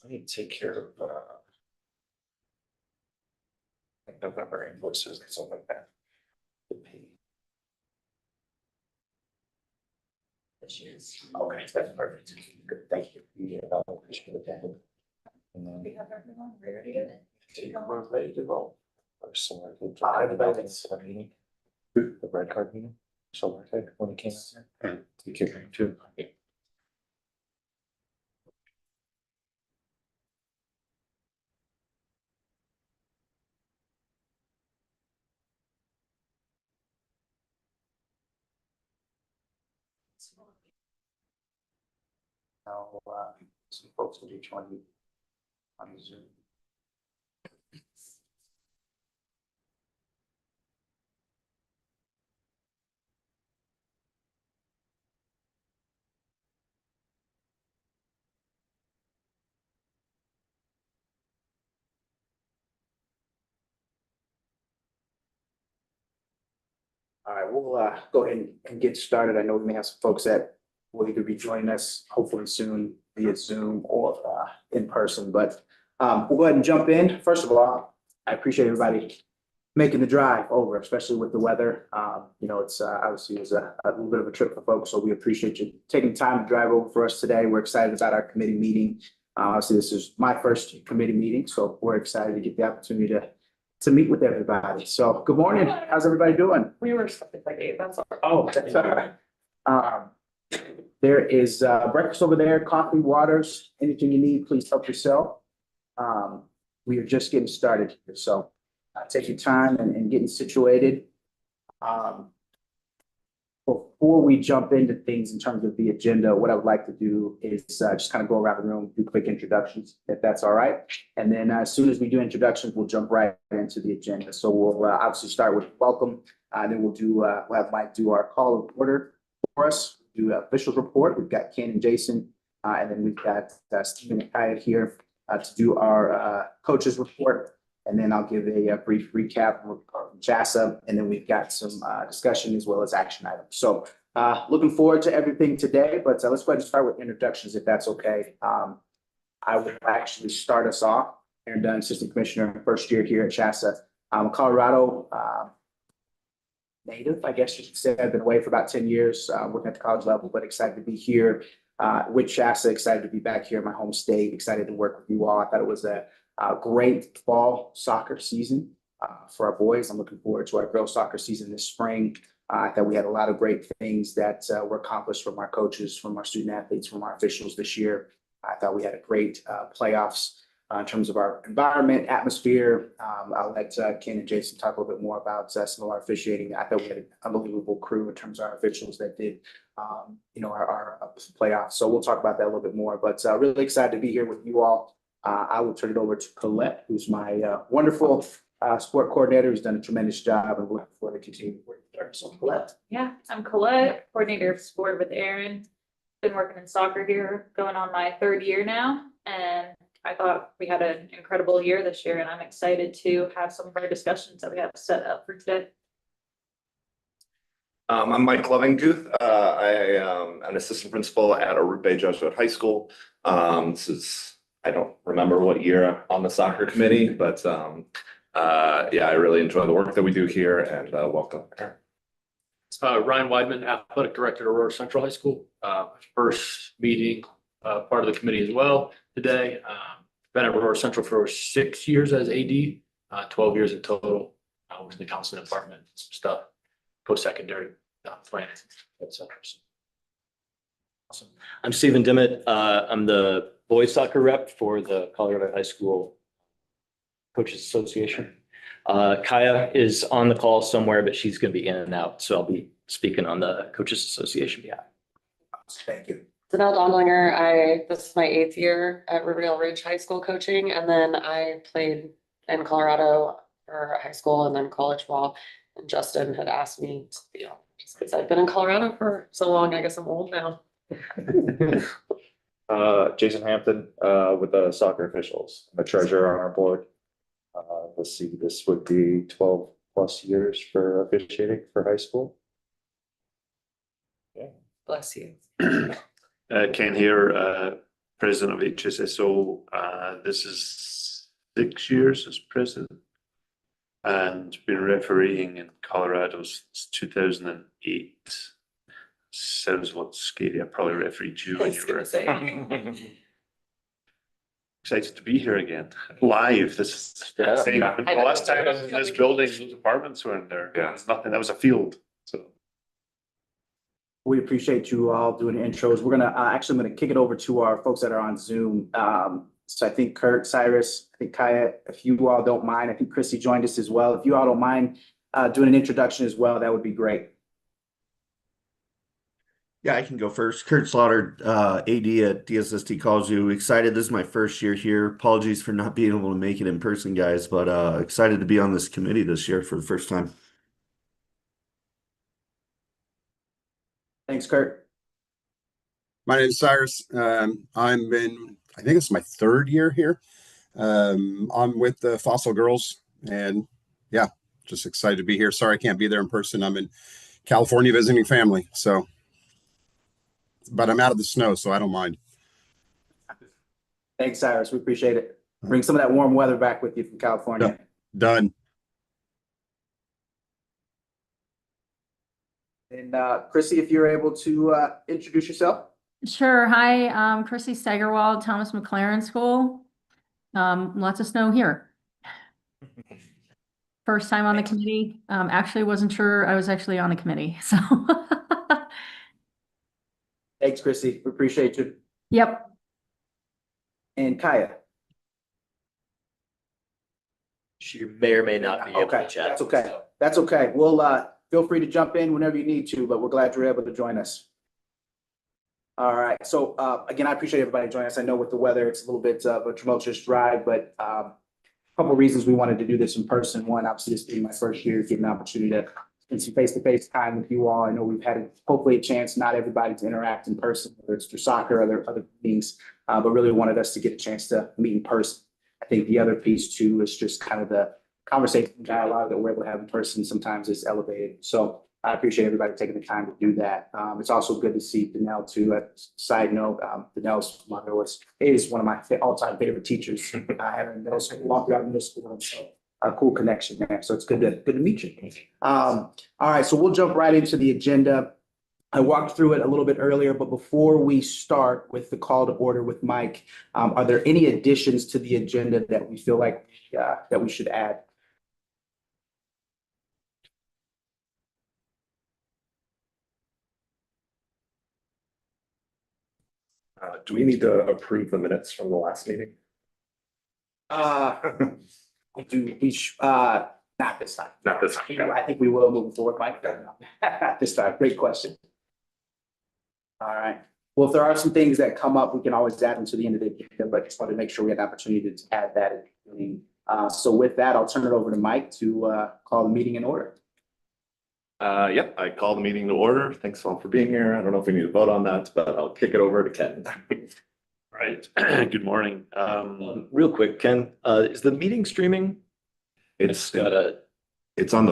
I need to take care of like November invoices and stuff like that. To pay. This year's. Okay, that's perfect. Good, thank you. Yeah, I appreciate that. And then We have everyone ready to go. we're ready to go. So I have a meeting, the red card meeting. So I think when it came out there, you can bring too. Now, some folks will be joining on Zoom. All right, we'll go ahead and get started. I know we may have some folks that will either be joining us hopefully soon via Zoom or in person, but we'll go ahead and jump in. First of all, I appreciate everybody making the drive over, especially with the weather. You know, it's obviously a little bit of a trip for folks, so we appreciate you taking time to drive over for us today. We're excited about our committee meeting. Obviously, this is my first committee meeting, so we're excited to get the opportunity to meet with everybody. So good morning. How's everybody doing? We were stuck at like 8, that's all. Oh, that's all right. There is breakfast over there, coffee, waters, anything you need, please help yourself. We are just getting started here, so take your time and getting situated. Before we jump into things in terms of the agenda, what I would like to do is just kind of go around the room, do quick introductions, if that's all right. And then as soon as we do introductions, we'll jump right into the agenda. So we'll obviously start with welcome, and then we'll have Mike do our call of order for us, do officials report. We've got Ken and Jason, and then we've got Stephen and Kaya here to do our coaches report. And then I'll give a brief recap from CHSAA, and then we've got some discussion as well as action items. So looking forward to everything today, but let's go ahead and start with introductions if that's okay. I would actually start us off. Aaron Dunn, Assistant Commissioner, first year here at CHSAA. I'm a Colorado native, I guess you could say. I've been away for about 10 years, working at the college level, but excited to be here with CHSAA, excited to be back here in my home state, excited to work with you all. I thought it was a great fall soccer season for our boys. I'm looking forward to our girls soccer season this spring. I thought we had a lot of great things that were accomplished from our coaches, from our student athletes, from our officials this year. I thought we had a great playoffs in terms of our environment, atmosphere. I'll let Ken and Jason talk a little bit more about some of our officiating. I thought we had an unbelievable crew in terms of our officials that did, you know, our playoffs. So we'll talk about that a little bit more, but really excited to be here with you all. I will turn it over to Colette, who's my wonderful sport coordinator, who's done a tremendous job, and we're looking forward to continue working with her. So Colette. Yeah, I'm Colette, coordinator of sport with Aaron. Been working in soccer here, going on my 3rd year now, and I thought we had an incredible year this year, and I'm excited to have some of our discussions that we have set up for today. I'm Mike Lovinguth. I am an assistant principal at Arupe Bay Jesuit High School. This is, I don't remember what year on the soccer committee, but yeah, I really enjoy the work that we do here, and welcome. Ryan Weidman, athletic director at Aurora Central High School. First meeting, part of the committee as well today. Been at Aurora Central for 6 years as AD, 12 years in total. Worked in the counseling department, some stuff, post-secondary planning, etc. Awesome. I'm Stephen Dimmitt. I'm the boys soccer rep for the Colorado High School Coaches Association. Kaya is on the call somewhere, but she's going to be in and out. So I'll be speaking on the Coaches Association behalf. Thank you. Danelle Dondlinger. This is my 8th year at Riverdale Ridge High School coaching, and then I played in Colorado for high school and then college ball. And Justin had asked me, you know, just because I've been in Colorado for so long, I guess I'm old now. Jason Hampton with the soccer officials. I'm a treasurer on our board. Let's see, this would be 12 plus years for officiating for high school. Bless you. Ken here, president of HSSO. This is 6 years as president. And been refereeing in Colorado since 2008. Sounds a lot scary. I probably refereed you when you were. Excited to be here again, live. This is Yeah. the last time I was in this building, those apartments weren't there. Yeah. It's nothing. That was a field. So We appreciate you all doing the intros. We're gonna, actually, I'm gonna kick it over to our folks that are on Zoom. So I think Kurt, Cyrus, I think Kaya, if you all don't mind, I think Chrissy joined us as well. If you all don't mind, doing an introduction as well, that would be great. Yeah, I can go first. Kurt Slaughter, AD at DSST College U. Excited. This is my first year here. Apologies for not being able to make it in person, guys, but excited to be on this committee this year for the first time. Thanks, Kurt. My name is Cyrus. I think it's my third year here. I'm with the Fossil Girls, and yeah, just excited to be here. Sorry I can't be there in person. I'm in California visiting family, so, but I'm out of the snow, so I don't mind. Thanks, Cyrus. We appreciate it. Bring some of that warm weather back with you from California. Done. And Chrissy, if you're able to introduce yourself. Sure. Hi, Chrissy Steigerwald, Thomas McLaren School. Lots of snow here. First time on the committee. Actually wasn't sure I was actually on the committee, so. Thanks, Chrissy. We appreciate you. Yep. And Kaya. She may or may not be able Okay, to chat. that's okay. That's okay. We'll feel free to jump in whenever you need to, but we're glad you're able to join us. All right. So again, I appreciate everybody joining us. I know with the weather, it's a little bit of a tumultuous drive, but a couple of reasons we wanted to do this in person. One, obviously, this being my first year, getting an opportunity to spend some face-to-face time with you all. I know we've had hopefully a chance, not everybody to interact in person, whether it's through soccer or other things, but really wanted us to get a chance to meet in person. I think the other piece too is just kind of the conversation dialogue that we're able to have in person sometimes is elevated. So I appreciate everybody taking the time to do that. It's also good to see Danelle too. Side note, Danelle's mother is one of my all-time favorite teachers. I have in middle school, walked throughout middle school, so a cool connection there. So it's good to meet you. All right, so we'll jump right into the agenda. I walked through it a little bit earlier, but before we start with the call to order with Mike, are there any additions to the agenda that we feel like that we should add? Do we need to approve the minutes from the last meeting? Not this time. Not this time. I think we will moving forward, Mike. This time, great question. All right. Well, if there are some things that come up, we can always add them to the end of the agenda, but just want to make sure we have the opportunity to add that at the beginning. So with that, I'll turn it over to Mike to call the meeting in order. Yep, I call the meeting to order. Thanks all for being here. I don't know if we need to vote on that, but I'll kick it over to Ken. right. Good morning. Real quick, Ken, is the meeting streaming? It's Got a, on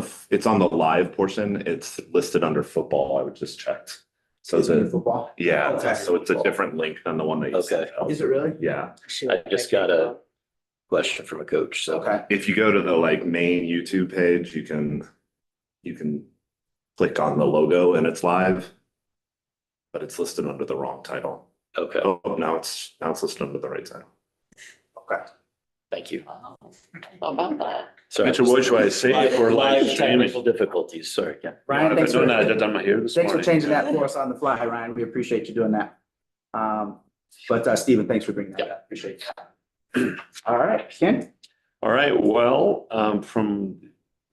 the live portion. It's listed under football. I would just checked. So Is it the football? yeah, Okay. so it's a different link than the one that you Okay. sent out. Is it really? Yeah. I just got a question from a coach, so. Okay. If you go to the main YouTube page, you can click on the logo and it's live, but it's listed under the wrong title. Okay, Oh, now it's listed under the right title. Okay. thank you. How about that? Sorry. Mitchell, what should I say for live Live streaming? technical diffidiffities, sorry, yeah. Ryan, I've been thanks doing for, that. I done my hair this thanks for morning. changing that for us on the fly, Ryan. We appreciate you doing that. But Stephen, thanks for bringing that up. Appreciate it. All right, Ken? All right, well, from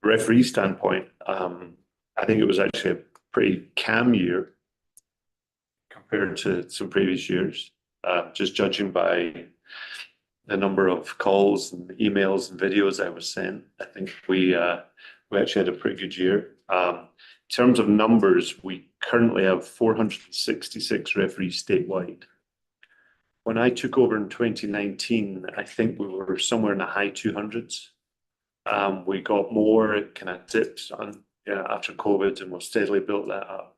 referee standpoint, I think it was actually a pretty calm year compared to some previous years. Just judging by the number of calls and emails and videos I was sent, I think we actually had a pretty good year. In terms of numbers, we currently have 466 referees statewide. When I took over in 2019, I think we were somewhere in the high 200s. We got more, it kind of dipped on after COVID, and we've steadily built that up.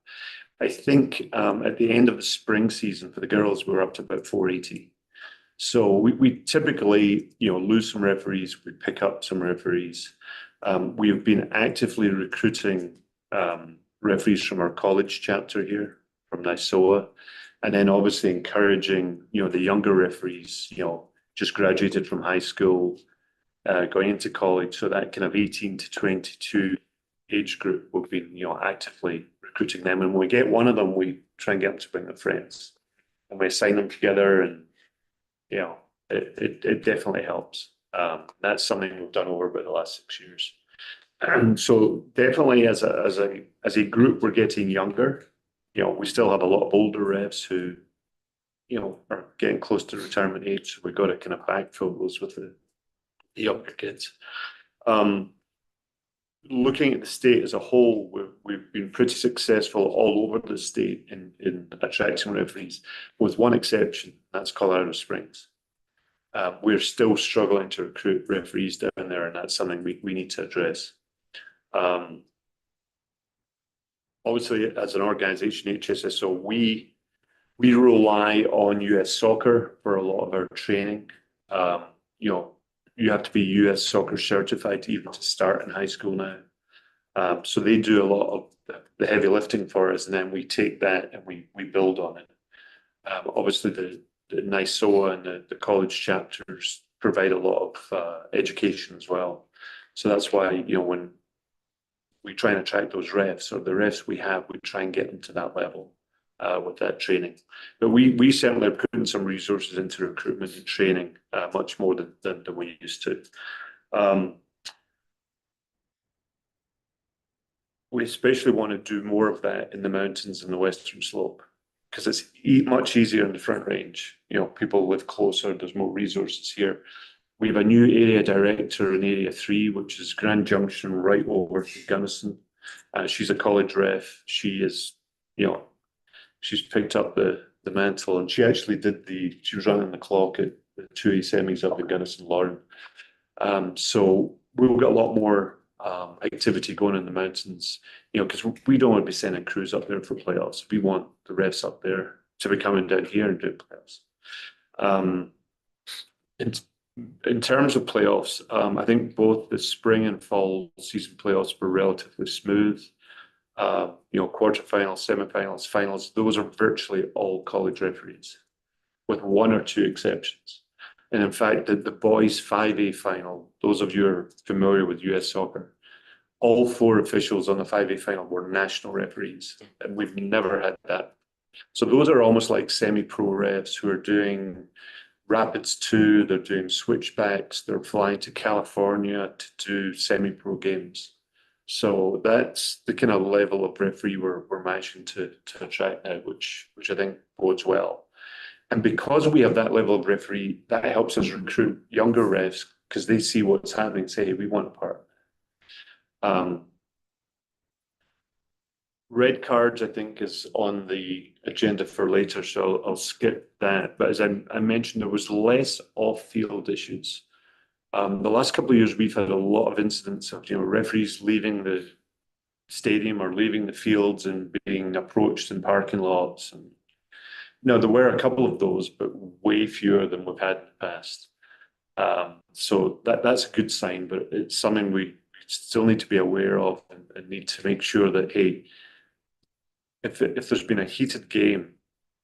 I think at the end of the spring season for the girls, we were up to about 480. So we typically, lose some referees, we pick up some referees. We have been actively recruiting referees from our college chapter here, from NYSOA, and then obviously encouraging, the younger referees, just graduated from high school, going into college, so that kind of 18 to 22 age group, we've been, actively recruiting them. And when we get one of them, we try and get them to bring their friends, and we assign them together, and it definitely helps. That's something we've done over about the last 6 years. So definitely as a group, we're getting younger. We still have a lot of older refs who, are getting close to retirement age. So we've got to kind of backfill those with the younger kids. Looking at the state as a whole, we've been pretty successful all over the state in attracting referees, with one exception, that's Colorado Springs. We're still struggling to recruit referees down there, and that's something we need to address. Obviously, as an organization, HSSO, we rely on US soccer for a lot of our training. You have to be US soccer certified even to start in high school now. So they do a lot of the heavy lifting for us, and then we take that and we build on it. Obviously, the NYSOA and the college chapters provide a lot of education as well. So that's why, when we try and attract those refs, or the refs we have, we try and get them to that level with that training. But we certainly are putting some resources into recruitment and training, much more than we used to. We especially want to do more of that in the mountains and the Western Slope, because it's much easier in the Front Range. People live closer, there's more resources here. We have a new area director in Area 3, which is Grand Junction, right over to Gunnison. She's a college ref. She is, she's picked up the mantle, and she actually she was running the clock at the 2A semis up in Gunnison, Lauren. So we've got a lot more activity going in the mountains, because we don't want to be sending crews up there for playoffs. We want the refs up there to be coming down here and doing playoffs. In terms of playoffs, I think both the spring and fall season playoffs were relatively smooth. Quarterfinals, semifinals, finals, those are virtually all college referees, with one or two exceptions. And in fact, the boys 5A final, those of you who are familiar with US soccer, all 4 officials on the 5A final were national referees, and we've never had that. So those are almost like semi-pro refs who are doing Rapids 2, they're doing switchbacks, they're flying to California to do semi-pro games. So that's the kind of level of referee we're managing to attract now, which I think bodes well. And because we have that level of referee, that helps us recruit younger refs, because they see what's happening, say, hey, we want a part. Red cards, I think, is on the agenda for later, so I'll skip that. But as I mentioned, there was less off-field issues. The last couple of years, we've had a lot of incidents of referees leaving the stadium or leaving the fields and being approached in parking lots. And there were a couple of those, but way fewer than we've had in the past. So that's a good sign, but it's something we still need to be aware of and need to make sure that, hey, if there's been a heated game,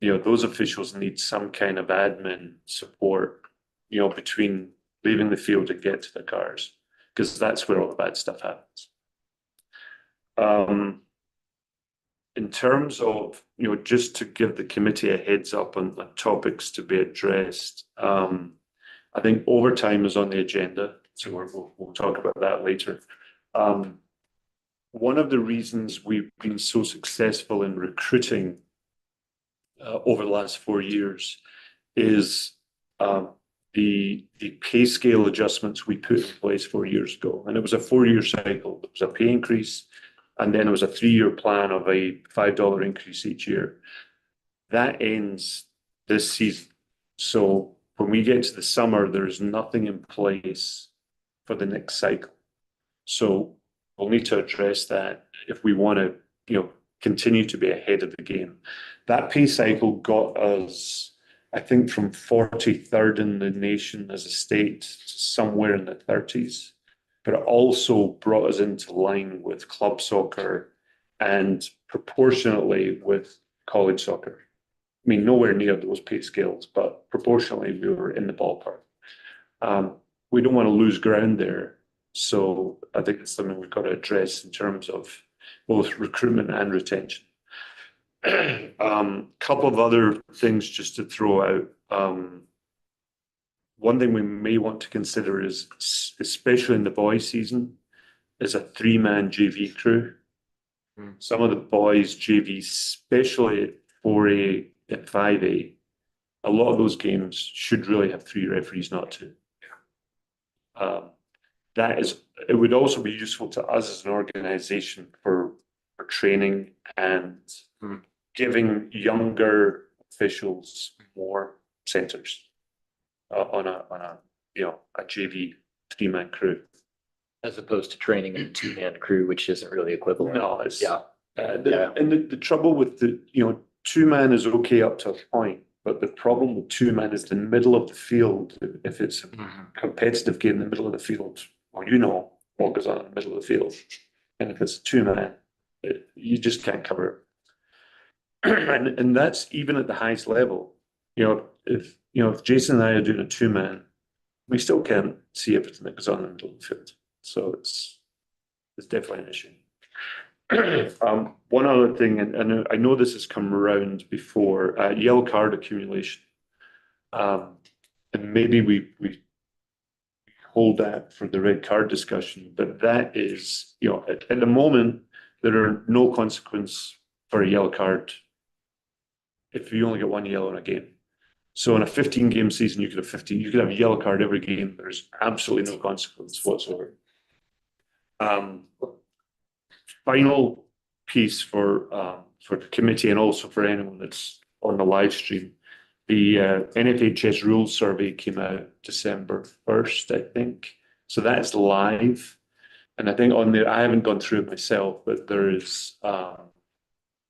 those officials need some kind of admin support, between leaving the field to get to the cars, because that's where all the bad stuff happens. In terms of, just to give the committee a heads up on the topics to be addressed, I think overtime is on the agenda, so we'll talk about that later. One of the reasons we've been so successful in recruiting over the last 4 years is the pay scale adjustments we put in place 4 years ago. And it was a 4-year cycle. It was a pay increase, and then it was a 3-year plan of a $5 increase each year. That ends this season. So when we get to the summer, there's nothing in place for the next cycle. So we'll need to address that if we want to, continue to be ahead of the game. That pay cycle got us I think from 43rd in the nation as a state to somewhere in the 30s. But it also brought us into line with club soccer and proportionately with college soccer. I mean, nowhere near those pay scales, but proportionally we were in the ballpark. We don't want to lose ground there. So I think it's something we've got to address in terms of both recruitment and retention. Couple of other things just to throw out. One thing we may want to consider is, especially in the boys' season, is a 3-man JV crew. Some of the boys' JV, especially at 4A and 5A, a lot of those games should really have 3 referees, not 2. It would also be useful to us as an organization for training and giving younger officials more centers on a JV 3-man crew. As opposed to training a 2-man crew, which isn't really equivalent. No, it's Yeah. And the trouble with 2-man is okay up to a point, but the problem with 2-man is the middle of the field. If it's a competitive game in the middle of the field, well, you know what goes on in the middle of the field, and if it's 2-man, you just can't cover it. and that's even at the highest level. If Jason and I are doing a 2-man, we still can't see everything that goes on in the middle of the field. So it's definitely an issue. One other thing, and I know this has come around before, yellow card accumulation. And maybe we hold that for the red card discussion, but that is, at the moment, there are no consequence for a yellow card if you only get 1 yellow in a game. So in a 15-game season, you could have a yellow card every game. There's absolutely no consequence whatsoever. Final piece for the committee and also for anyone that's on the live stream. The NFHS rules survey came out December 1st, I think. So that's live. And I think on there, I haven't gone through it myself, but there is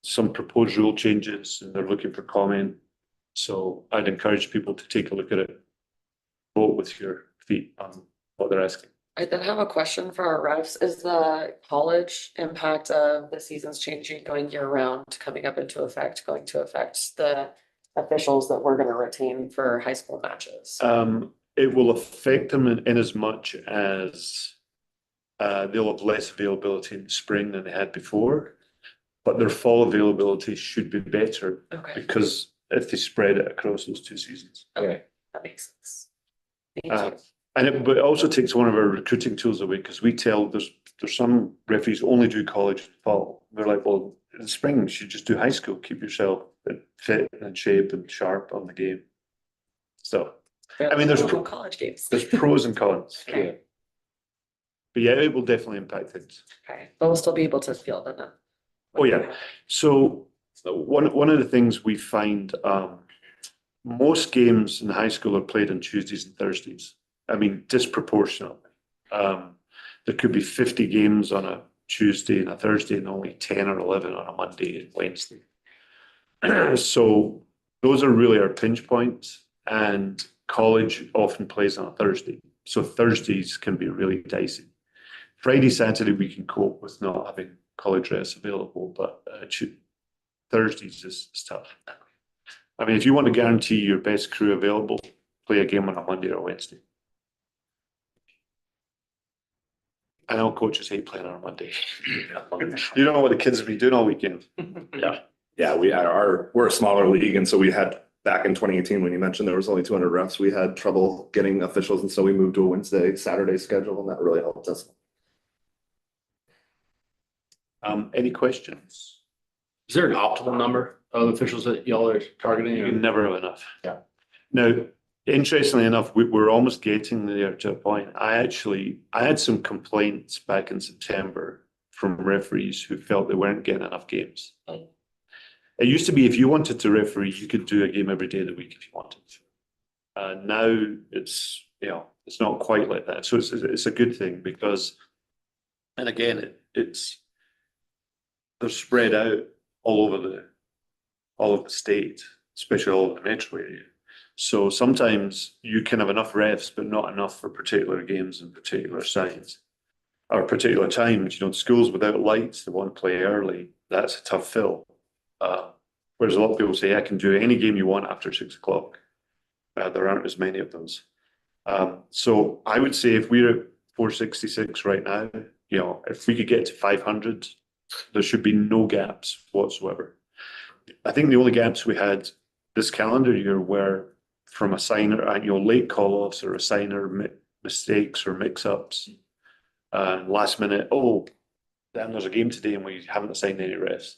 some proposed rule changes and they're looking for comment. So I'd encourage people to take a look at it, vote with your feet on what they're asking. I did have a question for our refs. Is the college impact of the seasons changing going year round coming up into effect, going to affect the officials that we're going to retain for high school matches? It will affect them in as much as they'll have less availability in the spring than they had before, but their fall availability should be better. Okay. Because if they spread it across those 2 seasons. Okay, that makes sense. Thank you. But it also takes one of our recruiting tools away because we tell there's some referees only do college and fall. They're like, well, in the spring you should just do high school, keep yourself fit and shape and sharp on the game. So I mean, there's college games. There's pros and cons. Okay. Yeah. But yeah, it will definitely impact things. Okay, but we'll still be able to field them then. Oh yeah. So one of the things we find, most games in high school are played on Tuesdays and Thursdays. I mean, disproportionately. There could be 50 games on a Tuesday and a Thursday and only 10 or 11 on a Monday and Wednesday. So those are really our pinch points, and college often plays on a Thursday. So Thursdays can be really dicey. Friday, Saturday, we can cope with not having college refs available, but Thursdays is tough. I mean, if you want to guarantee your best crew available, play a game on a Monday or Wednesday. I know coaches hate playing on a Monday. You don't know what the kids will be doing all weekend. Yeah, we're a smaller league, and so we had back in 2018 when you mentioned there was only 200 refs, we had trouble getting officials, and so we moved to a Wednesday, Saturday schedule, and that really helped us. Any questions? Is there an optimal number of officials that y'all are targeting? You can never have enough. Yeah. Now, interestingly enough, we're almost getting there to a point. I had some complaints back in September from referees who felt they weren't getting enough games. It used to be if you wanted to referee, you could do a game every day of the week if you wanted to. Now it's not quite like that. So it's a good thing because, and again, they're spread out all over the state, especially all over the metro area. So sometimes you can have enough refs, but not enough for particular games and particular sides or particular times. You know, schools without lights, they want to play early. That's a tough fill. Whereas a lot of people say, I can do any game you want after 6 o'clock. There aren't as many of those. So I would say if we're at 466 right now, you know, if we could get to 500, there should be no gaps whatsoever. I think the only gaps we had this calendar year were from assigner, you know, late call-offs or assigner mistakes or mix-ups. Last minute, oh, damn, there's a game today and we haven't assigned any refs.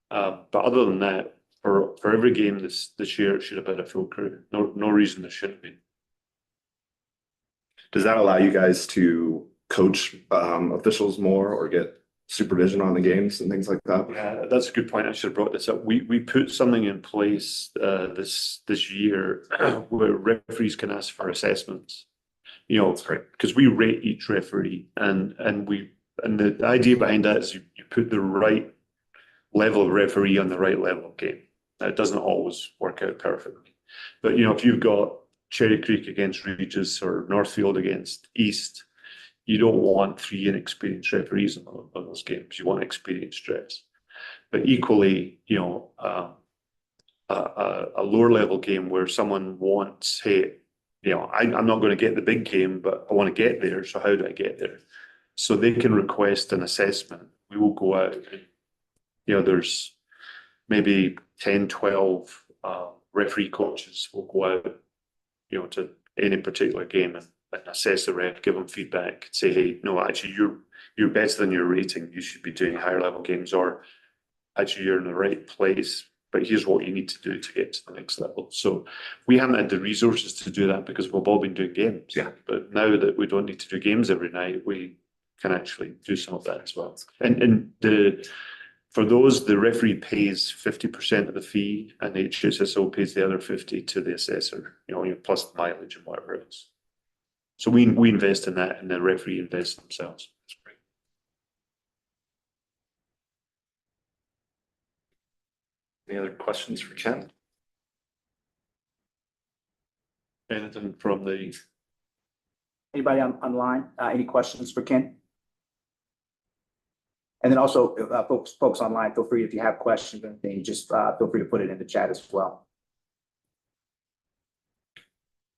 But other than that, for every game this year, it should have been a full crew. No reason there shouldn't be. Does that allow you guys to coach officials more or get supervision on the games and things like that? Yeah, that's a good point. I should have brought this up. We put something in place this year where referees can ask for assessments. You know, because we rate each referee, and the idea behind that is you put the right level of referee on the right level of game. Now, it doesn't always work out perfectly, but you know, if you've got Cherry Creek against Regis or Northfield against East, you don't want 3 inexperienced referees on those games. You want experienced refs. But equally, you know, a lower level game where someone wants, hey, you know, I'm not going to get the big game, but I want to get there. So how do I get there? So they can request an assessment. We will go out and, you know, there's maybe 10, 12 referee coaches will go out, you know, to any particular game and assess the ref, give them feedback, say, hey, no, actually, you're better than your rating. You should be doing higher level games, or actually, you're in the right place, but here's what you need to do to get to the next level. So we haven't had the resources to do that because we've all been doing games. Yeah. But now that we don't need to do games every night, we can actually do some of that as well. And for those, the referee pays 50% of the fee, and the HSSO pays the other 50 to the assessor. You know, plus the mileage and whatever else. So we invest in that, and the referee invests themselves. That's great. Any other questions for Ken? Anything from the Anybody online? Any questions for Ken? And then also, folks online, feel free if you have questions or anything, just feel free to put it in the chat as well.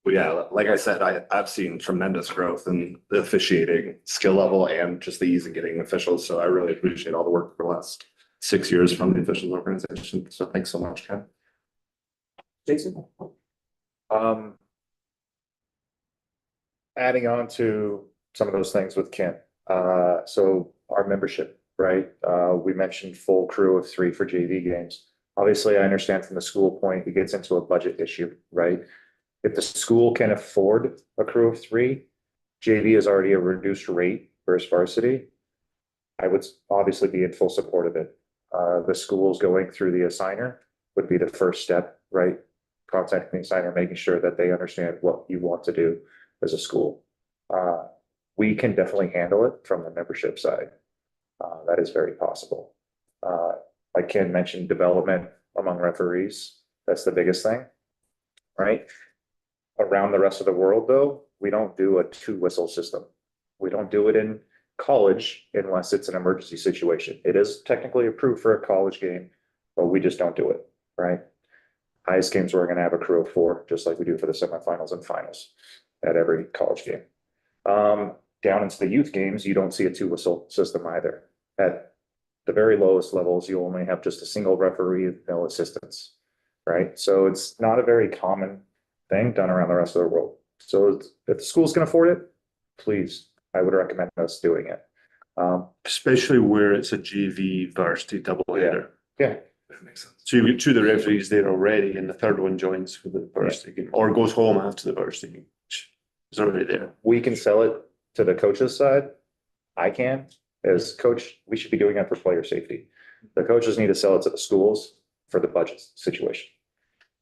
Well, yeah, like I said, I've seen tremendous growth in the officiating skill level and just the ease of getting officials. So I really appreciate all the work for the last 6 years from the officials organization. So thanks so much, Ken. Jason? Adding on to some of those things with Ken. So our membership, right? We mentioned full crew of 3 for JV games. Obviously, I understand from the school point, it gets into a budget issue, right? If the school can afford a crew of 3, JV is already a reduced rate versus varsity. I would obviously be in full support of it. The schools going through the assigner would be the first step, right? Contacting the assigner, making sure that they understand what you want to do as a school. We can definitely handle it from the membership side. That is very possible. Like Ken mentioned, development among referees, that's the biggest thing, right? Around the rest of the world, though, we don't do a 2-whistle system. We don't do it in college unless it's an emergency situation. It is technically approved for a college game, but we just don't do it, right? Highest games, we're going to have a crew of 4, just like we do for the semifinals and finals at every college game. Down into the youth games, you don't see a 2-whistle system either. At the very lowest levels, you only have just a single referee, no assistants, right? So it's not a very common thing done around the rest of the world. So if the schools can afford it, please, I would recommend us doing it. especially where it's a JV varsity doubleheader. Yeah, That makes sense. So you've got 2 of the referees there already, and the third one joins for the varsity game, or goes home after the varsity game, which is already there. we can sell it to the coaches side. I can, as coach, we should be doing it for player safety. The coaches need to sell it to the schools for the budget situation.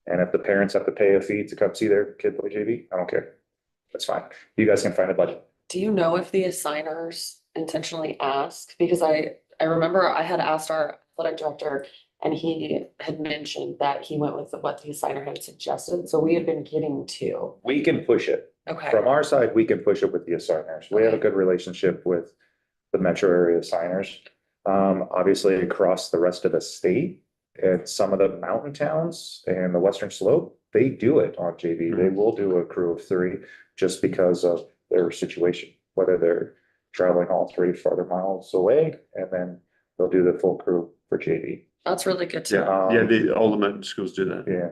And if the parents have to pay a fee to come see their kid play JV, I don't care. That's fine. You guys can find a budget. Do you know if the assigners intentionally ask? Because I remember I had asked our athletic director, And he had mentioned that he went with what the assigner had suggested, so we had been getting two. We can push it. Okay, From our side, we can push it with the assigners. We have a Okay. good relationship with the metro area assigners. Obviously across the rest of the state and some of the mountain towns and the western slope, they do it on JV. They will do a crew of three just because of their situation, whether they're traveling all 3 miles away, and then they'll do the full crew for JV. that's really good to know. Yeah, all the mountain schools do that. Yeah.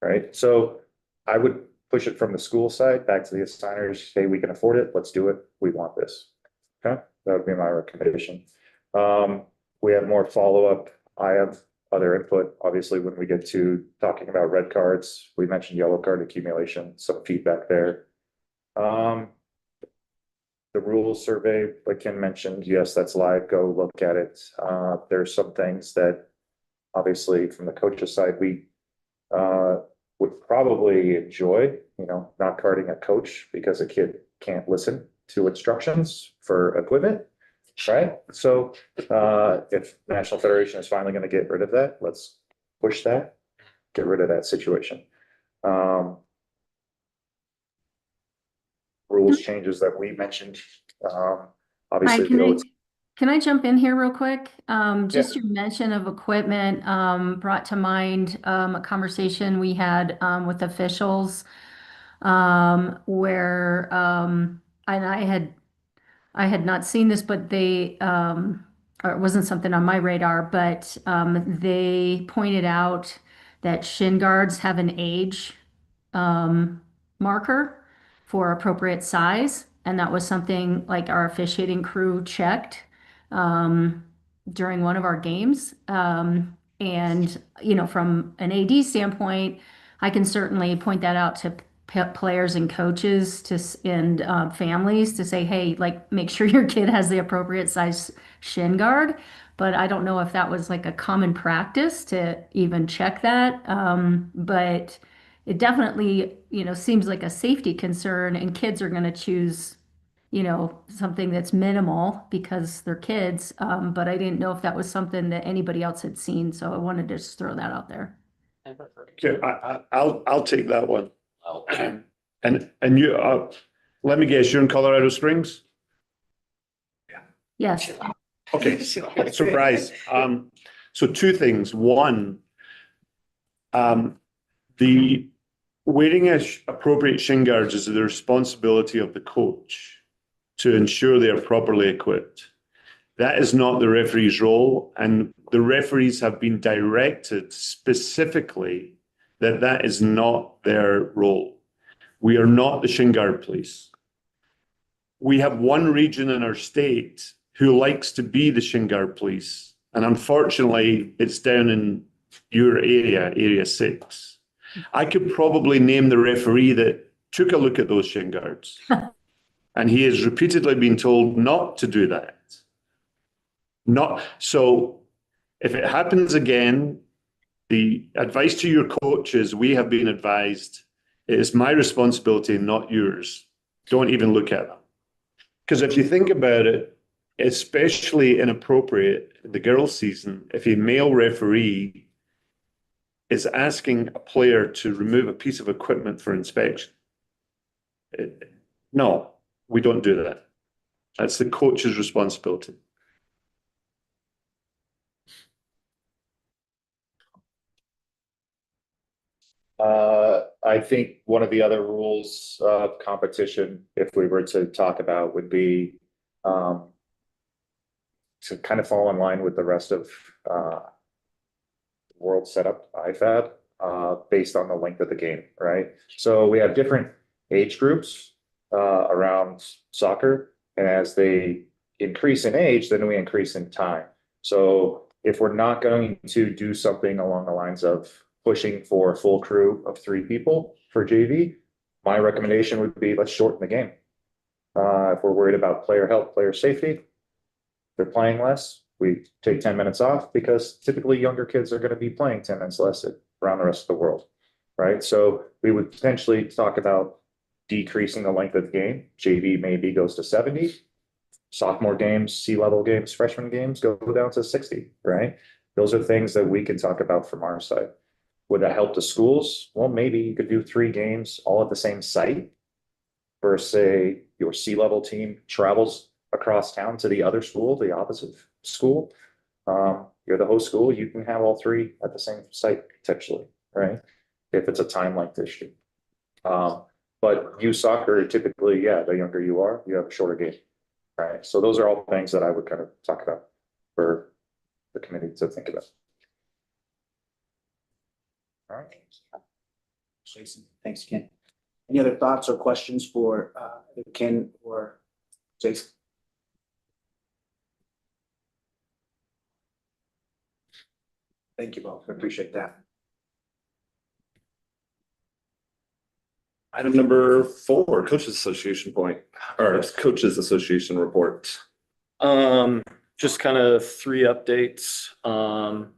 Right, so I would push it from the school side back to the assigners, hey, we can afford it, let's do it, we want this. Okay, that would be my recommendation. We have more follow-up. I have other input, obviously, when we get to talking about red cards, we mentioned yellow card accumulation, some feedback there. The rules survey, like Ken mentioned, yes, that's live, go look at it. There's some things that obviously from the coach's side, we would probably enjoy, not carding a coach because a kid can't listen to instructions for equipment. Right, so if National Federation is finally gonna get rid of that, let's push that, get rid of that situation. Rules changes that we mentioned, Hi, obviously. can I jump in here real quick? Just your mention of equipment, brought to mind, a conversation we had, with officials, where, and I had not seen this, but or it wasn't something on my radar, but, they pointed out that shin guards have an age, marker for appropriate size. And that was something like our officiating crew checked, during one of our games. And, from an AD standpoint, I can certainly point that out to players and coaches and families to say, hey, like, make sure your kid has the appropriate size shin guard. But I don't know if that was like a common practice to even check that. But it definitely, seems like a safety concern, and kids are going to choose, something that's minimal because they're kids. But I didn't know if that was something that anybody else had seen. So I wanted to just throw that out there. Okay, I'll take that one. And you, let me guess, you're in Colorado Springs? Yes. Okay, surprise. So two things. One, the wearing appropriate shin guards is the responsibility of the coach to ensure they are properly equipped. That is not the referee's role, and the referees have been directed specifically that that is not their role. We are not the shin guard police. We have one region in our state who likes to be the shin guard police, and unfortunately, it's down in your area, Area 6. I could probably name the referee that took a look at those shin guards, and he has repeatedly been told not to do that. So if it happens again, the advice to your coach is, we have been advised it is my responsibility, not yours. Don't even look at them. Because if you think about it, especially inappropriate in the girls' season, if a male referee is asking a player to remove a piece of equipment for inspection. No, we don't do that. That's the coach's responsibility. I think one of the other rules of competition, if we were to talk about, would be to kind of fall in line with the rest of world setup IFAB, based on the length of the game, right? So we have different age groups around soccer, and as they increase in age, then we increase in time. So if we're not going to do something along the lines of pushing for a full crew of 3 people for JV, my recommendation would be, let's shorten the game. If we're worried about player health, player safety, they're playing less, we take 10 minutes off, because typically younger kids are going to be playing 10 minutes less around the rest of the world, right? So we would potentially talk about decreasing the length of the game. JV maybe goes to 70. Sophomore games, C-level games, freshman games go down to 60, right? Those are things that we can talk about from our side. Would that help the schools? Well, maybe you could do 3 games all at the same site. Versus say your C-level team travels across town to the other school, the opposite school. You're the host school, you can have all 3 at the same site potentially, right? If it's a time like this year. But youth soccer, typically, yeah, the younger you are, you have a shorter game. Right, so those are all things that I would kind of talk about for the committee to think about. All right. Jason, thanks, Ken. Any other thoughts or questions for Ken or Jason? Thank you both. I appreciate that. Item number 4, Coaches Association point, or Coaches Association report. Just kind of 3 updates.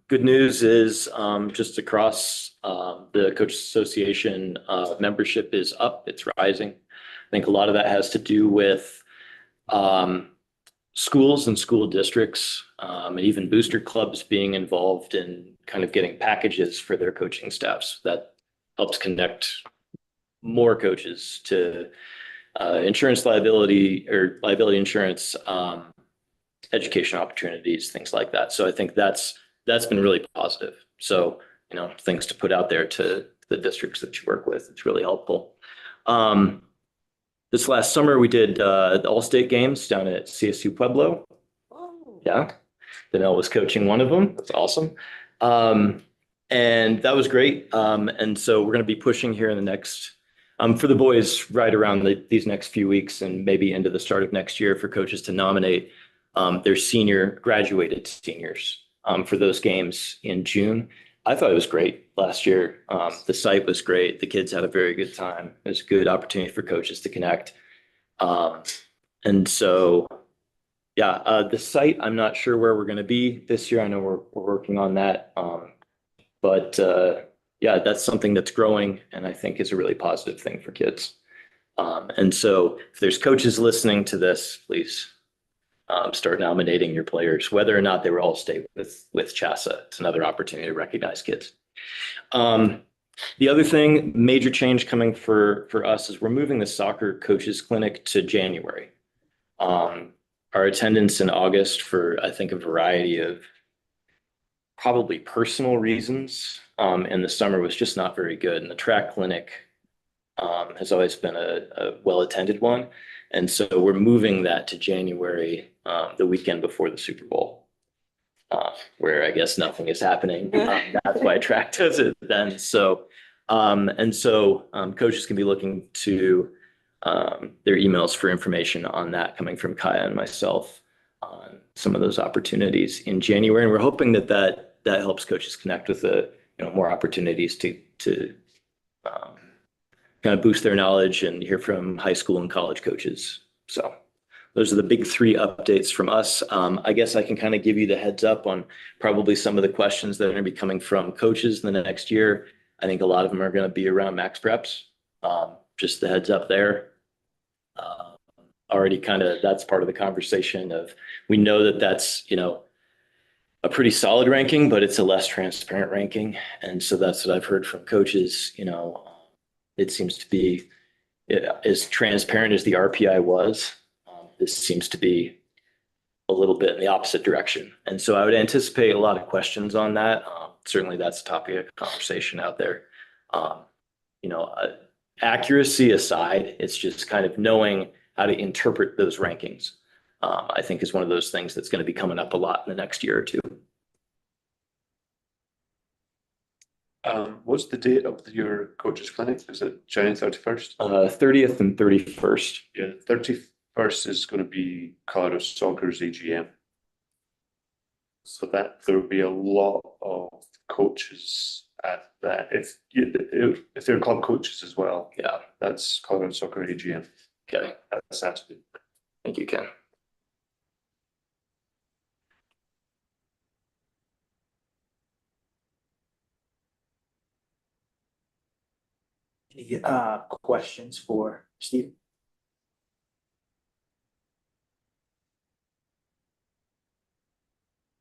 Good news is, just across, the Coaches Association, membership is up, it's rising. I think a lot of that has to do with, schools and school districts, and even booster clubs being involved in kind of getting packages for their coaching staffs. That helps connect more coaches to, insurance liability or liability insurance, education opportunities, things like that. So I think that's been really positive. So, things to put out there to the districts that you work with. It's really helpful. This last summer, we did the All-State games down at CSU Pueblo. Yeah, Danelle was coaching one of them. That's awesome. And that was great. And so we're going to be pushing here in the next, for the boys right around these next few weeks and maybe into the start of next year for coaches to nominate their graduated seniors for those games in June. I thought it was great last year. The site was great. The kids had a very good time. It was a good opportunity for coaches to connect. And so, yeah, the site, I'm not sure where we're going to be this year. I know we're working on that. But yeah, that's something that's growing and I think is a really positive thing for kids. And so if there's coaches listening to this, please start nominating your players, whether or not they were all state with CHSAA. It's another opportunity to recognize kids. The other thing, major change coming for us is we're moving the soccer coaches clinic to January. Our attendance in August for, I think, a variety of probably personal reasons in the summer was just not very good. And the track clinic has always been a well-attended one. And so we're moving that to January, the weekend before the Super Bowl, where I guess nothing is happening. That's why track does it then. So, coaches can be looking to their emails for information on that coming from Kaya and myself on some of those opportunities in January. And we're hoping that helps coaches connect with more opportunities to kind of boost their knowledge and hear from high school and college coaches. So those are the big 3 updates from us. I guess I can kind of give you the heads up on probably some of the questions that are going to be coming from coaches in the next year. I think a lot of them are going to be around max preps. Just the heads up there. Already kind of, that's part of the conversation of, we know that that's, a pretty solid ranking, but it's a less transparent ranking. And so that's what I've heard from coaches, it seems to be as transparent as the RPI was. This seems to be a little bit in the opposite direction. And so I would anticipate a lot of questions on that. Certainly that's a topic of conversation out there. Accuracy aside, it's just kind of knowing how to interpret those rankings, I think is one of those things that's going to be coming up a lot in the next year or 2. What's the date of your coaches clinic? Is it January 31st? 30th and 31st. Yeah, 31st is going to be Colorado Soccer's AGM. So that there will be a lot of coaches at that. If they're club coaches as well. Yeah. That's Colorado Soccer AGM. Okay. That's Saturday. Thank you, Ken. Any questions for Steve?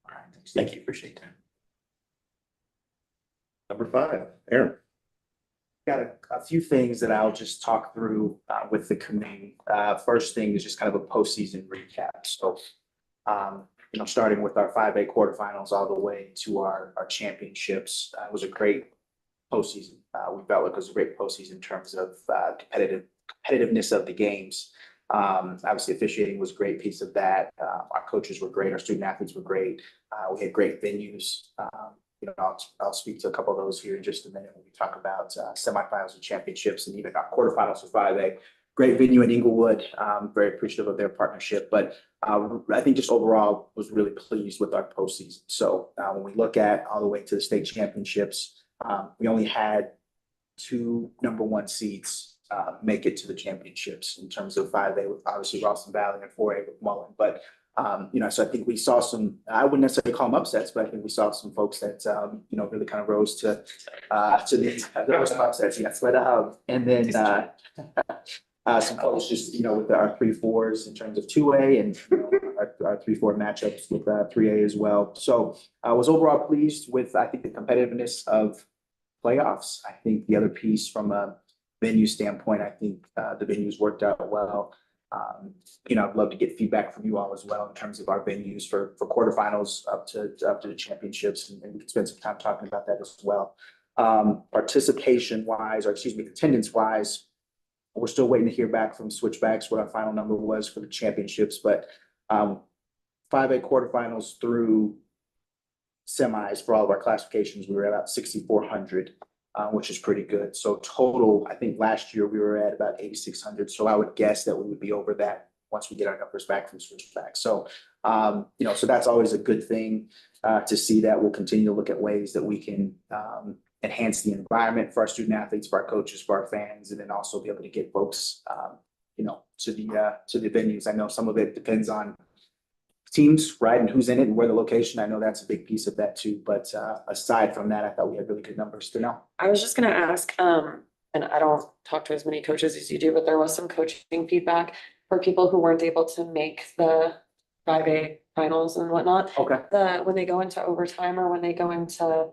All right, thanks, Steve. Thank you. Appreciate that. Number 5, Aaron. Got a few things that I'll just talk through with the committee. First thing is just kind of a postseason recap. So, starting with our 5A quarterfinals all the way to our championships, it was a great postseason. We felt like it was a great postseason in terms of competitiveness of the games. Obviously, officiating was a great piece of that. Our coaches were great. Our student athletes were great. We had great venues. I'll speak to a couple of those here in just a minute when we talk about semifinals and championships and even our quarterfinals for 5A. Great venue in Inglewood. Very appreciative of their partnership. But I think just overall was really pleased with our postseason. So when we look at all the way to the state championships, we only had 2 number 1 seeds make it to the championships in terms of 5A with obviously Ralston Valley and 4A with Mullen. But so I think we saw some, I wouldn't necessarily call them upsets, but I think we saw some folks that, really kind of rose to there were some upsets, yes. But, and then some folks just, with our 3-4s in terms of 2A and our 3-4 matchups with 3A as well. So I was overall pleased with, I think, the competitiveness of playoffs. I think the other piece from a venue standpoint, I think the venues worked out well. I'd love to get feedback from you all as well in terms of our venues for quarterfinals up to the championships, and we can spend some time talking about that as well. Participation wise, or excuse me, attendance wise, we're still waiting to hear back from Switchbacks what our final number was for the championships, but 5A quarterfinals through semis for all of our classifications, we were at about 6,400. Which is pretty good. So total, I think last year we were at about 8,600. So I would guess that we would be over that once we get our numbers back from Switchback. So, so that's always a good thing to see that. We'll continue to look at ways that we can enhance the environment for our student athletes, for our coaches, for our fans, and then also be able to get folks, to the venues. I know some of it depends on teams, right, and who's in it and where the location. I know that's a big piece of that too. But aside from that, I thought we had really good numbers to know. I was just gonna ask, and I don't talk to as many coaches as you do, but there was some coaching feedback for people who weren't able to make the 5A finals and whatnot. Okay. When they go into overtime or when they go into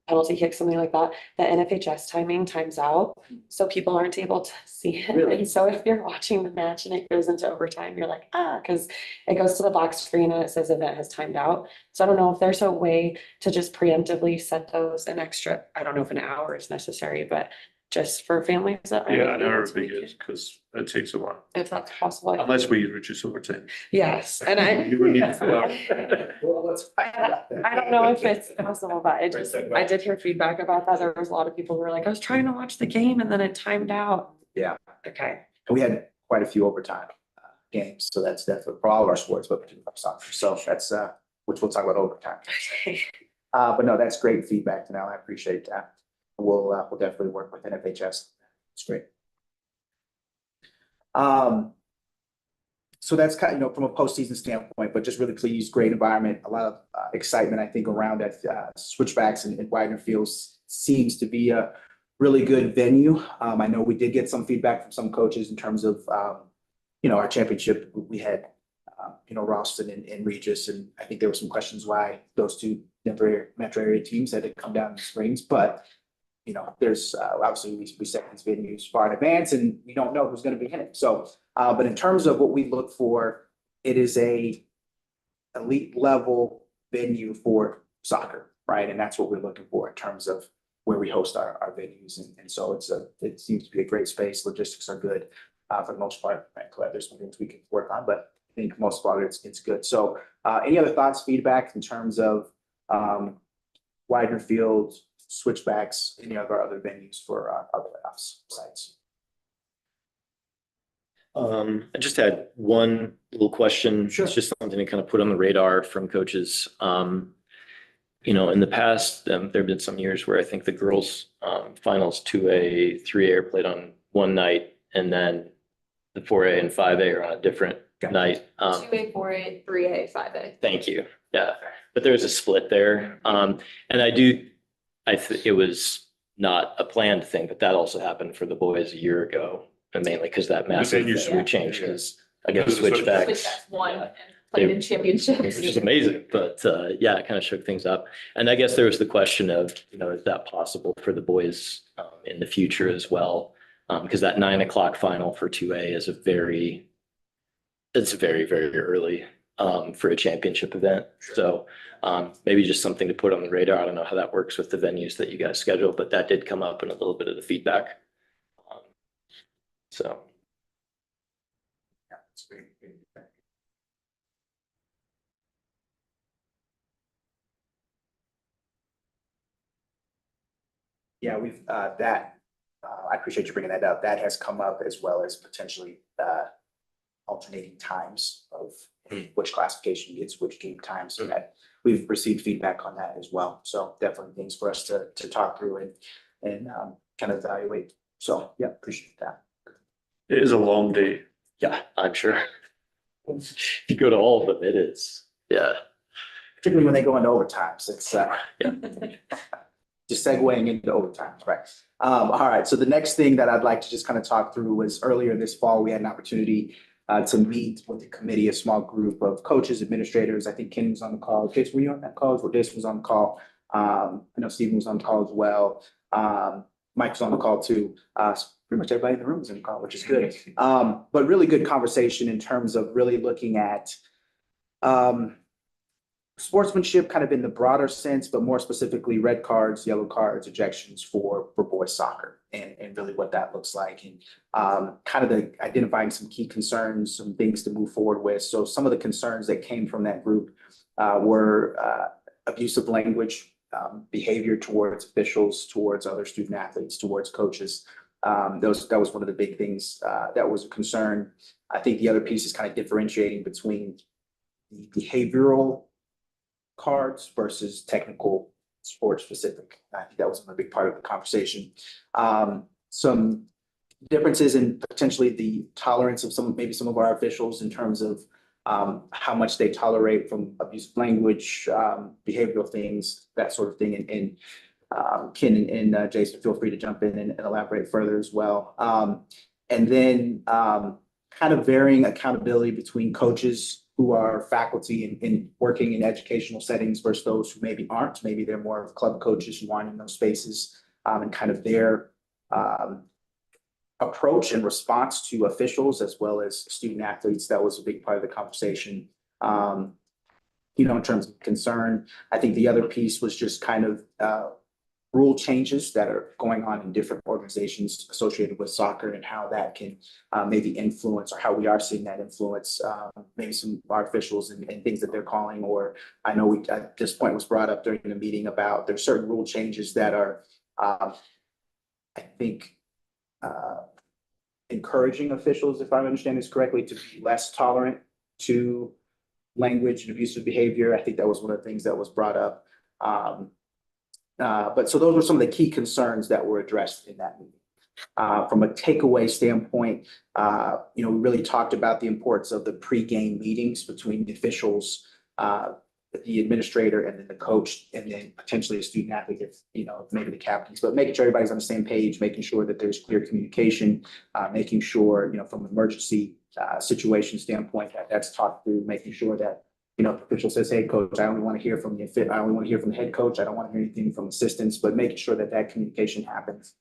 penalty kicks, something like that, the NFHS timing times out, so people aren't able to see it. Really? And so if you're watching the match and it goes into overtime, you're like, because it goes to the black screen and it says event has timed out. So I don't know if there's a way to just preemptively set those an extra, I don't know if an hour is necessary, but just for families that. Yeah, an hour would be good because it takes a while, If that's possible. unless we reduce overtime. Yes, and You would need a full hour. Well, let's find out. I don't know if it's possible, but I did hear feedback about that. There was a lot of people who were like, I was trying to watch the game and then it timed out. Yeah. Okay. And we had quite a few overtime games, so that's definitely for all of our sports, but particularly for soccer. So that's which we'll talk about overtime. But no, that's great feedback to know. I appreciate that. We'll definitely work with NFHS. It's great. So that's kind of, from a postseason standpoint, but just really pleased, great environment, a lot of excitement, I think, around at Switchbacks and Widener Fields seems to be a really good venue. I know we did get some feedback from some coaches in terms of, our championship. We had, Ralston and Regis, and I think there were some questions why those 2 Denver metro area teams had to come down in the Springs, but there's obviously we set these venues far in advance and we don't know who's going to be in it. So, but in terms of what we look for, it is a elite level venue for soccer, right? And that's what we're looking for in terms of where we host our venues. And so it seems to be a great space. Logistics are good for the most part. Right? There's some things we can work on, but I think most of all it's good. So any other thoughts, feedback in terms of Widener Field, Switchbacks, any of our other venues for our playoffs sites? I just had one little question. Sure. It's just something to kind of put on the radar from coaches. In the past, there have been some years where I think the girls' finals 2A, 3A are played on one night, and then the 4A and 5A are on a different night. 2A, 4A, 3A, 5A. Thank you. Yeah, but there's a split there. And it was not a planned thing, but that also happened for the boys a year ago, and mainly because that massive venues venue change is, I guess, Switchbacks. Switchbacks 1 and played in championships. Which is amazing, but yeah, it kind of shook things up. And I guess there was the question of, is that possible for the boys in the future as well? Because that 9 o'clock final for 2A is it's very, very early for a championship event. So maybe just something to put on the radar. I don't know how that works with the venues that you guys schedule, but that did come up in a little bit of the feedback. So. Yeah, it's great. Yeah, we've, I appreciate you bringing that up. That has come up as well as potentially, alternating times of which classification gets which game times. And that we've received feedback on that as well. So definitely things for us to talk through and kind of evaluate. So yeah, appreciate that. It is a long day. Yeah, I'm sure. If you go to all of them, it is. Yeah. Particularly when they go into overtimes, it's Yeah. just segueing into overtimes, right? All right. So the next thing that I'd like to just kind of talk through was earlier this fall, we had an opportunity to meet with the committee, a small group of coaches, administrators. I think Ken was on the call. Jason, were you on that call? Or Jason was on the call. I know Stephen was on the call as well. Mike was on the call too. Pretty much everybody in the room was in the call, which is good. But really good conversation in terms of really looking at sportsmanship kind of in the broader sense, but more specifically red cards, yellow cards, ejections for boys soccer and really what that looks like. And kind of identifying some key concerns, some things to move forward with. So some of the concerns that came from that group were abusive language, behavior towards officials, towards other student athletes, towards coaches. That was one of the big things that was a concern. I think the other piece is kind of differentiating between the behavioral cards versus technical sport specific. I think that was a big part of the conversation. Some differences in potentially the tolerance of maybe some of our officials in terms of how much they tolerate from abusive language, behavioral things, that sort of thing. And Ken and Jason, feel free to jump in and elaborate further as well. And then kind of varying accountability between coaches who are faculty in working in educational settings versus those who maybe aren't. Maybe they're more of club coaches who aren't in those spaces, and kind of their approach and response to officials as well as student athletes. That was a big part of the conversation. In terms of concern, I think the other piece was just kind of rule changes that are going on in different organizations associated with soccer and how that can maybe influence, or how we are seeing that influence maybe some of our officials and things that they're calling. Or I know at this point was brought up during the meeting about there's certain rule changes that are, I think, encouraging officials, if I understand this correctly, to be less tolerant to language and abusive behavior. I think that was one of the things that was brought up. But so those were some of the key concerns that were addressed in that meeting. From a takeaway standpoint, we really talked about the importance of the pre-game meetings between the officials, the administrator, and then the coach, and then potentially a student athlete, if maybe the captains, but making sure everybody's on the same page, making sure that there's clear communication, making sure, from an emergency situation standpoint, that's talked through, making sure that the official says, "Hey, coach, I only want to hear from I only want to hear from the head coach. I don't want to hear anything from assistants," but making sure that communication happens,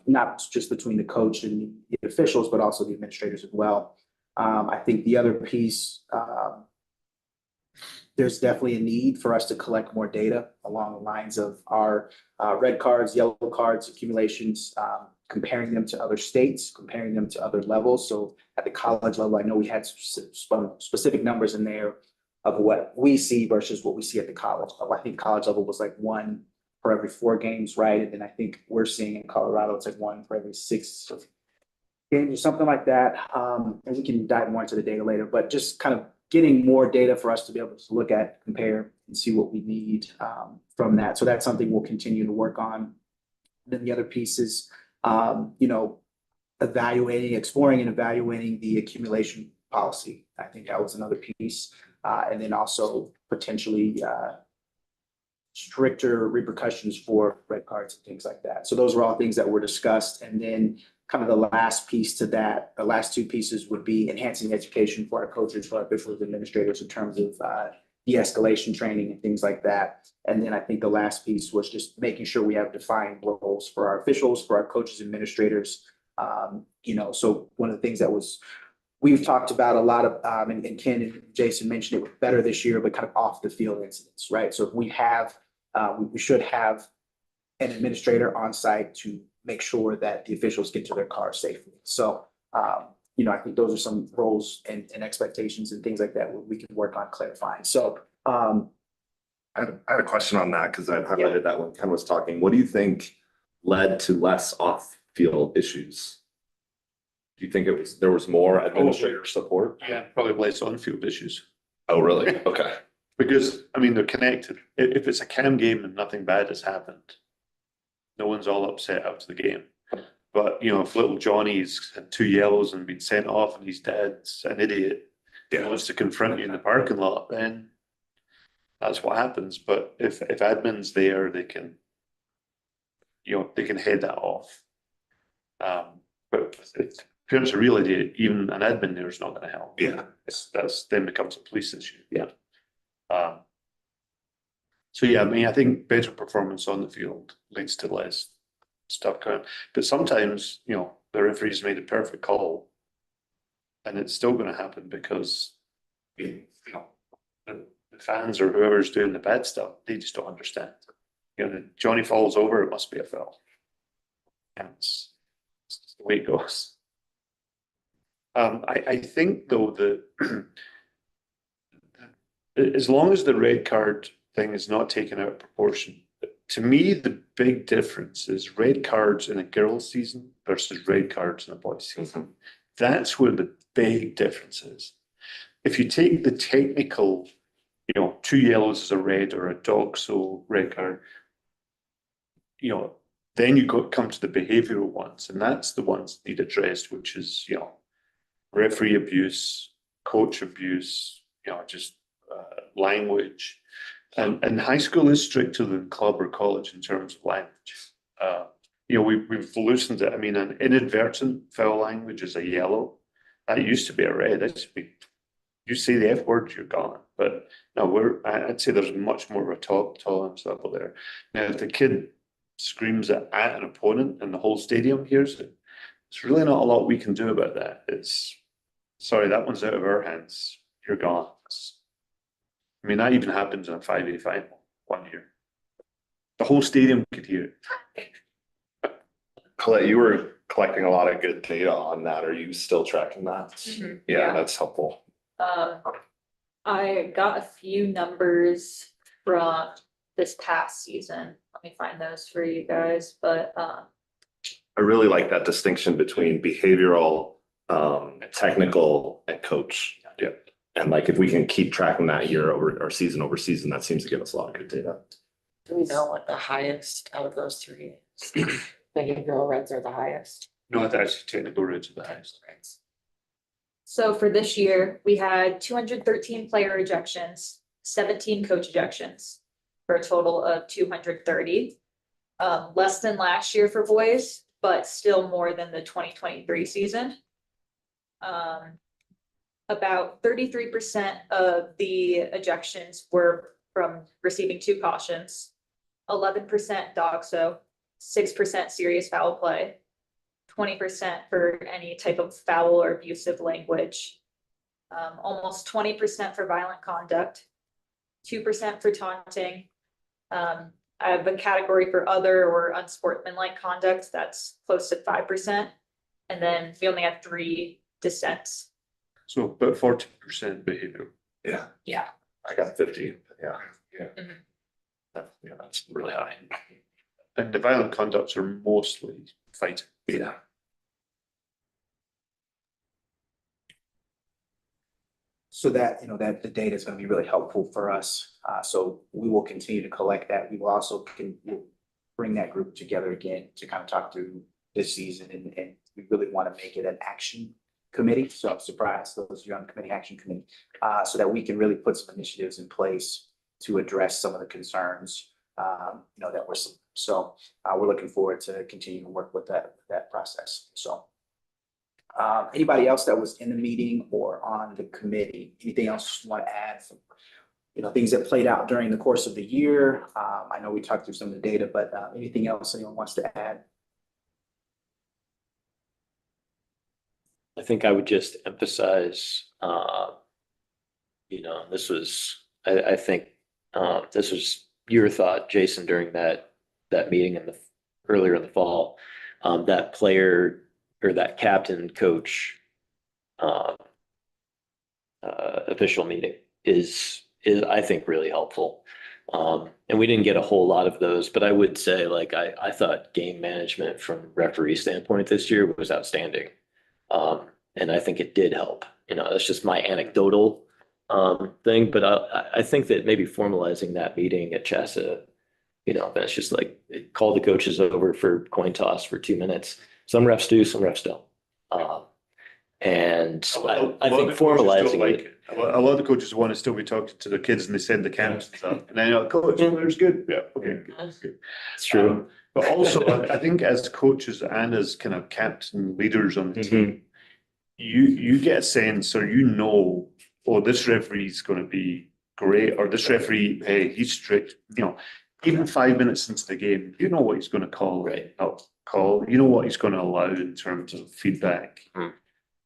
not just between the coach and the officials, but also the administrators as well. I think the other piece, there's definitely a need for us to collect more data along the lines of our red cards, yellow cards, accumulations, comparing them to other states, comparing them to other levels. So at the college level, I know we had specific numbers in there of what we see versus what we see at the college level. I think college level was like 1 for every 4 games, right? And then I think we're seeing in Colorado, it's like 1 for every 6 games or something like that. And we can dive more into the data later, but just kind of getting more data for us to be able to look at, compare, and see what we need from that. So that's something we'll continue to work on. Then the other piece is, exploring and evaluating the accumulation policy. I think that was another piece. And then also potentially stricter repercussions for red cards and things like that. So those were all things that were discussed. And then kind of the last piece to that, the last two pieces would be enhancing education for our coaches, for our officials, administrators in terms of de-escalation training and things like that. And then I think the last piece was just making sure we have defined roles for our officials, for our coaches, administrators. So one of the things that we've talked about a lot of, and Ken and Jason mentioned it was better this year, but kind of off the field incidents, right? So if we have, we should have an administrator on site to make sure that the officials get to their cars safely. So, I think those are some roles and expectations and things like that we can work on clarifying. So, I had a question on that because I highlighted that when Ken was talking. What do you think led to less off-field issues? Do you think there was more administrator support? Yeah, probably less on-field issues. Oh, really? Okay. Because, I mean, they're connected. If it's a cam game and nothing bad has happened, no one's all upset after the game. But, if little Johnny's had 2 yellows and been sent off and his dad's an idiot, he wants to confront you in the parking lot, then that's what happens. But if admin's there, they can, they can head that off. But if parents are real idiot, even an admin there is not going to help. Yeah. That's then becomes a police issue. Yeah. So yeah, I mean, I think better performance on the field leads to less stuff going. But sometimes, the referee's made a perfect call, and it's still going to happen because, the fans or whoever's doing the bad stuff, they just don't understand. Johnny falls over, it must be a foul. And it's just the way it goes. I think though that as long as the red card thing is not taken out of proportion, to me the big difference is red cards in a girls' season versus red cards in a boys' season. That's where the big difference is. If you take the technical, 2 yellows is a red or a dog so red card, then you come to the behavioral ones, and that's the ones that need addressed, which is referee abuse, coach abuse, just language. And high school is stricter than club or college in terms of language. We've loosened it. I mean, an inadvertent foul language is a yellow. That used to be a red. That used to be, you say the F word, you're gone. But no, I'd say there's much more of a tolerance level there. Now, if the kid screams at an opponent and the whole stadium hears it, it's really not a lot we can do about that. Sorry, that one's out of our hands. You're gone. I mean, that even happens in a 5A final one year. The whole stadium could hear it. Colette, you were collecting a lot of good data on that. Are you still tracking that? Mhm. Yeah, that's helpful. I got a few numbers from this past season. Let me find those for you guys, but I really like that distinction between behavioral, technical, and coach. Yeah. And if we can keep tracking that year over season over season, that seems to give us a lot of good data. Do we know what the highest out of those 3 is? Behavioral reds are the highest. No, that's actually technical reds are the highest. so for this year, we had 213 player ejections, 17 coach ejections, for a total of 230. Less than last year for boys, but still more than the 2023 season. About 33% of the ejections were from receiving 2 cautions, 11% DOGSO, 6% serious foul play, 20% for any type of foul or abusive language, almost 20% for violent conduct, 2% for taunting. I have a category for other or unsportsmanlike conduct that's close to 5%, and then we only have 3 dissents. So about 40% behavioral. Yeah. Yeah. I got 50. Yeah. Mhm. That's really high. And the violent conducts are mostly fighting. Yeah. So that, that the data is going to be really helpful for us. So we will continue to collect that. We will also we'll bring that group together again to kind of talk through this season. And we really want to make it an action committee. So I'm surprised those of you on the committee action committee, so that we can really put some initiatives in place to address some of the concerns that we're looking forward to continuing to work with that process. So anybody else that was in the meeting or on the committee, anything else you want to add from, things that played out during the course of the year? I know we talked through some of the data, but anything else anyone wants to add? I think I would just emphasize, this was, I think, this was your thought, Jason, during that meeting earlier in the fall, that player or that captain coach official meeting is I think really helpful. And we didn't get a whole lot of those, but I would say I thought game management from referee standpoint this year was outstanding. And I think it did help. That's just my anecdotal thing, but I think that maybe formalizing that meeting at CHSAA, that's just call the coaches over for coin toss for 2 minutes. Some refs do, some refs don't. And I think formalizing it. A lot of the coaches want to still be talking to their kids and they send the camps and stuff. And I know, coach, player's good. Yeah, okay, good. It's true. But also, I think as coaches and as kind of captain leaders on the team, you get a sense, or oh, this referee's going to be great, or this referee, hey, he's strict. Even 5 minutes into the game, you know what he's going to call, Right. not call. You know what he's going to allow in terms of feedback.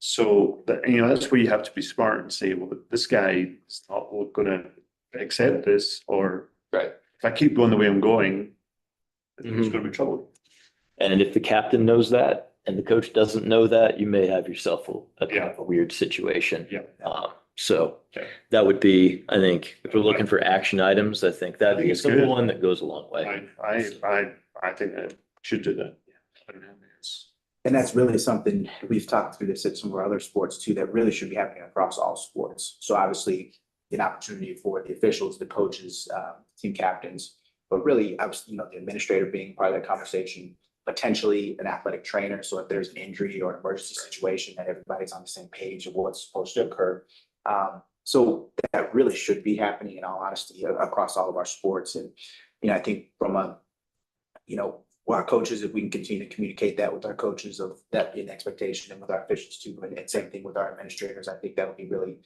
So that's where you have to be smart and say, well, this guy is not going to accept this, or Right. if I keep going the way I'm going, there's going to be trouble. And if the captain knows that and the coach doesn't know that, you may have yourself a kind of a weird situation. Yeah. So Okay. that would be, I think, if we're looking for action items, I think that'd be a it's simple good. one that goes a long way. I think that should do that. And that's really something we've talked through this at some of our other sports too, that really should be happening across all sports. So obviously an opportunity for the officials, the coaches, team captains, but really, obviously, the administrator being part of that conversation, potentially an athletic trainer. So if there's an injury or an emergency situation, that everybody's on the same page of what's supposed to occur. So that really should be happening, in all honesty, across all of our sports. And, I think from our coaches, if we can continue to communicate that with our coaches, of that being an expectation, and with our officials too, and same thing with our administrators, I think that would be really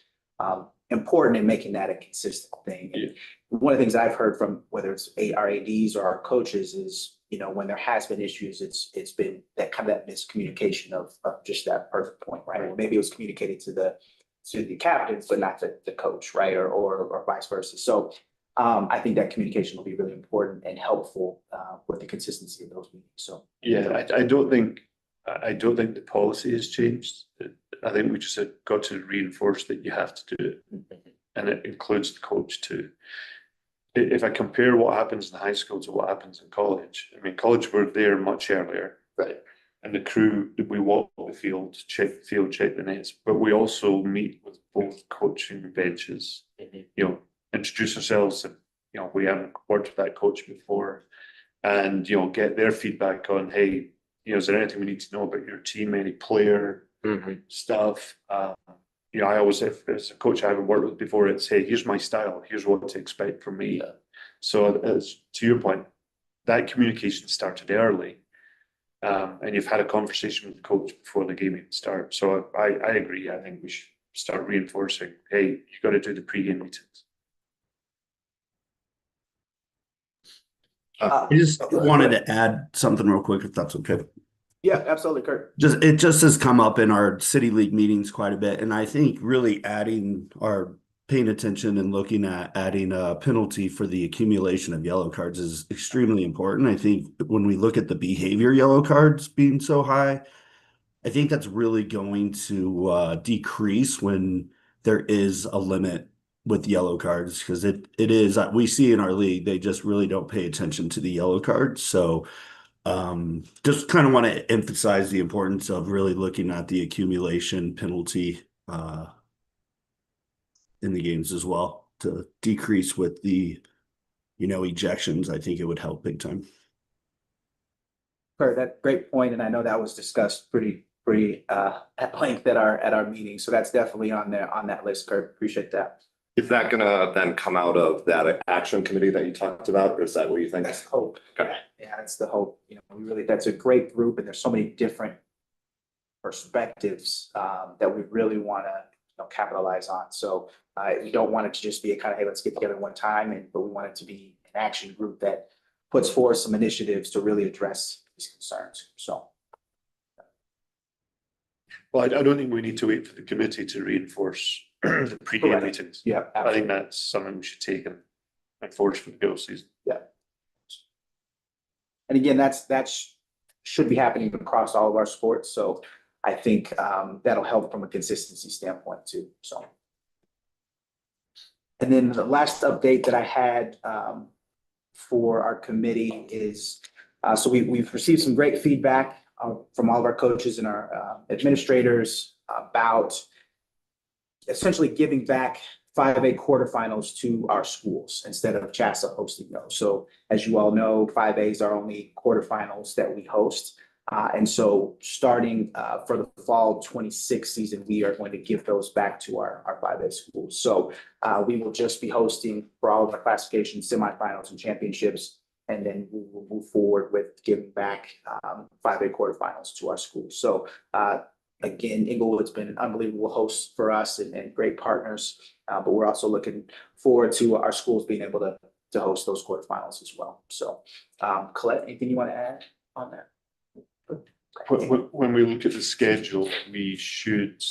important in making that a consistent thing. And one of the things I've heard from, whether it's our ADs or our coaches, is when there has been issues, it's been that kind of that miscommunication of just that perfect point, right? Or maybe it was communicated to the captains, but not to the coach, right? Or vice versa. So I think that communication will be really important and helpful with the consistency of those meetings. So I don't think the policy has changed. I think we just got to reinforce that you have to do it, and it includes the coach too. If I compare what happens in high school to what happens in college, college we're there much earlier, Right. And the crew, we walk the field, check the nets, but we also meet with both coaching benches. Introduce ourselves, and we haven't worked with that coach before, and get their feedback on, hey, is there anything we need to know about your team, any player stuff? I always, if there's a coach I haven't worked with before, it's, hey, here's my style, here's what to expect from me. So as to your point, that communication started early, and you've had a conversation with the coach before the game even starts. So I agree. I think we should start reinforcing, hey, you got to do the pre-game meetings. I just wanted to add something real quick, if that's okay. yeah, absolutely, Kurt. It just has come up in our city league meetings quite a bit, and I think really paying attention and looking at adding a penalty for the accumulation of yellow cards is extremely important. I think when we look at the behavior yellow cards being so high, I think that's really going to decrease when there is a limit with yellow cards, because it is, we see in our league, they just really don't pay attention to the yellow cards. So just kind of want to emphasize the importance of really looking at the accumulation penalty in the games as well, to decrease with the ejections. I think it would help big time. Kurt, that great point, and I know that was discussed pretty at length at our meeting. So that's definitely on that list, Kurt. Appreciate that. Is that gonna then come out of that action committee that you talked about, or is that what you think? That's the hope. Okay. Yeah, that's the hope. You know, we really, that's a great group and there's so many different perspectives that we really want to capitalize on. So we don't want it to just be a kind of, hey, let's get together one time, but we want it to be an action group that puts forth some initiatives to really address these concerns. So. Well, I don't think we need to wait for the committee to reinforce the pre-game Correct. meetings. Yeah, I think that's something we should take and enforce for the girls season. And again, that's should be happening across all of our sports. So I think that'll help from a consistency standpoint too. So. And then the last update that I had for our committee is, so we've received some great feedback from all of our coaches and our administrators about essentially giving back 5A quarterfinals to our schools instead of CHSAA hosting those. So as you all know, 5As are only quarterfinals that we host. And so starting for the fall 26 season, we are going to give those back to our 5A schools. So we will just be hosting for all of our classification semifinals and championships. And then we will move forward with giving back 5A quarterfinals to our schools. So again, Inglewood's been an unbelievable host for us and great partners. But we're also looking forward to our schools being able to host those quarterfinals as well. So Colette, anything you want to add on that? When we look at the schedule, we should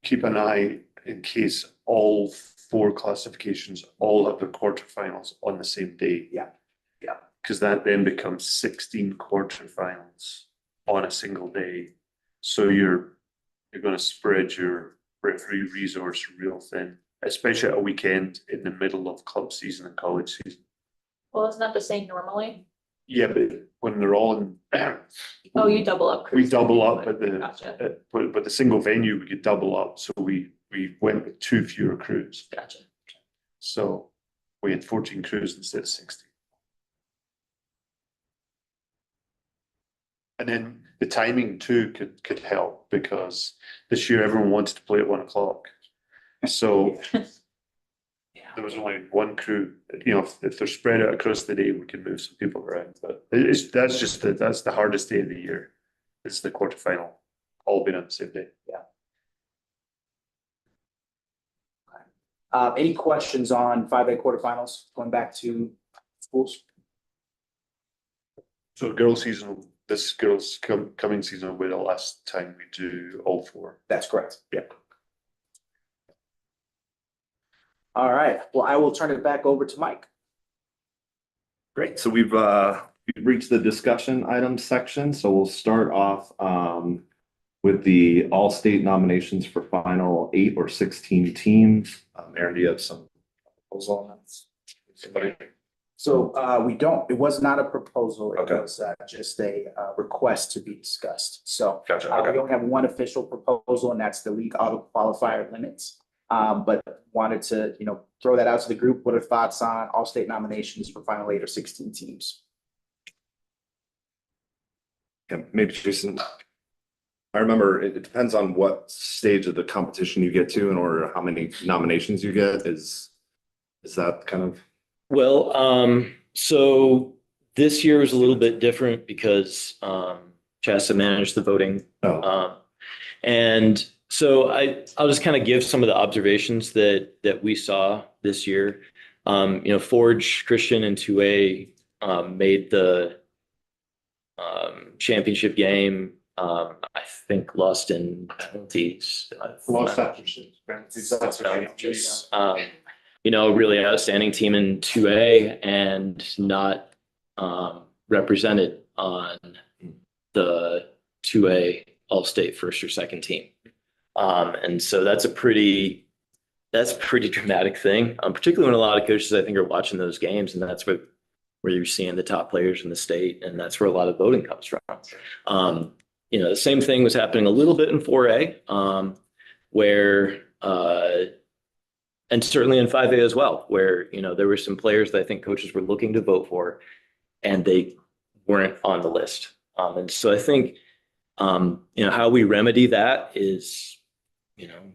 keep an eye in case all 4 classifications all have their quarterfinals on the same day. Yeah. Because that then becomes 16 quarterfinals on a single day. So you're going to spread your referee resource real thin, especially at a weekend in the middle of club season and college season. Well, isn't that the same normally? Yeah, but when they're all in, Oh, you double up. we crews. double up at the, Gotcha, but the single venue, we could double up. So we went with 2 fewer crews. gotcha. So we had 14 crews instead of 16. And then the timing too could help, because this year everyone wanted to play at 1 o'clock. So there was only 1 crew. You know, if they're spread out across the day, we can move some people around. But that's the hardest day of the year. It's the quarterfinal, all being on the same day. Any questions on 5A quarterfinals going back to schools? So this girls coming season will be the last time we do all 4. That's correct. Yeah. All right. Well, I will turn it back over to Mike. Great. So we've reached the discussion items section. So we'll start off with the all-state nominations for final 8 or 16 teams. Aaron, do you have some proposal on that? Somebody? So we don't, it was not a proposal. It Okay. was just a request to be discussed. So Gotcha. we only have one official proposal, and that's the league auto qualifier limits. But wanted to, throw that out to the group. What are thoughts on all state nominations for final 8 or 16 teams? Yeah, maybe Jason. I remember it depends on what stage of the competition you get to in order how many nominations you get. Is that kind of? Well, so this year was a little bit different because CHSAA managed the voting. And so I'll just kind of give some of the observations that we saw this year. Forge Christian and 2A made the championship game. I think lost in penalties. Lost after penalties. That's okay. Really outstanding team in 2A and not represented on the 2A all-state first or second team. And so that's a pretty dramatic thing, particularly when a lot of coaches, I think, are watching those games, and that's where you're seeing the top players in the state, and that's where a lot of voting comes from. The same thing was happening a little bit in 4A, where and certainly in 5A as well, where, there were some players that I think coaches were looking to vote for and they weren't on the list. And so I think, how we remedy that is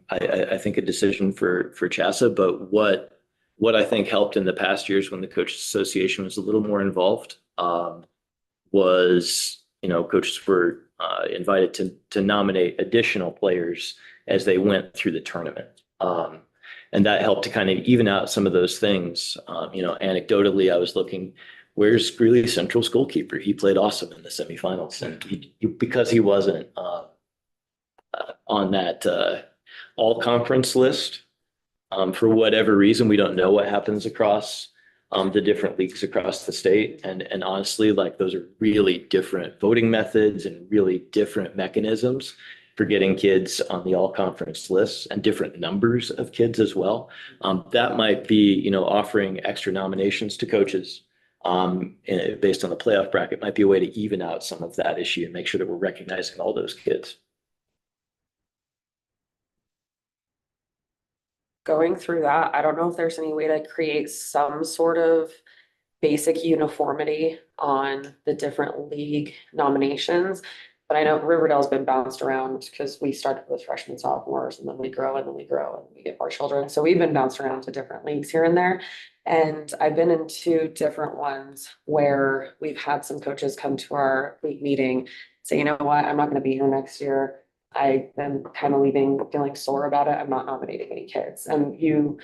I think a decision for CHSAA, but what I think helped in the past years when the Coaches Association was a little more involved, was, coaches were invited to nominate additional players as they went through the tournament. And that helped to kind of even out some of those things. Anecdotally, I was looking, where's Greeley Central's goalkeeper? He played awesome in the semifinals, and because he wasn't on that all conference list, for whatever reason, we don't know what happens across the different leagues across the state. And honestly, like, those are really different voting methods and really different mechanisms for getting kids on the all conference lists, and different numbers of kids as well. That might be, offering extra nominations to coaches based on the playoff bracket might be a way to even out some of that issue and make sure that we're recognizing all those kids. Going through that, I don't know if there's any way to create some sort of basic uniformity on the different league nominations. But I know Riverdale's been bounced around because we started with freshmen, sophomores, and then we grow and then we grow and we get more children. So we've been bounced around to different leagues here and there. And I've been in 2 different ones where we've had some coaches come to our league meeting, say, you know what, I'm not going to be here next year. I've been kind of leaving feeling sore about it. I'm not nominating any kids. And you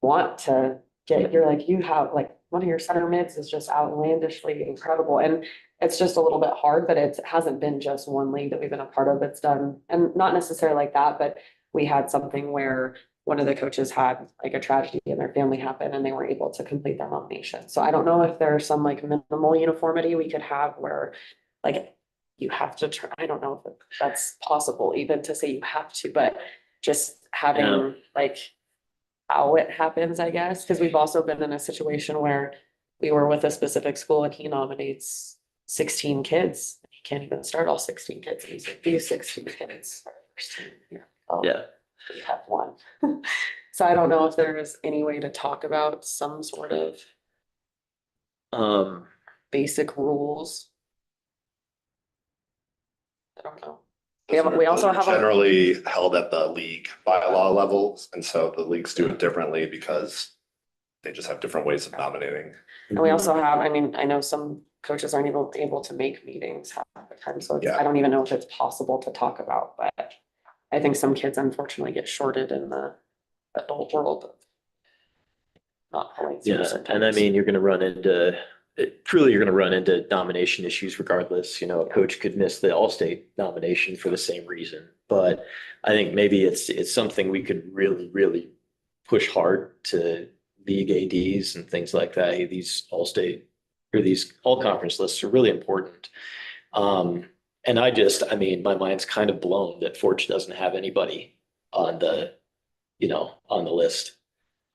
want to you're like, you have like one of your center mids is just outlandishly incredible. And it's just a little bit hard, but it hasn't been just one league that we've been a part of that's done, and not necessarily like that, but we had something where one of the coaches had like a tragedy in their family happen and they weren't able to complete their nomination. So I don't know if there's some like minimal uniformity we could have where like you have to try, I don't know if that's possible even to say you have to, but just having like how it happens, I guess, because we've also been in a situation where we were with a specific school and he nominates 16 kids. He can't even start all 16 kids. And he's like, these 16 kids are first team here. Oh, Yeah. we have one. So I don't know if there's any way to talk about some sort of basic rules. I don't know. We also have generally held at the league bylaw levels, and so the leagues do it differently because they just have different ways of nominating. And we also have, I mean, I know some coaches aren't able to make meetings half the time, so Yeah. I don't even know if it's possible to talk about, but I think some kids unfortunately get shorted in the adult world of not pulling through Yeah, sometimes. and I mean, you're going to run into nomination issues regardless. A coach could miss the All-State nomination for the same reason. But I think maybe it's something we could really, really push hard to league ADs and things like that. Hey, these All-State or these all-conference lists are really important. And I mean, my mind's kind of blown that Forge doesn't have anybody on the list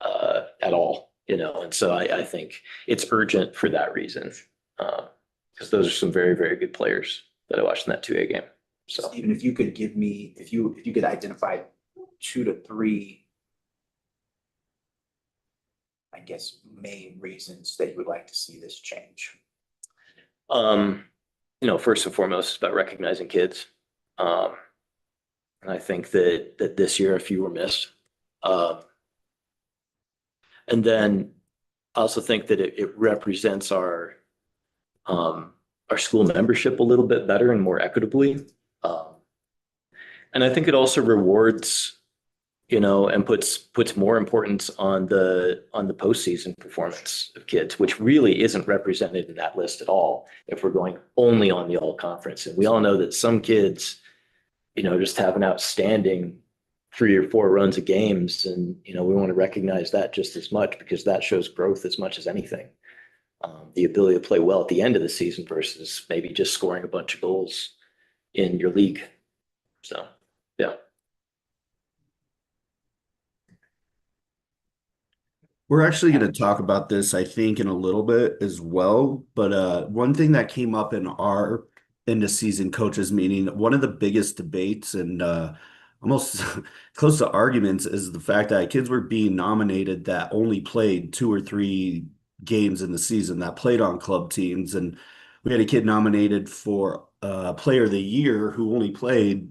at all. And so I think it's urgent for that reason, because those are some very, very good players that I watched in that 2A game. So Even if you could give me, if you could identify 2 to 3, I guess, main reasons that you would like to see this change. First and foremost, it's about recognizing kids. And I think that this year a few were missed. And then I also think that it represents our school membership a little bit better and more equitably. And I think it also rewards, and puts more importance on the postseason performance of kids, which really isn't represented in that list at all if we're going only on the all conference. And we all know that some kids, just have an outstanding 3 or 4 runs of games. And, we want to recognize that just as much because that shows growth as much as anything. The ability to play well at the end of the season versus maybe just scoring a bunch of goals in your league. So, yeah. We're actually going to talk about this, I think, in a little bit as well. But one thing that came up in our end of season coaches meeting, one of the biggest debates and almost close to arguments is the fact that kids were being nominated that only played 2 or 3 games in the season, that played on club teams. And we had a kid nominated for player of the year who only played,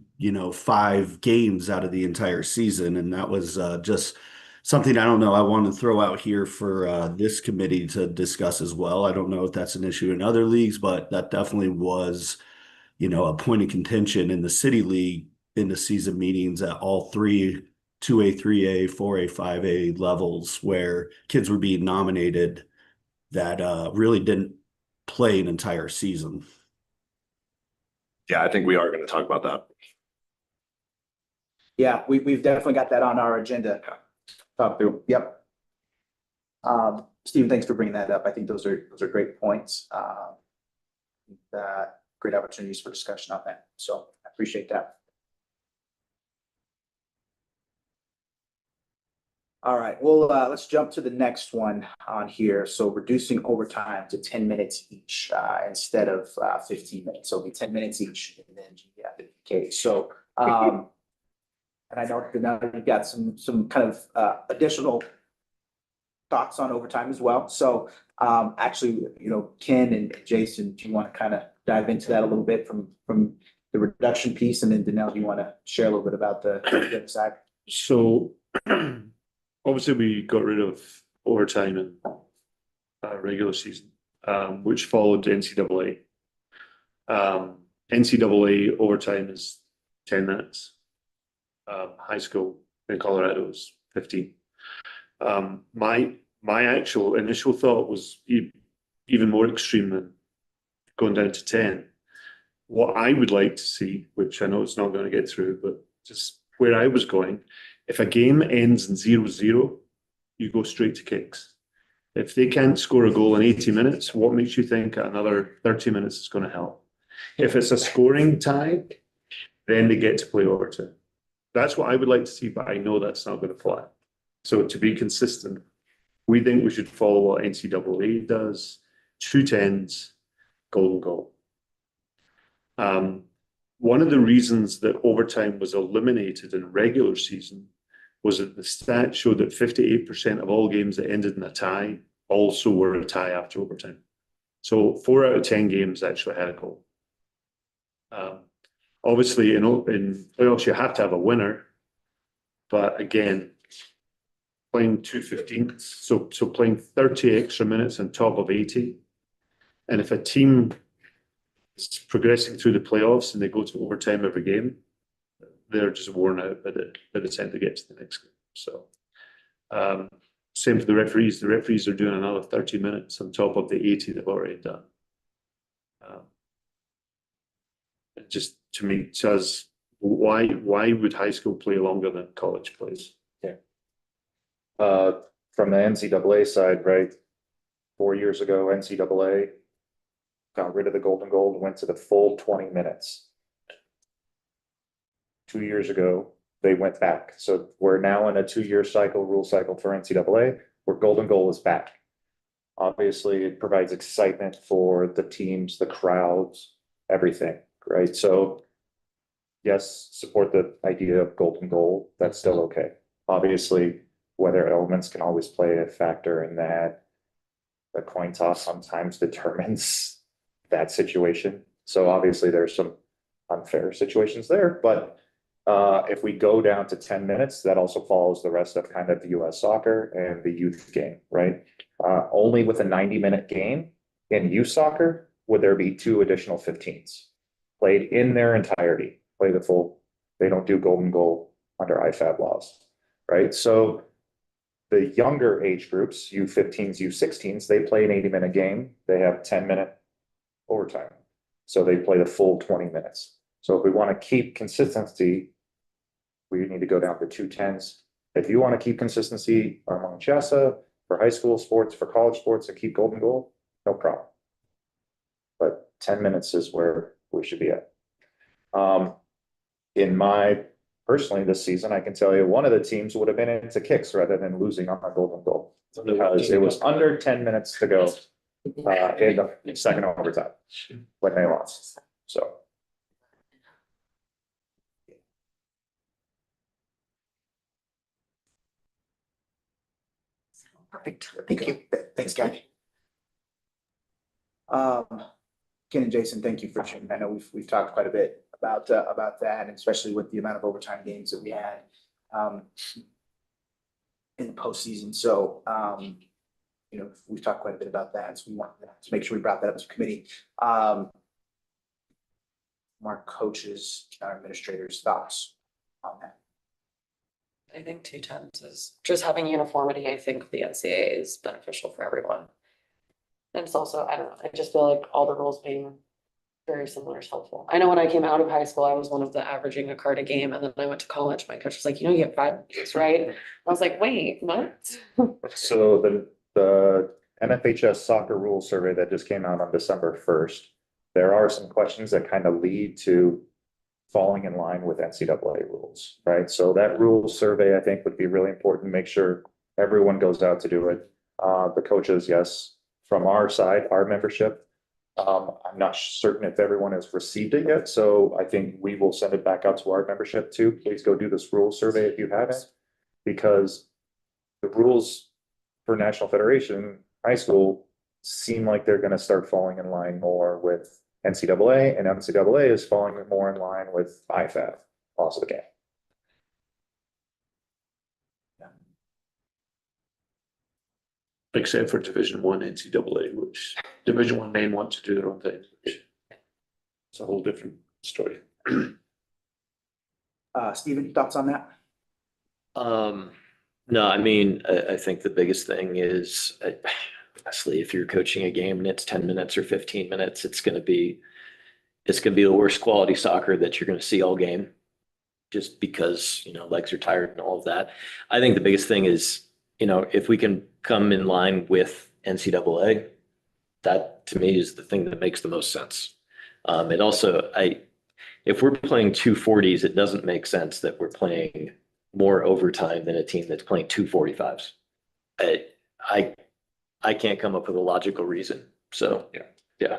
5 games out of the entire season. And that was just something I don't know. I want to throw out here for this committee to discuss as well. I don't know if that's an issue in other leagues, but that definitely was, a point of contention in the city league in the season meetings at all 3 2A, 3A, 4A, 5A levels where kids were being nominated that really didn't play an entire season. Yeah, I think we are going to talk about that. Yeah, we've definitely got that on our agenda. Talk through, yep. Stephen, thanks for bringing that up. I think those are great points. Great opportunities for discussion on that. So I appreciate that. All right, well, let's jump to the next one on here. So reducing overtime to 10 minutes each instead of 15 minutes. So it'll be 10 minutes each and then okay. So and I know now you've got some kind of additional thoughts on overtime as well. So actually, Ken and Jason, do you want to kind of dive into that a little bit from the reduction piece, and then Danelle, do you want to share a little bit about the other side? So obviously we got rid of overtime in regular season, which followed NCAA. NCAA overtime is 10 minutes. High school in Colorado is 15. My actual initial thought was even more extreme than going down to 10. What I would like to see, which I know it's not going to get through, but just where I was going, if a game ends in 0-0, you go straight to kicks. If they can't score a goal in 80 minutes, what makes you think another 30 minutes is going to help? If it's a scoring tie, then they get to play overtime. That's what I would like to see, but I know that's not going to fly. So to be consistent, we think we should follow what NCAA does, 2 10s, golden goal. One of the reasons that overtime was eliminated in regular season was that the stats showed that 58% of all games that ended in a tie also were a tie after overtime. So 4 out of 10 games actually had a goal. Obviously, in playoffs, you have to have a winner. But again, playing 2 15s, so playing 30 extra minutes on top of 80. And if a team is progressing through the playoffs and they go to overtime every game, they're just worn out by the time they get to the next game. So same for the referees. The referees are doing another 30 minutes on top of the 80 they've already done. It just to me says, why would high school play longer than college plays? Yeah. From the NCAA side, right? 4 years ago, NCAA got rid of the golden goal and went to the full 20 minutes. 2 years ago, they went back. So we're now in a 2-year rule cycle for NCAA, where golden goal is back. Obviously, it provides excitement for the teams, the crowds, everything, right? So yes, support the idea of golden goal. That's still okay. Obviously, weather elements can always play a factor in that. The coin toss sometimes determines that situation. So obviously there's some unfair situations there, but if we go down to 10 minutes, that also follows the rest of kind of US soccer and the youth game, right? Only with a 90-minute game in youth soccer would there be 2 additional 15s played in their entirety, play the full. They don't do golden goal under IFAB laws, right? So the younger age groups, U15s, U16s, they play an 80-minute game. They have 10-minute overtime. So they play the full 20 minutes. So if we want to keep consistency, we need to go down to 2 10s. If you want to keep consistency among CHSAA for high school sports, for college sports, and keep golden goal, no problem. But 10 minutes is where we should be at. Personally, this season, I can tell you one of the teams would have been into kicks rather than losing on a golden goal, because it was under 10 minutes to go in the second overtime when they lost. So. Perfect. Thank you. Thanks, Kathy. Ken and Jason, thank you for sharing. I know we've talked quite a bit about that, and especially with the amount of overtime games that we had in the postseason. So, we've talked quite a bit about that, so we want to make sure we brought that up as a committee. Our coaches, our administrators' thoughts on that. I think 2 times is just having uniformity. I think the NCAA is beneficial for everyone. And it's also, I don't know, I just feel like all the rules being very similar is helpful. I know when I came out of high school, I was one of the averaging a card a game, and then I went to college. My coach was like, you get 5 games, right? I was like, wait, what? So the NFHS soccer rules survey that just came out on December 1st, there are some questions that kind of lead to falling in line with NCAA rules, right? So that rules survey, I think, would be really important to make sure everyone goes out to do it. The coaches, yes, from our side, our membership. I'm not certain if everyone has received it yet, so I think we will send it back out to our membership too. Please go do this rules survey if you haven't, because the rules for National Federation High School seem like they're gonna start falling in line more with NCAA, and NCAA is falling more in line with IFAF, laws of the game. Except for Division I NCAA, which Division I name wants to do their own thing. It's a whole different story. Stephen, thoughts on that? No, I mean, I think the biggest thing is, honestly, if you're coaching a game and it's 10 minutes or 15 minutes, it's gonna be the worst quality soccer that you're gonna see all game. Just because, legs are tired and all of that. I think the biggest thing is, if we can come in line with NCAA, that to me is the thing that makes the most sense. And also, if we're playing 240s, it doesn't make sense that we're playing more overtime than a team that's playing 245s. I can't come up with a logical reason. So, yeah.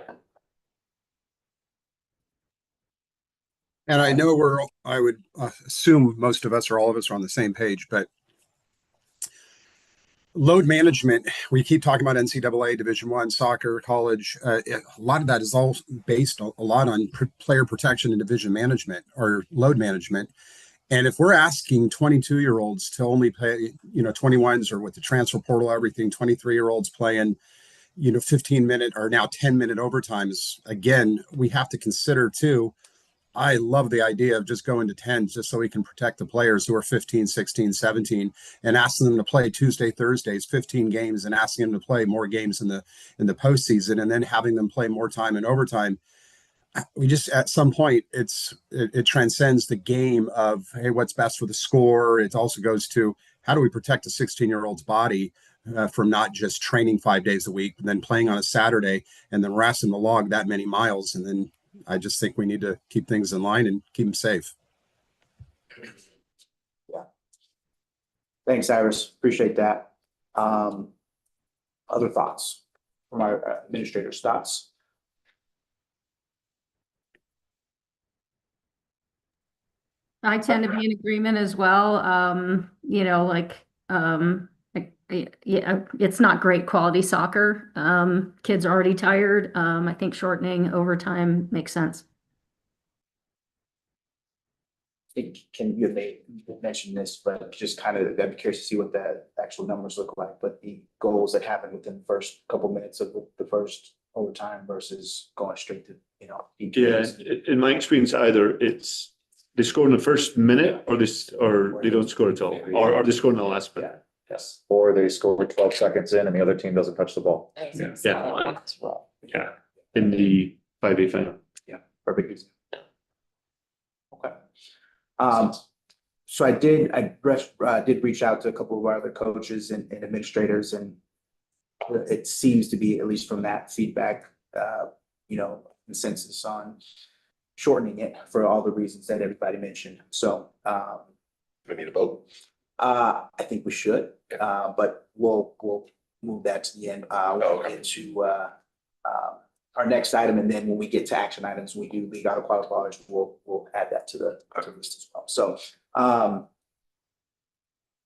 And I know I would assume most of us or all of us are on the same page, but load management, we keep talking about NCAA, Division I, soccer, college. A lot of that is all based a lot on player protection and division management or load management. And if we're asking 22-year-olds to only play, 21s, or with the transfer portal, everything, 23-year-olds playing, 15-minute or now 10-minute overtimes, again, we have to consider too. I love the idea of just going to 10 just so we can protect the players who are 15, 16, 17 and asking them to play Tuesday, Thursdays, 15 games, and asking them to play more games in the postseason, and then having them play more time in overtime. We just, at some point, it transcends the game of, hey, what's best for the score. It also goes to, how do we protect a 16-year-old's body from not just training 5 days a week, but then playing on a Saturday and then racing the log that many miles. And then I just think we need to keep things in line and keep them safe. Yeah. Thanks, Iris. Appreciate that. Other thoughts from our administrators' thoughts? I tend to be in agreement as well. Yeah, it's not great quality soccer. Kids are already tired. I think shortening overtime makes sense. You may mention this, but just kind of, I'd be curious to see what the actual numbers look like, but the goals that happen within the first couple minutes of the first overtime versus going straight to, Yeah, in my experience, either they score in the first minute or they don't score at all, or they score in the last minute. Yes. Or they score 12 seconds in and the other team doesn't touch the ball. Yeah, in the 5A final. Yeah, perfect. Okay. So I did reach out to a couple of our other coaches and administrators, and it seems to be, at least from that feedback, consensus on shortening it for all the reasons that everybody mentioned. So, We need a vote. I think we should, but we'll move that to the end. We'll get to our next item, and then when we get to action items, we do league auto qualifiers. We'll add that to the list as well.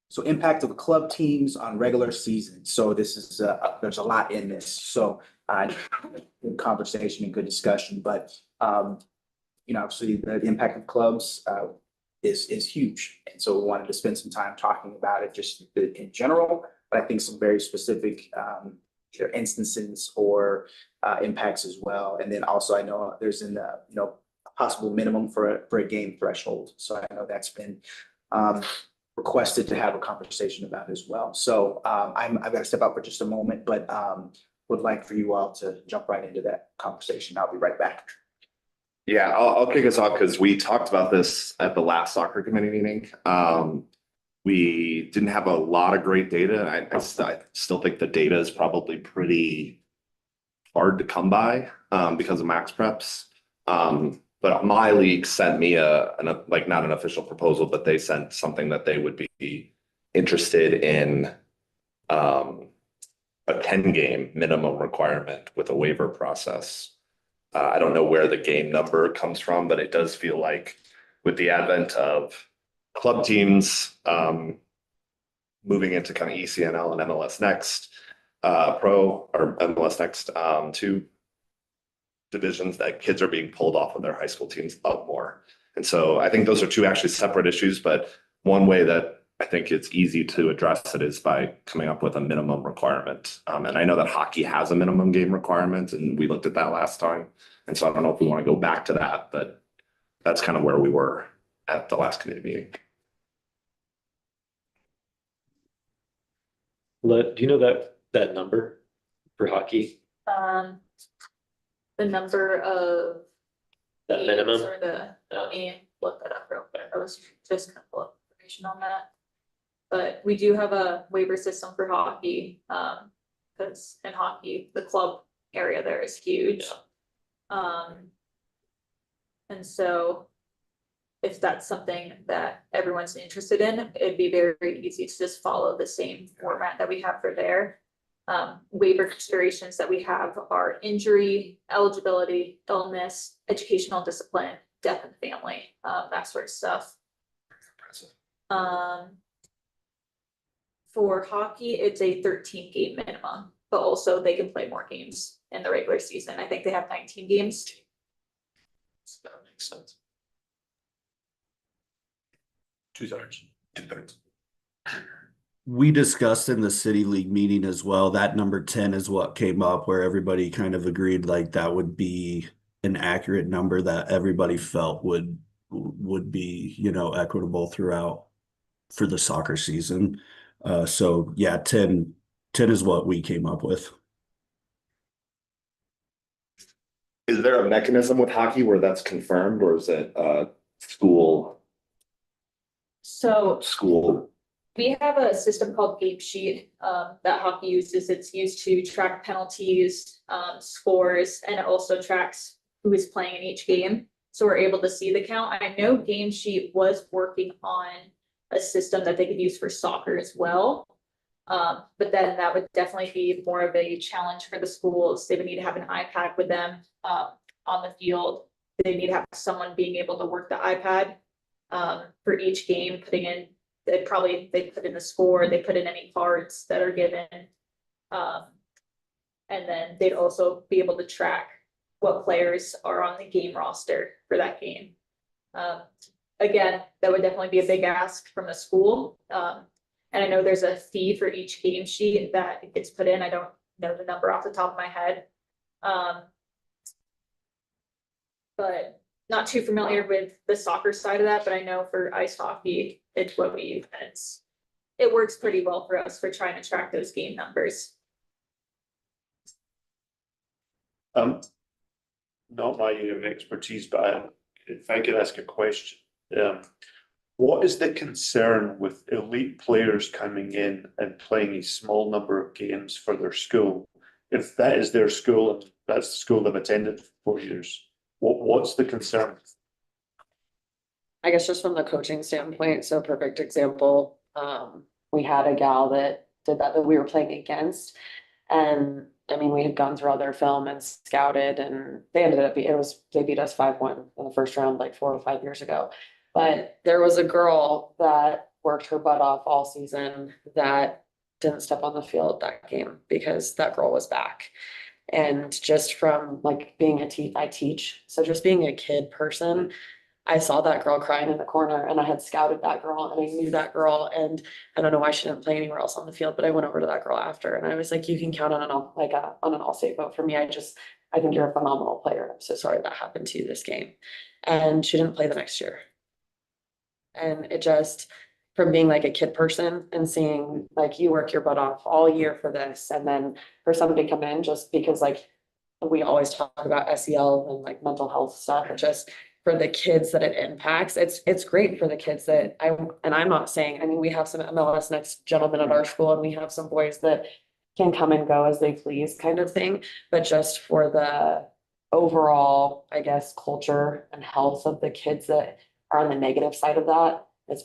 So impact of club teams on regular season. So this is there's a lot in this. So good conversation and good discussion, but obviously the impact of clubs is huge. And so we wanted to spend some time talking about it just in general, but I think some very specific either instances or impacts as well. And then also I know there's a possible minimum for a game threshold. So I know that's been requested to have a conversation about as well. So I've got to step out for just a moment, but would like for you all to jump right into that conversation. I'll be right back. Yeah, I'll kick us off because we talked about this at the last soccer committee meeting. We didn't have a lot of great data. I still think the data is probably pretty hard to come by because of max preps. But my league sent me like not an official proposal, but they sent something that they would be interested in a 10-game minimum requirement with a waiver process. I don't know where the game number comes from, but it does feel like with the advent of club teams moving into kind of ECNL and MLS Next Pro or MLS Next 2 divisions, that kids are being pulled off of their high school teams up more. And so I think those are two actually separate issues, but one way that I think it's easy to address it is by coming up with a minimum requirement. And I know that hockey has a minimum game requirement, and we looked at that last time. And so I don't know if we want to go back to that, but that's kind of where we were at the last committee meeting. Do you know that number for hockey? The number of That games minimum? or let me look that up real quick. I was just gonna pull up information on that. But we do have a waiver system for hockey, because in hockey, the club area there is huge. And so if that's something that everyone's interested in, it'd be very easy to just follow the same format that we have for there. Waiver considerations that we have are injury, eligibility, illness, educational discipline, death in the family, that sort of stuff. For hockey, it's a 13-game minimum, but also they can play more games in the regular season. I think they have 19 games. That makes sense. Two-thirds. We discussed in the city league meeting as well, that number 10 is what came up where everybody kind of agreed like that would be an accurate number that everybody felt would be, equitable throughout for the soccer season. So yeah, 10 is what we came up with. Is there a mechanism with hockey where that's confirmed, or is it school? So School. we have a system called Game Sheet that hockey uses. It's used to track penalties, scores, and it also tracks who is playing in each game. So we're able to see the count. I know Game Sheet was working on a system that they could use for soccer as well. But then that would definitely be more of a challenge for the schools. They would need to have an iPad with them on the field. They need to have someone being able to work the iPad for each game, putting in, they put in the score, they put in any cards that are given. And then they'd also be able to track what players are on the game roster for that game. Again, that would definitely be a big ask from the school. And I know there's a fee for each game sheet that gets put in. I don't know the number off the top of my head. But not too familiar with the soccer side of that, but I know for ice hockey, it's what we use. It works pretty well for us for trying to track those game numbers. Not my area of expertise, but if I could ask a question. What is the concern with elite players coming in and playing a small number of games for their school? If that is their school and that's the school they've attended for 4 years, what's the concern? I guess just from the coaching standpoint, so perfect example, we had a gal that did that we were playing against. And I mean, we had gone through all their film and scouted, and they ended up, they beat us 5-1 in the first round like 4 or 5 years ago. But there was a girl that worked her butt off all season that didn't step on the field that game because that girl was back. And just from like being I teach, so just being a kid person, I saw that girl crying in the corner and I had scouted that girl and I knew that girl, and I don't know why she didn't play anywhere else on the field, but I went over to that girl after and I was like, you can count on an all-state vote for me. I think you're a phenomenal player. I'm so sorry that happened to you this game. And she didn't play the next year. And it just, from being like a kid person and seeing like you work your butt off all year for this, and then for somebody to come in just because like we always talk about SEL and like mental health stuff, it just for the kids that it impacts, it's great for the kids that I'm not saying, I mean, we have some MLS next gentlemen at our school and we have some boys that can come and go as they please kind of thing, but just for the overall, I guess, culture and health of the kids that are on the negative side of that, it's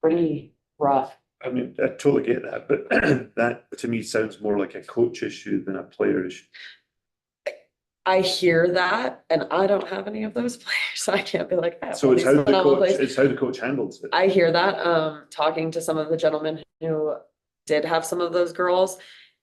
pretty rough. I mean, I totally get that, but that to me sounds more like a coach issue than a player issue. I hear that, and I don't have any of those players, so I can't be like. So it's how the coach handles it. I hear that, talking to some of the gentlemen who did have some of those girls,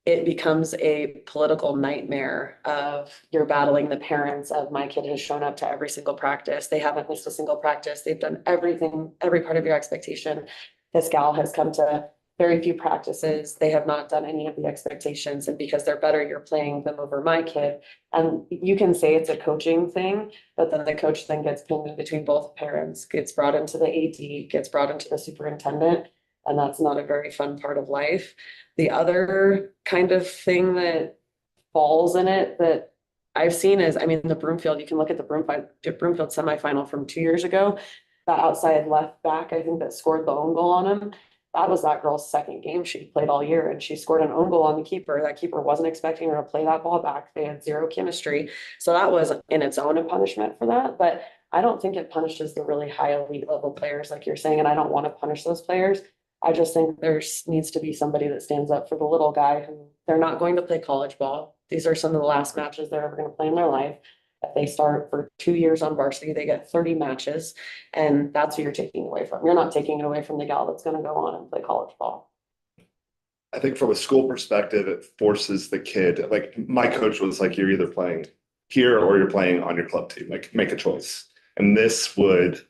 it becomes a political nightmare of you're battling the parents of my kid has shown up to every single practice. They haven't missed a single practice. They've done everything, every part of your expectation. This gal has come to very few practices. They have not done any of the expectations. And because they're better, you're playing them over my kid. And you can say it's a coaching thing, but then the coach then gets pinned in between both parents, gets brought into the AD, gets brought into the superintendent. And that's not a very fun part of life. The other kind of thing that falls in it that I've seen is, I mean, the Broomfield, you can look at the Broomfield semifinal from 2 years ago. That outside left back, I think that scored the own goal on him. That was that girl's second game she played all year, and she scored an own goal on the keeper. That keeper wasn't expecting her to play that ball back. They had zero chemistry. So that was in its own a punishment for that. But I don't think it punishes the really high elite level players like you're saying, and I don't want to punish those players. I just think there needs to be somebody that stands up for the little guy who they're not going to play college ball. These are some of the last matches they're ever going to play in their life. If they start for 2 years on varsity, they get 30 matches, and that's who you're taking away from. You're not taking it away from the gal that's going to go on and play college ball. I think from a school perspective, it forces the kid, like my coach was like, you're either playing here or you're playing on your club team, like make a choice. And this would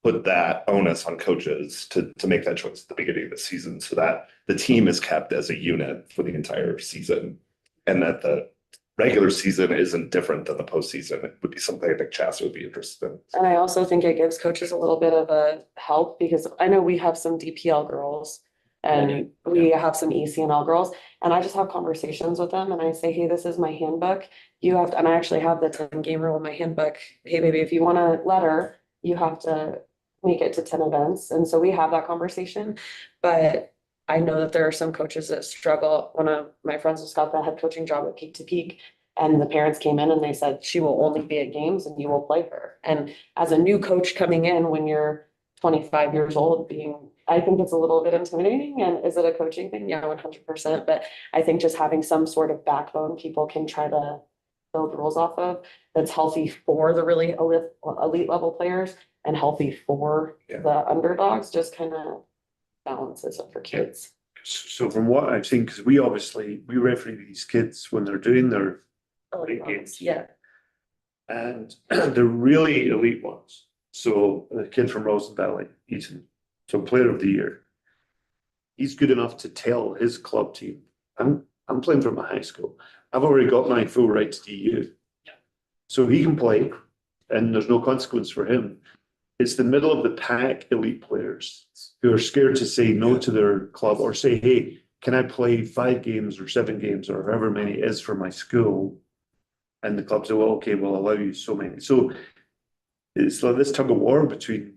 put that onus on coaches to make that choice at the beginning of the season so that the team is kept as a unit for the entire season, and that the regular season isn't different than the postseason. It would be something I think CHSAA would be interested in. And I also think it gives coaches a little bit of a help, because I know we have some DPL girls and we have some ECNL girls, and I just have conversations with them and I say, hey, this is my handbook. You have to, and I actually have the 10-game rule in my handbook. Hey, baby, if you want a letter, you have to make it to 10 events. And so we have that conversation, but I know that there are some coaches that struggle. One of my friends has got the head coaching job at Peak to Peak, and the parents came in and they said, she will only be at games and you will play her. And as a new coach coming in, when you're 25 years old, I think it's a little bit intimidating. And is it a coaching thing? Yeah, 100%. But I think just having some sort of backbone people can try to build rules off of that's healthy for the really elite level players and healthy for the underdogs, just kind of balances it for kids. So from what I've seen, because we referee these kids when they're doing their elite games. Yeah. And they're really elite ones. So the kid from Rosen Valley, Eaton, so player of the year, he's good enough to tell his club team, I'm playing for my high school. I've already got my full right to DU. Yeah. So he can play and there's no consequence for him. It's the middle of the pack elite players who are scared to say no to their club or say, hey, can I play 5 games or 7 games or however many it is for my school? And the club say, well, okay, we'll allow you so many. So it's like this tug of war between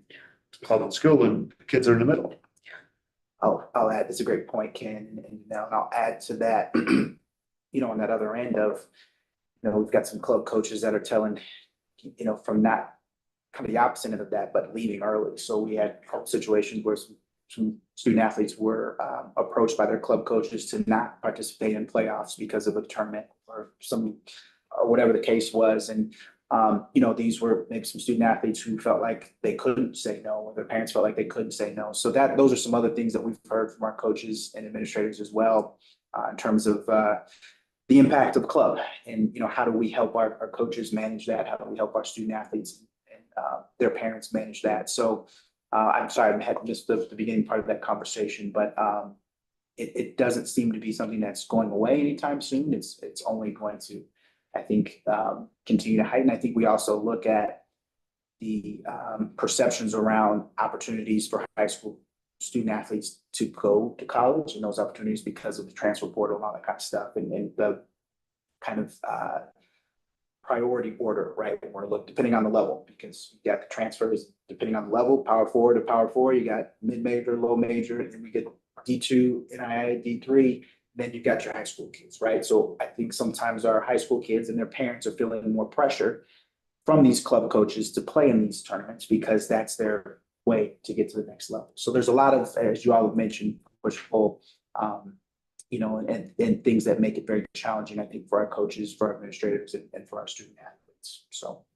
club and school, and the kids are in the middle. I'll add, it's a great point, Ken, and I'll add to that, on that other end of, we've got some club coaches that are telling, from not kind of the opposite end of that, but leaving early. So we had situations where some student athletes were approached by their club coaches to not participate in playoffs because of a tournament or whatever the case was. And, these were maybe some student athletes who felt like they couldn't say no, or their parents felt like they couldn't say no. So those are some other things that we've heard from our coaches and administrators as well, in terms of, the impact of the club and, how do we help our coaches manage that? How do we help our student athletes and their parents manage that? So I'm sorry, I had missed the beginning part of that conversation, but it doesn't seem to be something that's going away anytime soon. It's only going to, I think, continue to heighten. I think we also look at the perceptions around opportunities for high school student athletes to go to college and those opportunities because of the transfer portal and all that kind of stuff and the kind of priority order, right? When we're depending on the level, because you got the transfers depending on the level, power forward to power four, you got mid-major, low major, and then we get D2, NIA, D3, then you've got your high school kids, right? So I think sometimes our high school kids and their parents are feeling more pressure from these club coaches to play in these tournaments because that's their way to get to the next level. So there's a lot of, as you all have mentioned, push-pull, and things that make it very challenging, I think, for our coaches, for our administrators, and for our student athletes. So.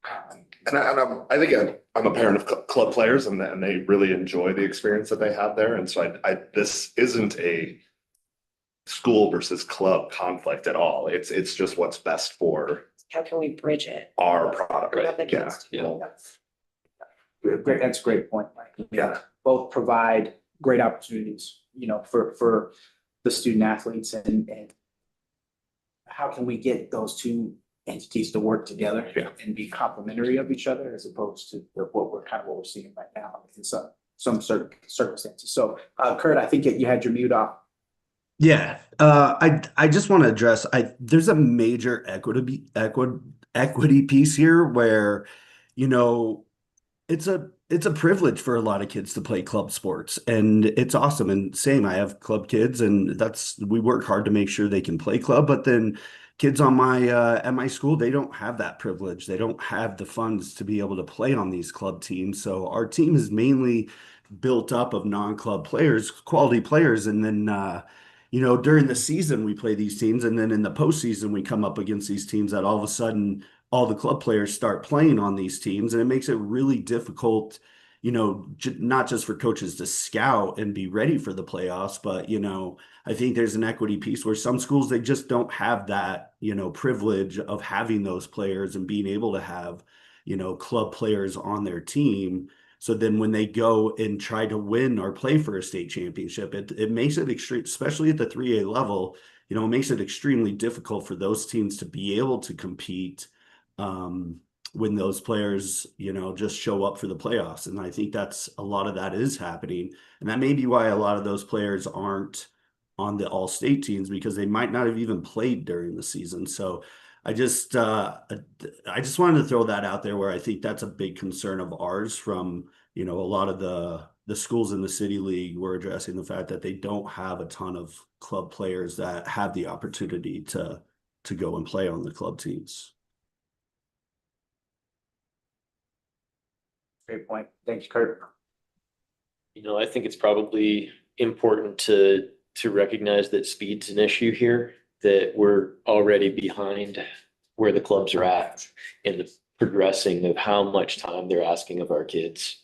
I think I'm a parent of club players, and they really enjoy the experience that they have there. And so this isn't a school versus club conflict at all. It's just what's best for How can we bridge it? our product. What have the Yeah. kids do? Great, that's a great point, Mike. Yeah. Both provide great opportunities, for the student athletes and how can we get those two entities to work together and be complementary of each other as opposed to what we're seeing right now in some certain circumstances. So, Kurt, I think you had your mute off. Yeah, I just want to address there's a major equity piece here where, it's a privilege for a lot of kids to play club sports, and it's awesome. And same, I have club kids, and we work hard to make sure they can play club. But then kids on at my school, they don't have that privilege. They don't have the funds to be able to play on these club teams. So our team is mainly built up of non-club players, quality players, and then during the season we play these teams, and then in the postseason we come up against these teams that all of a sudden all the club players start playing on these teams, and it makes it really difficult, not just for coaches to scout and be ready for the playoffs, but, I think there's an equity piece where some schools, they just don't have that, privilege of having those players and being able to have, club players on their team. So then when they go and try to win or play for a state championship, it makes it extreme, especially at the 3A level, it makes it extremely difficult for those teams to be able to compete when those players, just show up for the playoffs. And I think a lot of that is happening. And that may be why a lot of those players aren't on the all-state teams, because they might not have even played during the season. So I just wanted to throw that out there, where I think that's a big concern of ours from, a lot of the schools in the city league. We're addressing the fact that they don't have a ton of club players that have the opportunity to go and play on the club teams. Great point. Thanks, Kurt. I think it's probably important to recognize that speed's an issue here, that we're already behind where the clubs are at in the progressing of how much time they're asking of our kids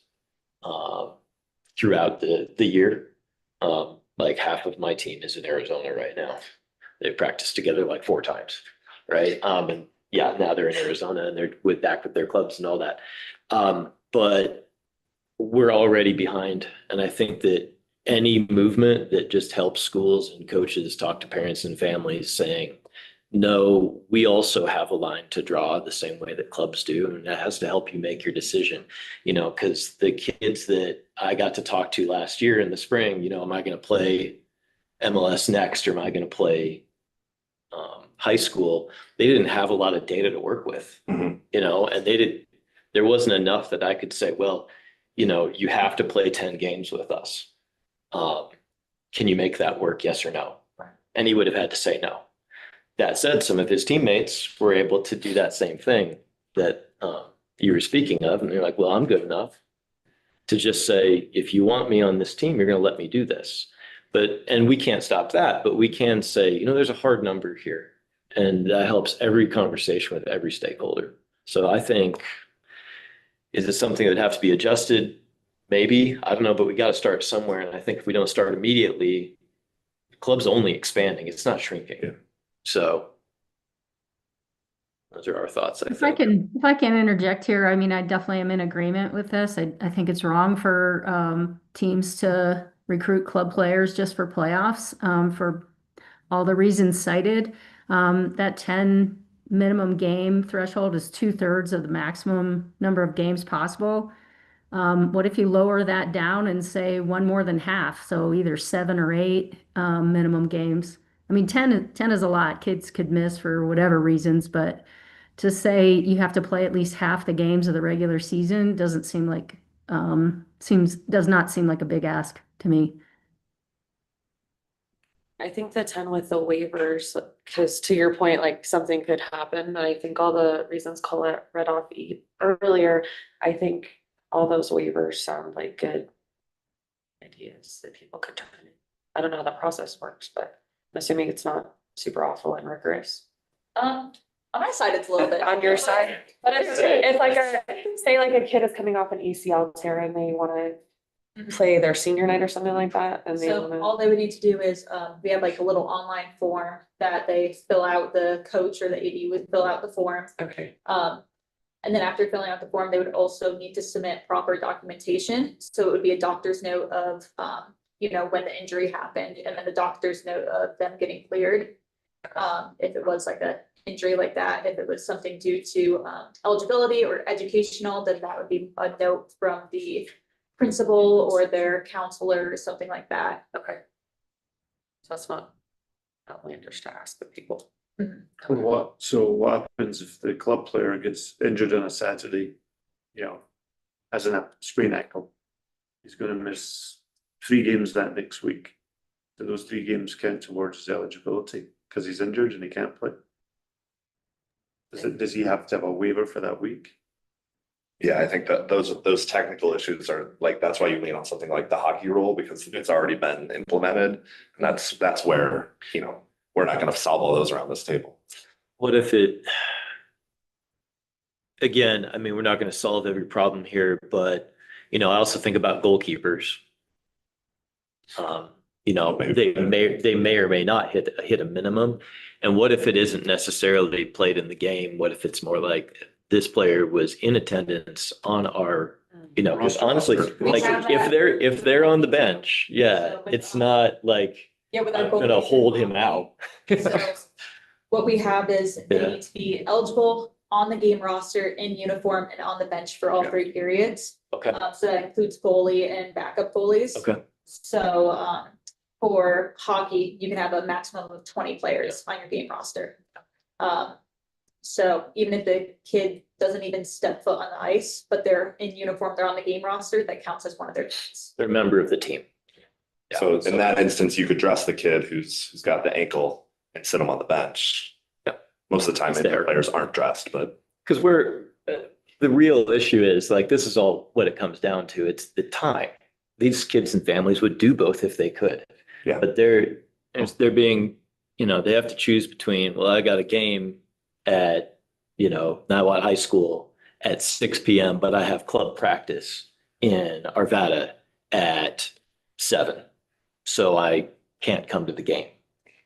throughout the year. Like half of my team is in Arizona right now. They've practiced together like 4 times, right? And yeah, now they're in Arizona and they're back with their clubs and all that. But we're already behind. And I think that any movement that just helps schools and coaches talk to parents and families saying, no, we also have a line to draw the same way that clubs do. And that has to help you make your decision, because the kids that I got to talk to last year in the spring, am I going to play MLS next, or am I going to play high school? They didn't have a lot of data to work with, and there wasn't enough that I could say, well, you have to play 10 games with us. Can you make that work? Yes or no? And he would have had to say no. That said, some of his teammates were able to do that same thing that you were speaking of. And they're like, well, I'm good enough to just say, if you want me on this team, you're going to let me do this. And we can't stop that, but we can say, there's a hard number here. And that helps every conversation with every stakeholder. So I think, is it something that would have to be adjusted? Maybe, I don't know, but we got to start somewhere. And I think if we don't start immediately, the club's only expanding. It's not shrinking. Yeah. So those are our thoughts, I If I think. if I can interject here, I mean, I definitely am in agreement with this. I think it's wrong for teams to recruit club players just for playoffs, for all the reasons cited. That 10 minimum game threshold is 2/3 of the maximum number of games possible. What if you lower that down and say one more than half? So either 7 or 8 minimum games. I mean, 10 is a lot. Kids could miss for whatever reasons, but to say you have to play at least half the games of the regular season doesn't seem like, does not seem like a big ask to me. I think the 10 with the waivers, because to your point, like something could happen. And I think all the reasons Colette read off earlier, I think all those waivers sound like good ideas that people could turn in. I don't know how that process works, but I'm assuming it's not super awful and rigorous. On my side, it's a little bit. On your side, but it's like say like a kid is coming off an ACL tear and they wanna play their senior night or something like that, and they So wanna. all they would need to do is, we have like a little online form that they fill out, the coach or the AD would fill out the form. Okay. And then after filling out the form, they would also need to submit proper documentation. So it would be a doctor's note of, when the injury happened, and then the doctor's note of them getting cleared. If it was like a injury like that, if it was something due to, eligibility or educational, then that would be a note from the principal or their counselor or something like that. Okay. So that's not outlandish to ask the people. So what happens if the club player gets injured on a Saturday, as a sprained ankle? He's gonna miss 3 games that next week. Do those 3 games count towards his eligibility because he's injured and he can't play? Does he have to have a waiver for that week? Yeah, I think that those technical issues are like, that's why you lean on something like the hockey rule, because it's already been implemented. And that's where, we're not gonna solve all those around this table. What if again, I mean, we're not going to solve every problem here, but, I also think about goalkeepers. They may or may not hit a minimum. And what if it isn't necessarily played in the game? What if it's more like this player was in attendance on our, because honestly, like if they're on the bench, yeah, it's not like Yeah, with I'm our gonna hold him out. So what we have is they Yeah. need to be eligible on the game roster in uniform and on the bench for all Yeah. 3 periods. Okay, So that includes goalie and backup goalies. okay, So, for hockey, you can have a maximum of 20 players on your game roster. So even if the kid doesn't even step foot on the ice, but they're in uniform, they're on the game roster, that counts as one of their kids. they're a member of the team. Yeah. So in that instance, you could dress the kid who's got the ankle and sit him on the bench. Yeah. Most of the time, He's maybe there. players aren't dressed, but Because the real issue is like, this is all what it comes down to. It's the time. These kids and families would do both if they could. Yeah. But they're being, they have to choose between, well, I got a game at, Niwot High School at 6 p.m., but I have club practice in Arvada at 7. So I can't come to the game,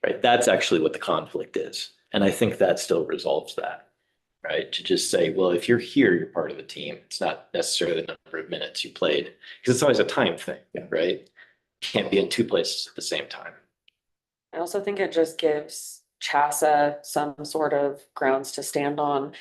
right? That's actually what the conflict is. And I think that still resolves that, right? To just say, well, if you're here, you're part of the team. It's not necessarily the number of minutes you played, because it's always a time thing, right? Can't be in 2 places at the same time. I also think it just gives CHSAA some sort of grounds to stand on,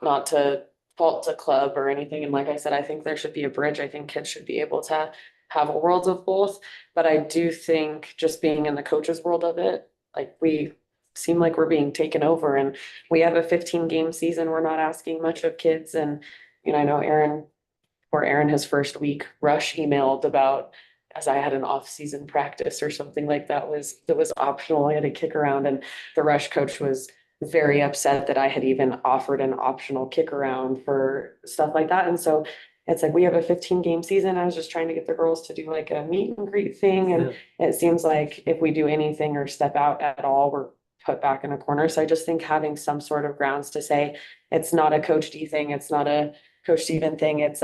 not to fault the club or anything. And like I said, I think there should be a bridge. I think kids should be able to have a world of both. But I do think just being in the coach's world of it, like we seem like we're being taken over, and we have a 15-game season. We're not asking much of kids. And, I know Aaron, his first week, Rush emailed about, as I had an off-season practice or something like that was optional. I had a kick around, and the Rush coach was very upset that I had even offered an optional kick around for stuff like that. And so it's like, we have a 15-game season. I was just trying to get the girls to do like a meet and greet thing. And it seems like if we do anything or step out at all, we're put back in a corner. So I just think having some sort of grounds to say it's not a Coach D thing, it's not a Coach Steven thing, it's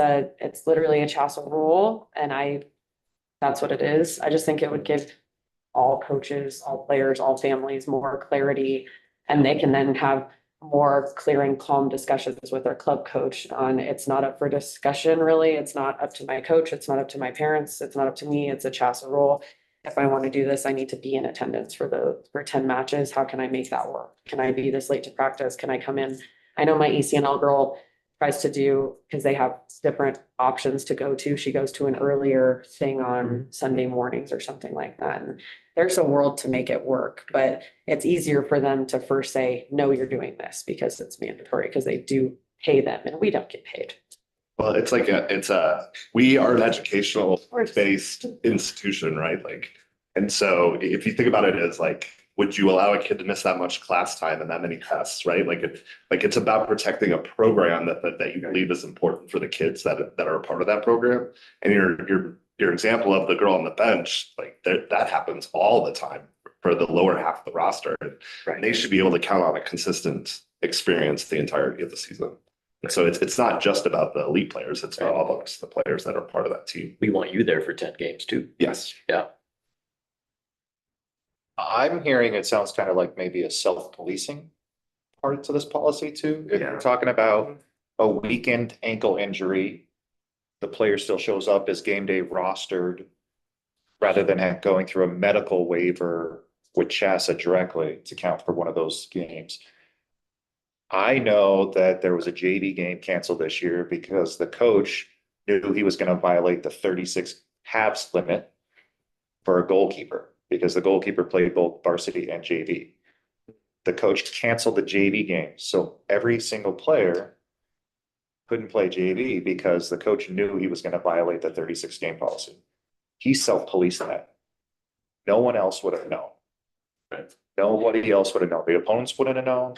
literally a CHSAA rule, and that's what it is. I just think it would give all coaches, all players, all families more clarity And they can then have more clear and calm discussions with their club coach on, it's not up for discussion, really. It's not up to my coach. It's not up to my parents. It's not up to me. It's a CHSAA rule. If I want to do this, I need to be in attendance for 10 matches. How can I make that work? Can I be this late to practice? Can I come in? I know my ECNL girl tries to do, because they have different options to go to. She goes to an earlier thing on Sunday mornings or something like that. And there's a world to make it work, but it's easier for them to first say, no, you're doing this because it's mandatory, because they do pay them and we don't get paid. Well, it's like we are an educational based institution, right? Like, and so if you think about it as like, would you allow a kid to miss that much class time and that many tests, right? Like it's about protecting a program that you believe is important for the kids that are a part of that program. And your example of the girl on the bench, like that happens all the time for the lower half of the roster. And they should be able to count on a consistent experience the entirety of the season. And so it's not just about the elite players, it's about all of the players that are part of that team. We want you there for 10 games too. Yes. Yeah. I'm hearing it sounds kind of like maybe a self-policing part to this policy too. If you're talking about a weekend ankle injury, the player still shows up as game day rostered rather than going through a medical waiver with CHSAA directly to count for one of those games. I know that there was a JV game canceled this year because the coach knew he was going to violate the 36 halves limit for a goalkeeper, because the goalkeeper played both varsity and JV. The coach canceled the JV game, so every single player couldn't play JV because the coach knew he was going to violate the 36 game policy. He self-policed that. No one else would have known. Nobody else would have known. The opponents wouldn't have known.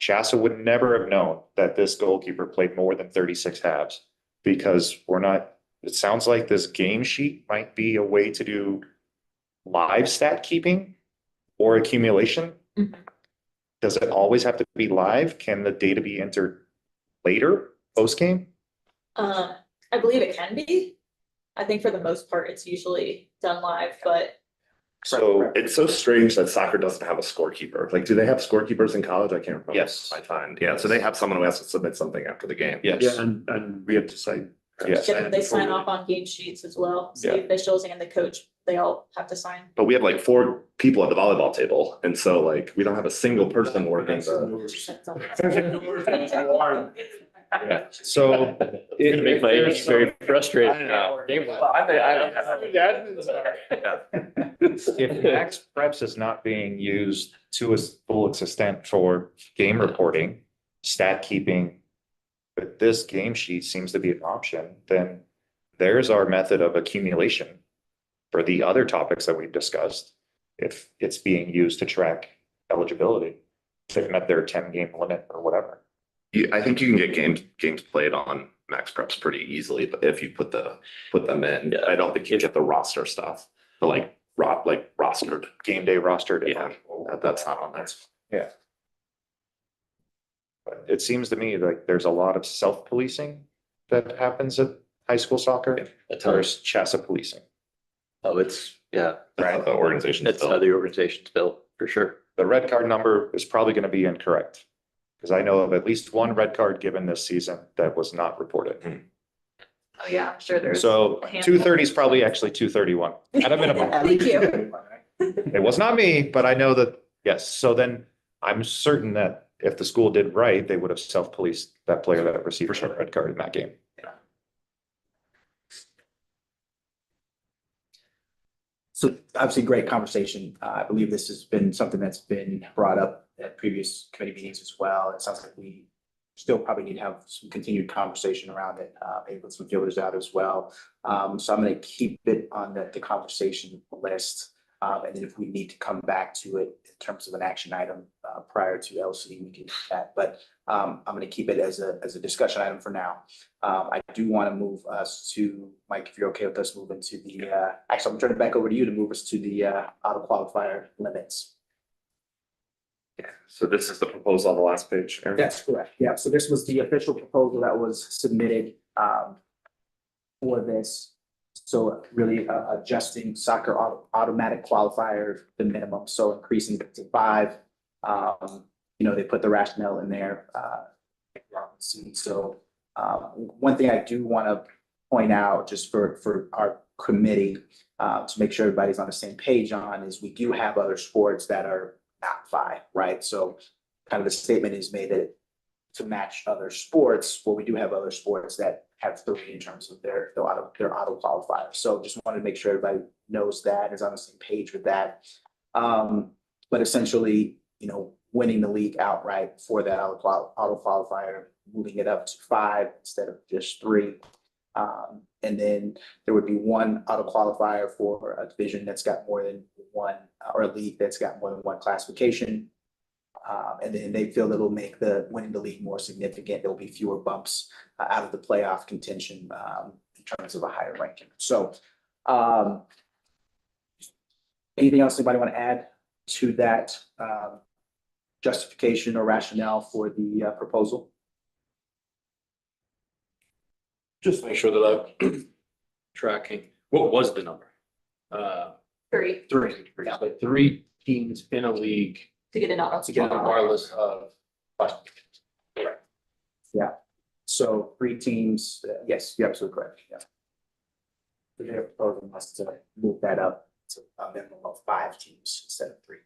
CHSAA would never have known that this goalkeeper played more than 36 halves, because it sounds like this game sheet might be a way to do live stat keeping or accumulation. Mhm. Does it always have to be live? Can the data be entered later, post game? I believe it can be. I think for the most part, it's usually done live, but So It's so strange that soccer doesn't have a scorekeeper. Like, do they have scorekeepers in college? I can't remember. Yes. I find, yeah, so they have someone who has to submit something after the game. yes, Yeah, and we have to say. Yes. yeah, they sign off on game sheets as well. So Yeah. the officials and the coach, they all have to sign. But we have like 4 people at the volleyball table, and so like we don't have a single person working the. so It's gonna make my age very frustrated. if Max Preps is not being used to its full extent for game reporting, stat keeping, but this game sheet seems to be an option, then there's our method of accumulation for the other topics that we've discussed. If it's being used to track eligibility, if they've met their 10 game limit or whatever. I think you can get games played on Max Preps pretty easily, but if you put them in, I don't think you get the roster stuff, but like rostered. Game day rostered. Yeah, that's not on there. Yeah. But it seems to me like there's a lot of self-policing that happens at high school soccer That's how, versus CHSAA policing. it's, yeah, That's how the organization. that's how the organization's built, for sure. The red card number is probably going to be incorrect, because I know of at least one red card given this season that was not reported. Oh, yeah, I'm sure there's. So a handful. 230 is probably actually 231 at a minimum. Thank you. It was not me, but I know that, yes. So then I'm certain that if the school did right, they would have self-policed that player that received a red card in that game. So obviously, great conversation. I believe this has been something that's been brought up at previous committee meetings as well. It sounds like we still probably need to have some continued conversation around it, maybe with some feelers out as well. So I'm going to keep it on the conversation list. And then if we need to come back to it in terms of an action item prior to LC, we can do that. But I'm going to keep it as a discussion item for now. I do want to move us to, Mike, if you're okay with us moving to the, actually, I'm turning it back over to you to move us to the auto qualifier limits. Yeah, so this is the proposal on the last page, Aaron? That's correct. Yeah, so this was the official proposal that was submitted for this. So really adjusting soccer automatic qualifier, the minimum, so increasing it to 5 You know, they put the rationale in there. So one thing I do want to point out just for our committee, to make sure everybody's on the same page on, is we do have other sports that are not five, right? So kind of the statement is made that to match other sports, well, we do have other sports that have three in terms of their auto qualifiers. So just wanted to make sure everybody knows that, is on the same page with that. But essentially, you know, winning the league outright for that auto qualifier, moving it up to five instead of just three. And then there would be one auto qualifier for a division that's got more than one, or a league that's got more than one classification. And then they feel it'll make the winning the league more significant. There'll be fewer bumps out of the playoff contention in terms of a higher ranking. So anything else anybody want to add to that justification or rationale for the proposal? Just make sure that I'm tracking. What was the number? Three Yeah, but 3 teams in a league to get an auto. regardless of. Yeah. So 3 teams, yes, you're absolutely correct. Yeah. So they're proposing us to move that up to a minimum of 5 teams instead of 3.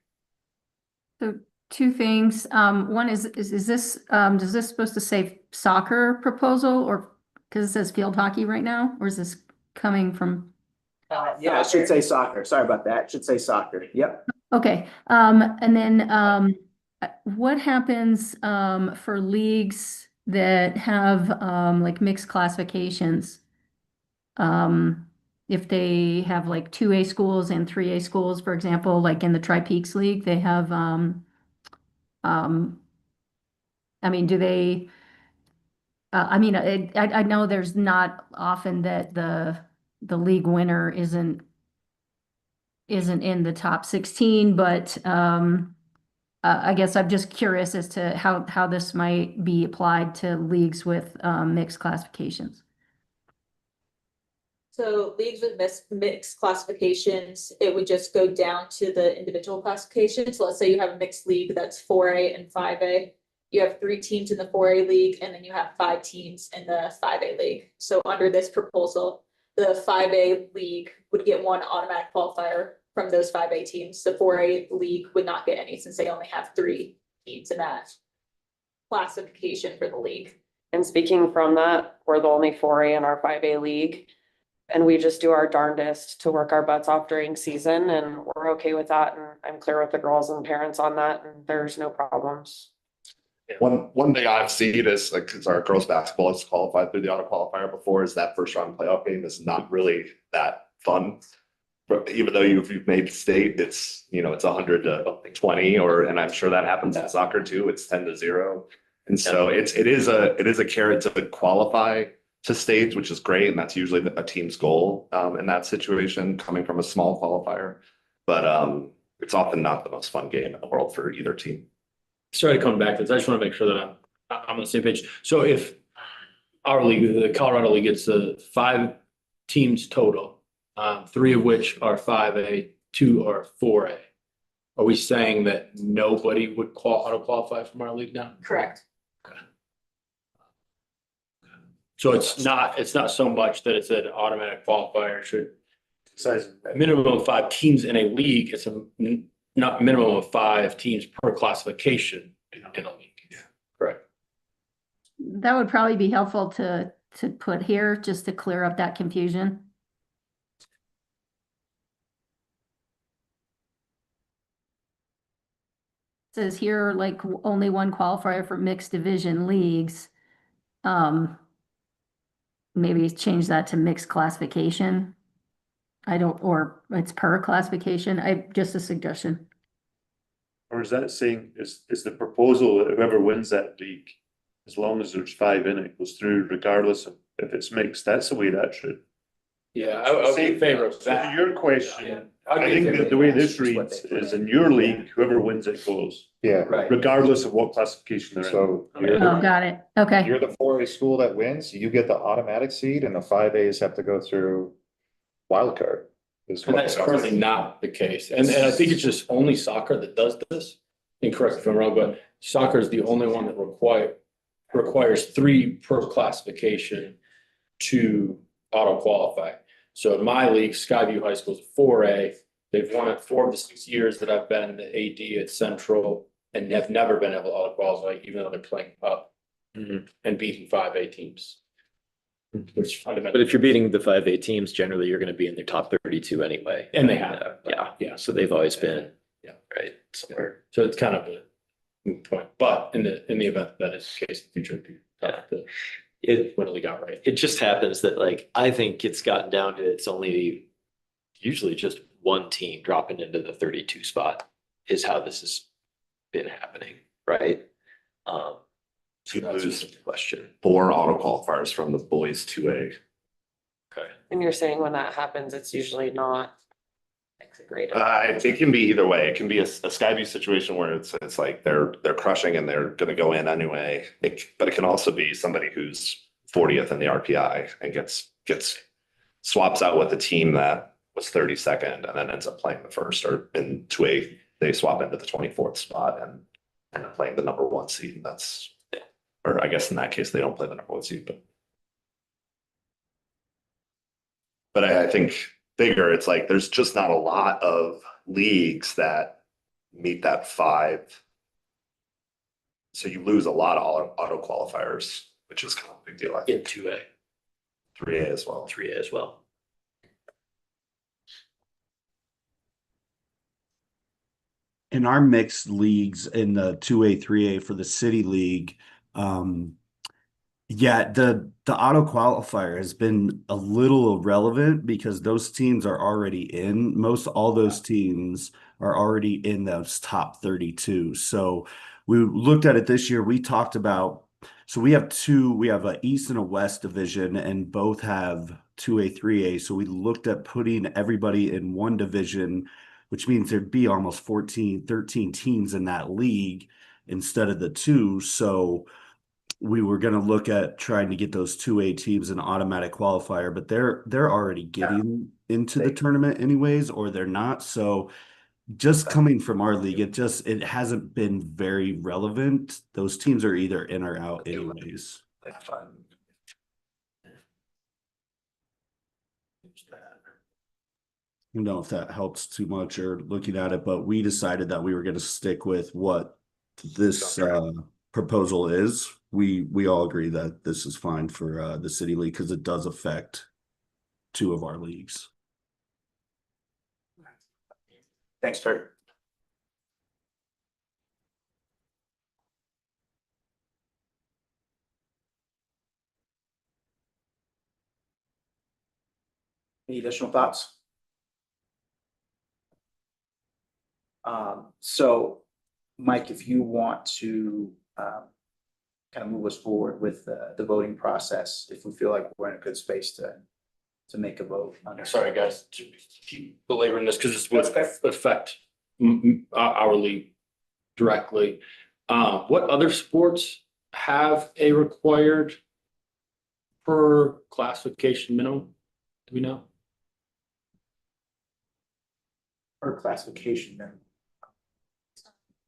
So 2 things. One is this, does this supposed to say soccer proposal, or because it says field hockey right now, or is this coming from? Yeah, it should say soccer. Sorry about that. It should say soccer. Yep. Okay, and then what happens for leagues that have like mixed classifications? If they have like 2A schools and 3A schools, for example, like in the Tri-Peaks League, they have I mean, do they I mean, I know there's not often that the league winner isn't in the top 16, but I guess I'm just curious as to how this might be applied to leagues with mixed classifications. So leagues with mixed classifications, it would just go down to the individual classifications. So let's say you have a mixed league that's 4A and 5A. You have 3 teams in the 4A league, and then you have 5 teams in the 5A league. So under this proposal, the 5A league would get 1 automatic qualifier from those 5A teams. The 4A league would not get any, since they only have 3 teams in that classification for the league. And speaking from that, we're the only 4A in our 5A league. And we just do our darndest to work our butts off during season, and we're okay with that. And I'm clear with the girls and parents on that, and there's no problems. One thing I've seen is, like, because our girls basketball has qualified through the auto qualifier before, is that first round playoff game is not really that fun. But even though you've made state, it's, you know, it's 100 to 20, and I'm sure that happens in soccer too. It's 10-0. And so it is a carrot to qualify to states, which is great. And that's usually a team's goal in that situation, coming from a small qualifier. But it's often not the most fun game in the world for either team. Sorry to come back to this. I just want to make sure that I'm on the same page. So if our league, the Colorado League, gets 5 teams total, 3 of which are 5A, 2 are 4A, are we saying that nobody would auto qualify from our league now? Correct. Okay. So it's not so much that it's an automatic qualifier. Should size minimum of 5 teams in a league. It's a not minimum of 5 teams per classification in a league. Yeah. Correct. That would probably be helpful to put here, just to clear up that confusion. It says here, like, only 1 qualifier for mixed division leagues. Maybe change that to mixed classification. Or it's per classification. Just a suggestion. Or is that saying, is the proposal that whoever wins that league, as long as there's 5 in it, goes through regardless of if it's mixed? That's the way that should. Yeah, I would be in favor of So that. to your question, Yeah. I think that the way this reads is in your league, whoever wins it goes, Yeah, Right. regardless of what classification they're in. so Oh, got it. Okay. you're the 4A school that wins, you get the automatic seed, and the 5As have to go through wild card. And that's currently not the case. And I think it's just only soccer that does this. and correct me if I'm wrong, but soccer is the only one that requires 3 per classification to auto qualify. So in my league, Skyview High School is 4A. They've won it 4 of the 6 years that I've been the AD at Central and have never been able to auto qualify, even though they're playing up and beating 5A teams. Which But fundamentally, if you're beating the 5A teams, generally you're going to be in the top 32 anyway. and they have, Yeah. So they've always been, Yeah. right, somewhere. so it's kind of a moot point, but in the event that is the case in the future, it'd be tough to It, what we got right. it just happens that like, I think it's gotten down to it's only usually just one team dropping into the 32 spot is how this has been happening, right? So You that's lose just a question. 4 auto qualifiers from the boys 2A. Okay. And you're saying when that happens, it's usually not graded. It can be either way. It can be a Skyview situation where it's like they're crushing and they're going to go in anyway. But it can also be somebody who's 40th in the RPI and gets swaps out with a team that was 32nd and then ends up playing the first, or in 2A they swap into the 24th spot and end up playing the number 1 seed. That's, or I guess in that case they don't play the number 1 seed, but I think bigger, it's like there's just not a lot of leagues that meet that 5. So you lose a lot of auto qualifiers, which is kind of a big deal. I In think 2A, 3A as well. 3A as well. In our mixed leagues in the 2A, 3A for the city league, yeah, the auto qualifier has been a little irrelevant because those teams are already in. Most all those teams are already in those top 32. So we looked at it this year. We talked about, so we have a East and a West division, and both have 2A, 3A. So we looked at putting everybody in one division, which means there'd be almost 14, 13 teams in that league instead of the 2. So we were going to look at trying to get those 2A teams an automatic qualifier, but they're already getting into the tournament anyways, or they're not. So just coming from our league, it hasn't been very relevant. Those teams are either in or out anyways. I don't know if that helps too much or looking at it, but we decided that we were going to stick with what this proposal is. We all agree that this is fine for the city league because it does affect 2 of our leagues. Thanks, Kurt. Any additional thoughts? So Mike, if you want to kind of move us forward with the voting process, if we feel like we're in a good space to make a vote. Sorry, guys, to keep belaboring this because this would That's affect our league directly. What other sports have a required per classification minimum? Do we know? Or classification then.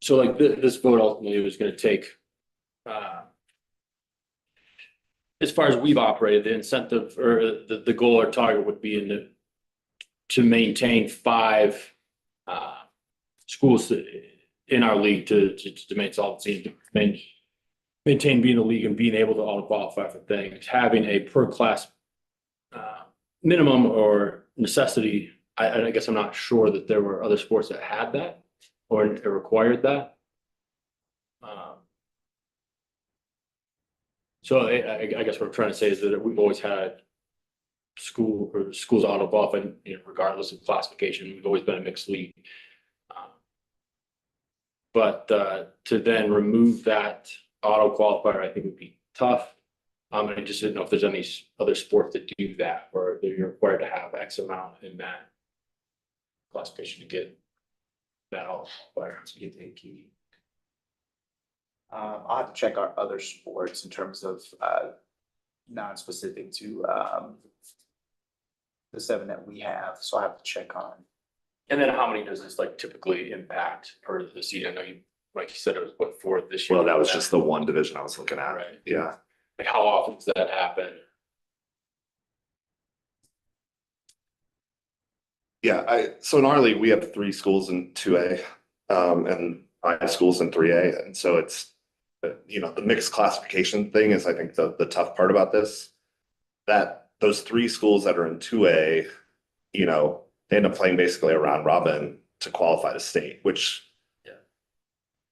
So like this vote ultimately was going to take, as far as we've operated, the incentive or the goal or target would be to maintain 5 schools in our league to maintain solvency, maintain being a league and being able to auto qualify for things, having a per class minimum or necessity. I guess I'm not sure that there were other sports that had that or it required that. So I guess what I'm trying to say is that we've always had schools auto qualify, regardless of classification. We've always been a mixed league. But to then remove that auto qualifier, I think would be tough. And I just didn't know if there's any other sports that do that, or that you're required to have X amount in that classification to get that auto qualifier to get the AQ. I'll have to check our other sports in terms of non-specific to the 7 that we have. So I have to check on. And then how many does this like typically impact per the season? I know like you said, it was what, fourth this year? Well, that was just the one division I was looking at. Right. Yeah. Like, how often does that happen? Yeah, so in our league, we have 3 schools in 2A, and 5 schools in 3A. And so it's, the mixed classification thing is, I think, the tough part about this. That those 3 schools that are in 2A, they end up playing basically a round robin to qualify to state, which,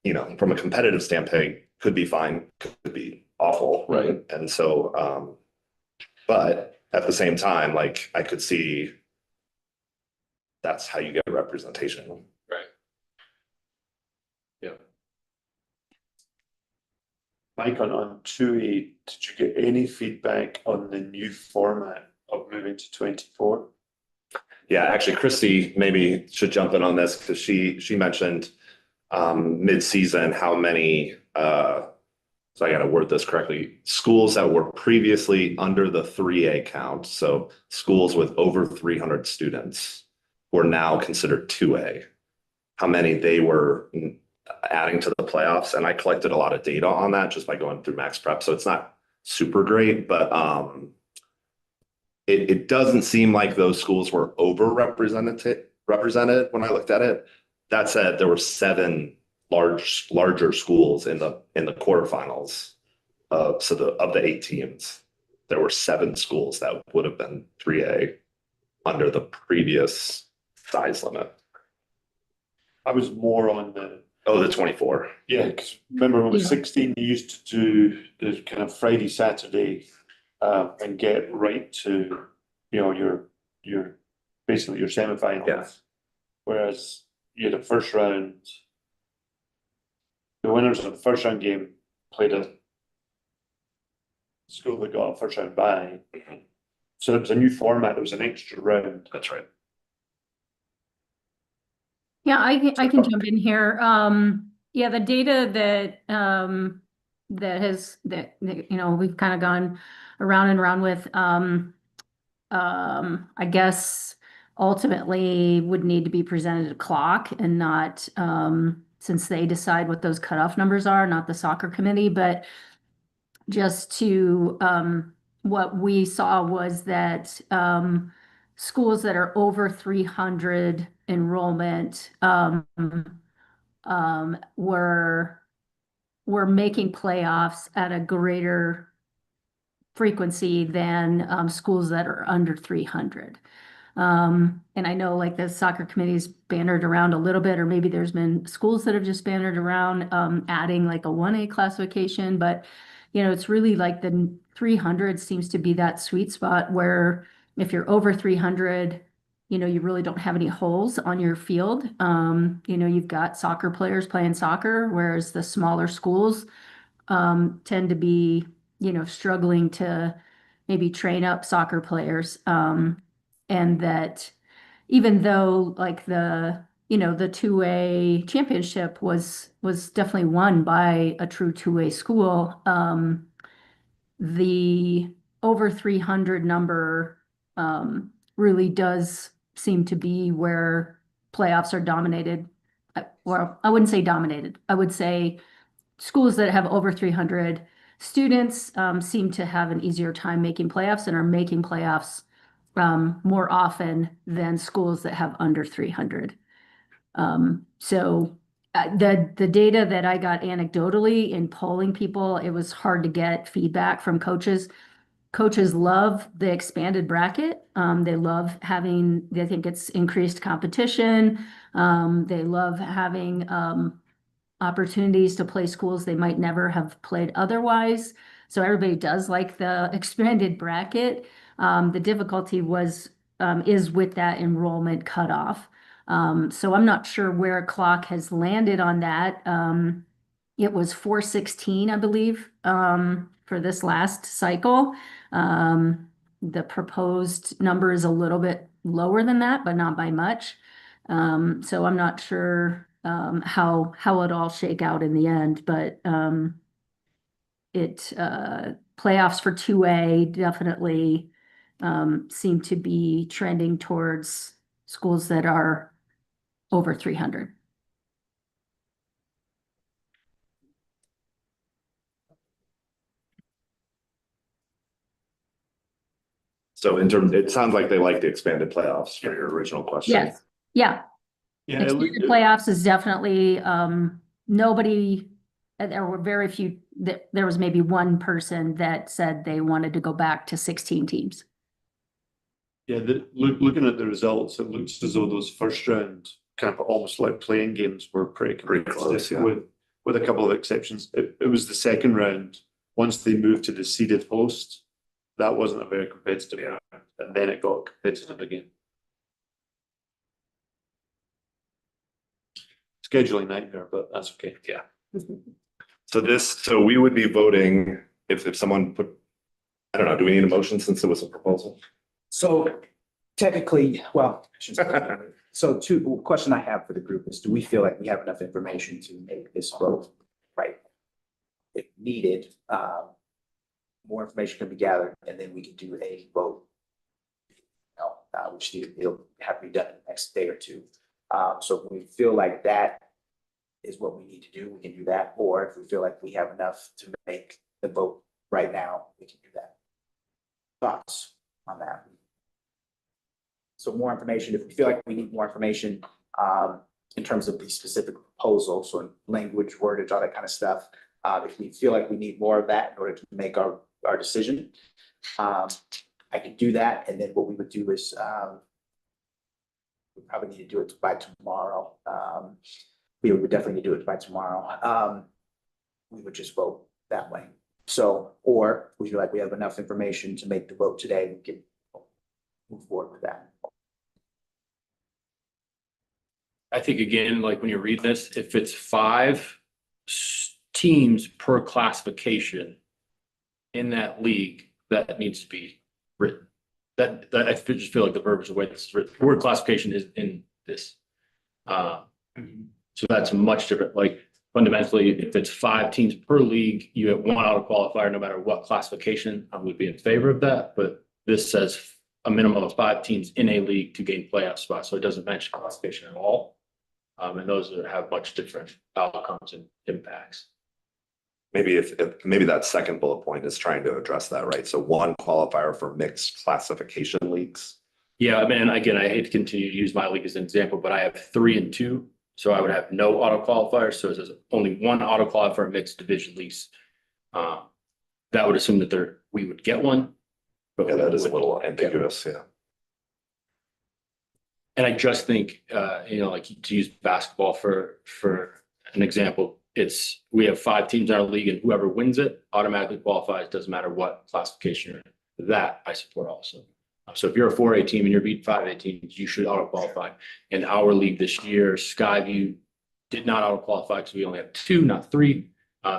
from a competitive standpoint, could be fine, could be awful. Right. And so, but at the same time, like, I could see that's how you get representation. Right. Yeah. Mike, on 2A, did you get any feedback on the new format of moving to 24? Yeah, actually, Christy maybe should jump in on this because she mentioned mid-season how many, so I got to word this correctly, schools that were previously under the 3A count, so schools with over 300 students, were now considered 2A. How many they were adding to the playoffs, and I collected a lot of data on that just by going through Max Prep, so it's not super great, but it doesn't seem like those schools were represented when I looked at it. That said, there were 7 larger schools in the quarterfinals of the 8 teams. There were 7 schools that would have been 3A under the previous size limit. I was more on the 24. Yeah, because remember when it was 16, you used to do the kind of Friday, Saturday, and get right to, your basically your semifinals. Yeah. Whereas you had a first round, the winners of the first round game played a school that got a first round bye. So it was a new format. It was an extra round. That's right. Yeah, I can jump in here. Yeah, the data that we've kind of gone around and around with, I guess ultimately would need to be presented at clock and not, since they decide what those cutoff numbers are, not the soccer committee, but just to, what we saw was that, schools that are over 300 enrollment, were making playoffs at a greater frequency than, schools that are under 300. And I know like the soccer committee's bannered around a little bit, or maybe there's been schools that have just bannered around, adding like a 1A classification, but it's really like the 300 seems to be that sweet spot where if you're over 300, you really don't have any holes on your field. You've got soccer players playing soccer, whereas the smaller schools tend to be, struggling to maybe train up soccer players. And that even though like the 2A championship was definitely won by a true 2A school, the over 300 number really does seem to be where playoffs are dominated. Well, I wouldn't say dominated. I would say schools that have over 300 students seem to have an easier time making playoffs and are making playoffs more often than schools that have under 300. So the data that I got anecdotally in polling people, it was hard to get feedback from coaches. Coaches love the expanded bracket. They think it's increased competition. They love having opportunities to play schools they might never have played otherwise. So everybody does like the expanded bracket. The difficulty is with that enrollment cutoff. So I'm not sure where clock has landed on that. It was 416, I believe, for this last cycle. The proposed number is a little bit lower than that, but not by much. So I'm not sure how it all shake out in the end, but playoffs for 2A definitely seem to be trending towards schools that are over 300. So in terms, it sounds like they like the expanded playoffs for your original question. Yes, yeah. Yeah, it Expanded playoffs is definitely, nobody, there were very few, there was maybe one person that said they wanted to go back to 16 teams. Yeah, looking at the results, it looks as though those first round kind of almost like playing games were pretty Close, yeah. with a couple of exceptions. It was the second round. Once they moved to the seeded host, that wasn't a very competitive round, and then it got competitive again. Scheduling nightmare, but that's okay. Yeah. So we would be voting if someone put, I don't know, do we need a motion since it was a proposal? So technically, well, I shouldn't say that. So question I have for the group is, do we feel like we have enough information to make this vote right? If needed, more information can be gathered and then we can do a vote. Which it'll have to be done in the next day or two. So if we feel like that is what we need to do, we can do that. Or if we feel like we have enough to make the vote right now, we can do that. Thoughts on that? So more information, if we feel like we need more information, in terms of the specific proposal, so language, wordage, all that kind of stuff. If we feel like we need more of that in order to make our decision, I can do that. And then what we would do is, we probably need to do it by tomorrow. We would definitely need to do it by tomorrow. We would just vote that way. So, or we feel like we have enough information to make the vote today, we can move forward with that. I think again, like when you read this, if it's 5 teams per classification in that league, that needs to be written. That I just feel like the verbiage, the way this is written, the word classification is in this. So that's much different. Like fundamentally, if it's 5 teams per league, you have 1 auto qualifier, no matter what classification. I would be in favor of that, but this says a minimum of 5 teams in a league to gain playoff spots. So it doesn't mention classification at all. And those have much different outcomes and impacts. Maybe maybe that second bullet point is trying to address that, right? So 1 qualifier for mixed classification leagues. Yeah, I mean, again, I hate to continue to use my league as an example, but I have 3 and 2. So I would have no auto qualifiers. So it says only 1 auto qualifier mixed division leagues. That would assume that we would get one. But Yeah, that is a little ambiguous, yeah. And I just think, like to use basketball for an example, we have 5 teams in our league and whoever wins it automatically qualifies, doesn't matter what classification you're in. That I support also. So if you're a 4A team and you're beating 5A teams, you should auto qualify. In our league this year, Skyview did not auto qualify because we only have 2, not 3.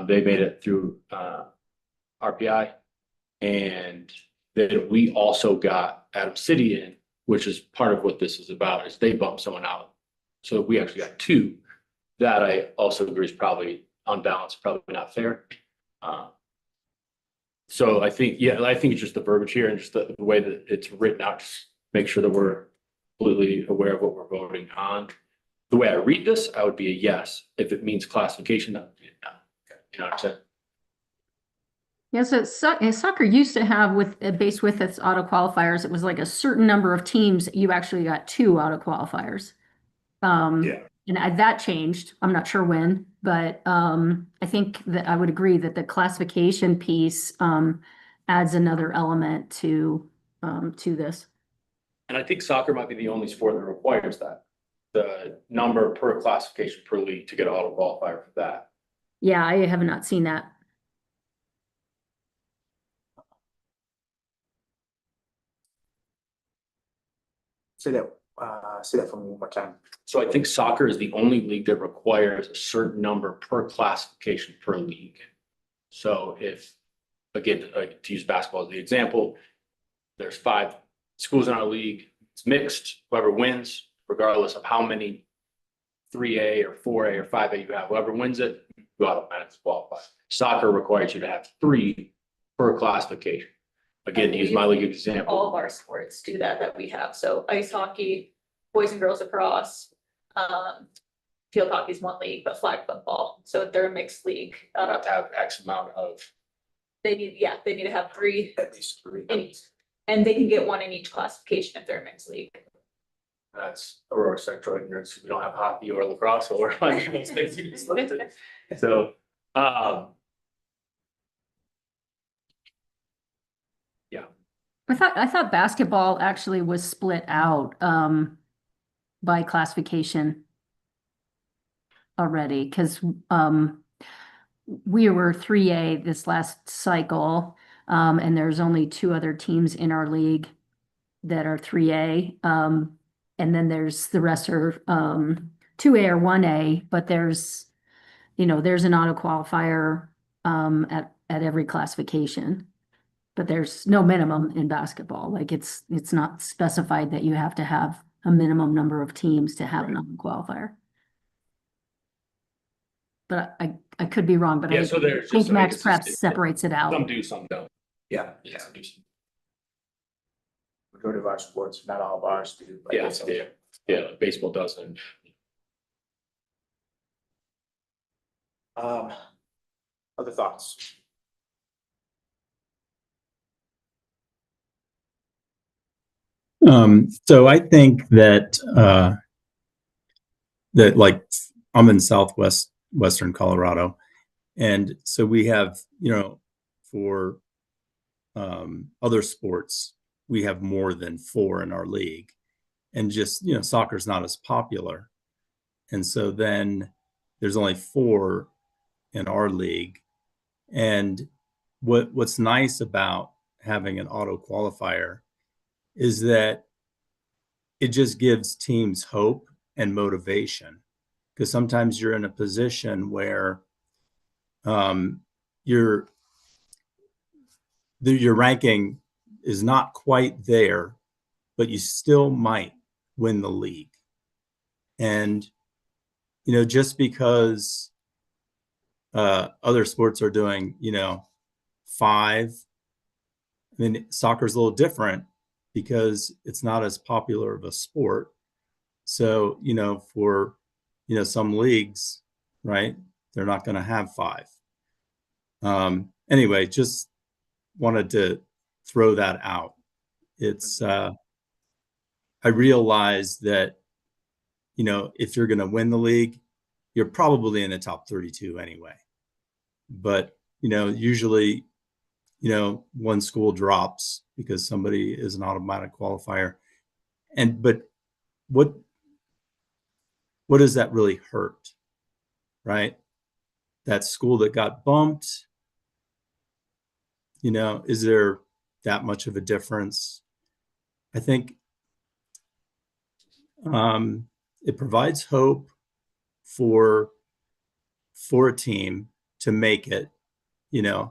They made it through RPI, and then we also got Adam City in, which is part of what this is about, is they bumped someone out. So we actually got 2. That I also agree is probably on balance, probably not fair. So I think it's just the verbiage here and just the way that it's written out, just make sure that we're completely aware of what we're voting on. The way I read this, I would be a yes. If it means classification, that would be a no. You know what I'm saying? Yeah, so soccer used to have based with its auto qualifiers, it was like a certain number of teams, you actually got 2 auto qualifiers. Yeah. And that changed. I'm not sure when, but I think that I would agree that the classification piece adds another element to this. And I think soccer might be the only sport that requires that. The number per classification per league to get an auto qualifier for that. Yeah, I have not seen that. Say that for me one more time. So I think soccer is the only league that requires a certain number per classification per league. So if, again, to use basketball as the example, there's 5 schools in our league, it's mixed, whoever wins, regardless of how many 3A or 4A or 5A you have, whoever wins it, you automatically qualify. Soccer requires you to have 3 per classification. Again, to use my league example. All of our sports do that we have. So ice hockey, boys and girls lacrosse, field hockey is 1 league, but flag football. So they're a mixed league. You have to have X amount of. They need to have 3 At least 3. in each. And they can get one in each classification if they're a mixed league. That's Aurora Central ignorance. We don't have hockey or lacrosse or like it's listed. So, I thought basketball actually was split out by classification already, because we were 3A this last cycle, and there's only two other teams in our league that are 3A. And then there's the rest are 2A or 1A, but there's an auto qualifier at every classification. But there's no minimum in basketball. Like it's not specified that you have to have a minimum number of teams to have an auto qualifier. But I could be wrong, but yeah, I so there's think just. Max Preps separates it out. Some do, some don't. Yeah, Yeah, some do, some- majority of our sports, not all of ours do. but yeah, like baseball doesn't. Other thoughts? So I think that like I'm in Western Colorado, and so we have, for other sports, we have more than 4 in our league, and just, soccer's not as popular. And so then there's only 4 in our league. And what's nice about having an auto qualifier is that it just gives teams hope and motivation, because sometimes you're in a position where your ranking is not quite there, but you still might win the league. And just because other sports are doing 5, I mean, soccer's a little different because it's not as popular of a sport. So, for, some leagues, right, they're not going to have 5. Anyway, just wanted to throw that out. It's, I realize that, if you're going to win the league, you're probably in the top 32 anyway. But, usually, one school drops because somebody is an automatic qualifier. But what does that really hurt, right? That school that got bumped, is there that much of a difference? I think it provides hope for a team to make it, and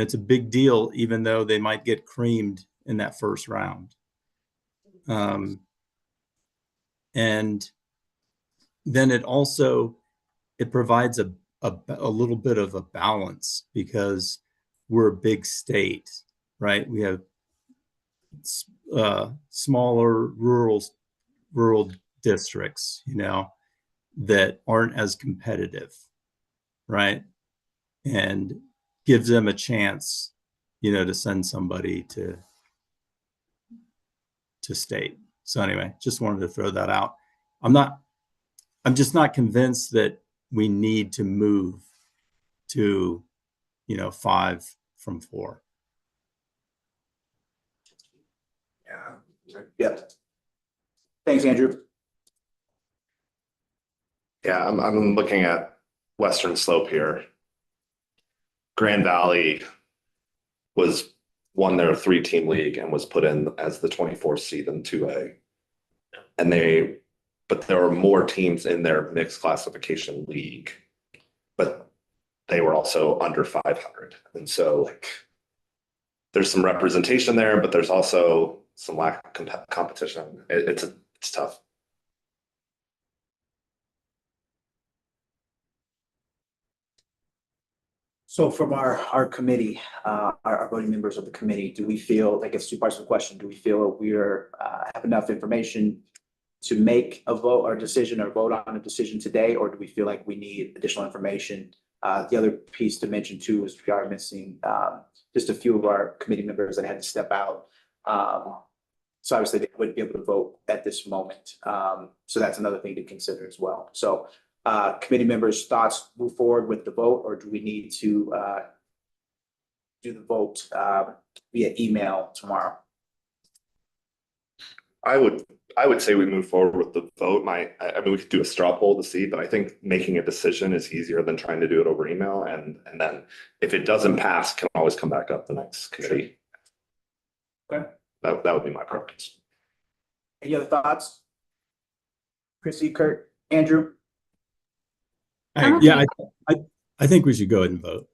it's a big deal, even though they might get creamed in that first round. And then it provides a little bit of a balance, because we're a big state, right? We have smaller rural districts, that aren't as competitive, right? And gives them a chance, to send somebody to state. So anyway, just wanted to throw that out. I'm just not convinced that we need to move to, 5 from 4. Yeah. Thanks, Andrew. Yeah, I'm looking at Western Slope here. Grand Valley won their 3-team league and was put in as the 24th seed in 2A. But there were more teams in their mixed classification league, but they were also under 500. And so there's some representation there, but there's also some lack of competition. It's tough. So from our committee, our voting members of the committee, do we feel, like it's 2 parts of the question, do we feel we have enough information to make a vote or decision or vote on a decision today, or do we feel like we need additional information? The other piece to mention too is we are missing just a few of our committee members that had to step out So obviously they wouldn't be able to vote at this moment. So that's another thing to consider as well. So committee members' thoughts, move forward with the vote, or do we need to do the vote via email tomorrow? I would say we move forward with the vote. I mean, we could do a straw poll to see, but I think making a decision is easier than trying to do it over email. And then if it doesn't pass, can always come back up the next committee. Okay. That would be my preference. Any other thoughts? Chrissy, Kurt, Andrew? Yeah, I think we should go ahead and vote.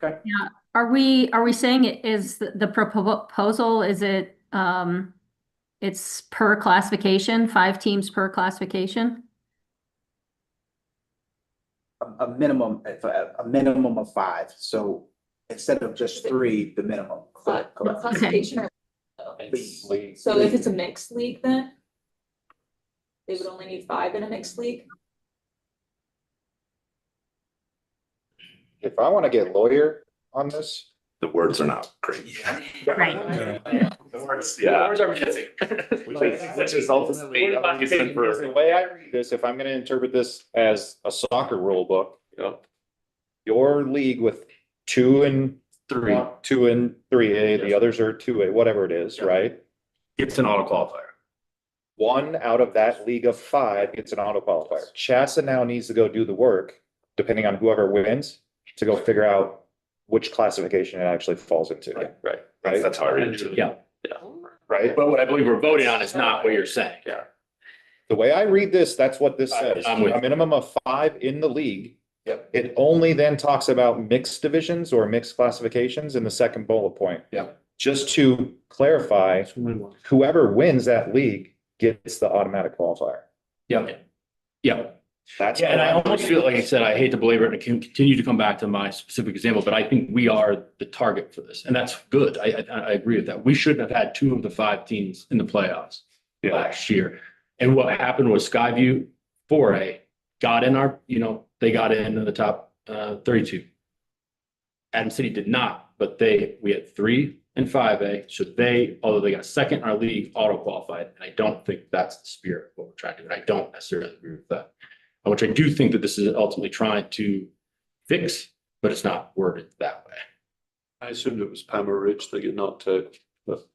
Okay. Yeah. Are we saying it is the proposal, is it, it's per classification, 5 teams per classification? A minimum of 5. So instead of just 3, the minimum. Correct. Classification or League. so if it's a mixed league, then they would only need 5 in a mixed league. If I want to get lawyer on this, The words are not great. Right. The words, yeah. Words are missing. Which is ultimately a reason for. the way I read this, if I'm going to interpret this as a soccer rule book, your league with 2 and 3, 2 and 3A, the others are 2A, whatever it is, right? It's an auto qualifier. 1 out of that league of 5 gets an auto qualifier. CHSAA now needs to go do the work, depending on whoever wins, to go figure out which classification it actually falls into. Right. That's how I read it. Yeah. Right? But what I believe we're voting on is not what you're saying. Yeah. The way I read this, that's what this says. I'm with A you. minimum of 5 in the league. Yep. It only then talks about mixed divisions or mixed classifications in the second bullet point. Yep. Just to clarify, whoever wins that league gets the automatic qualifier. Yeah. Yeah. That's. Yeah, and I how I'm almost reading feel like I said, I hate to belabor it and continue to come back to my specific example, but I think we are the target for this, and that's good. I agree with that. We shouldn't have had 2 of the 5 teams in the playoffs last year. And what happened was Skyview 4A got in they got into the top 32. Adam City did not, but we had 3 and 5A, so although they got second in our league, auto qualified, and I don't think that's the spirit of what we're trying to do, and I don't necessarily agree with that. Which I do think that this is ultimately trying to fix, but it's not worded that way. I assumed it was Palmer Ridge that you knocked out. But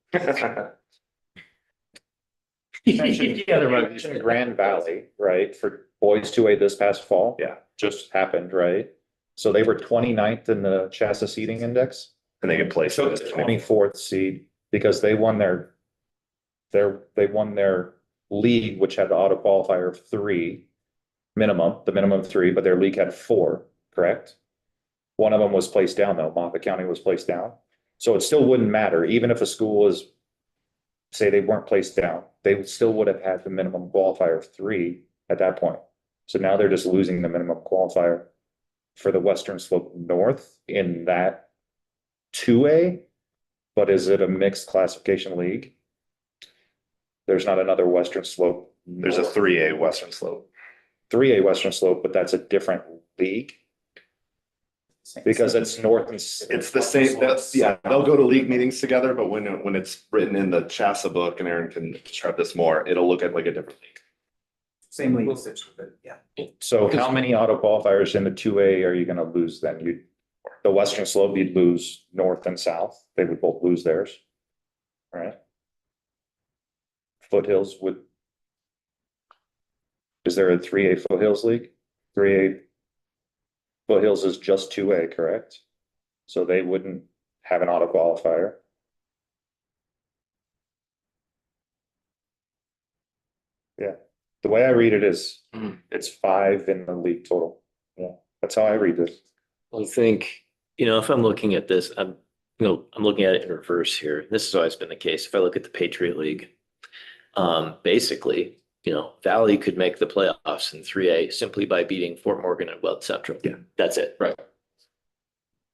You mentioned Grand Valley, right, for boys 2A this past fall. Yeah. Just happened, right? So they were 29th in the CHSAA seeding index. And they can play. So it's 24th seed because they won their league, which had the auto qualifier of 3 minimum, the minimum of 3, but their league had 4, correct? One of them was placed down though. Moffat County was placed down. So it still wouldn't matter, even if a school is, say they weren't placed down, they still would have had the minimum qualifier of 3 at that point. So now they're just losing the minimum qualifier for the Western Slope North in that 2A, but is it a mixed classification league? There's not another Western Slope. There's a 3A Western Slope. 3A Western Slope, but that's a different league because it's north and. It's the same, they'll go to league meetings together, but when it's written in the CHSAA book, and Aaron can describe this more, it'll look at like a different league. Same league, but yeah. So how many auto qualifiers in the 2A are you gonna lose then? The Western Slope, you'd lose north and south. They would both lose theirs. Right? Foothills would. Is there a 3A Foothills League? 3A Foothills is just 2A, correct? So they wouldn't have an auto qualifier. Yeah, the way I read it is, it's 5 in the league total. Yeah, that's how I read this. I think, if I'm looking at this, I'm looking at it in reverse here. This has always been the case. If I look at the Patriot League, basically, Valley could make the playoffs in 3A simply by beating Fort Morgan and Weld Central. Yeah. That's it. Right.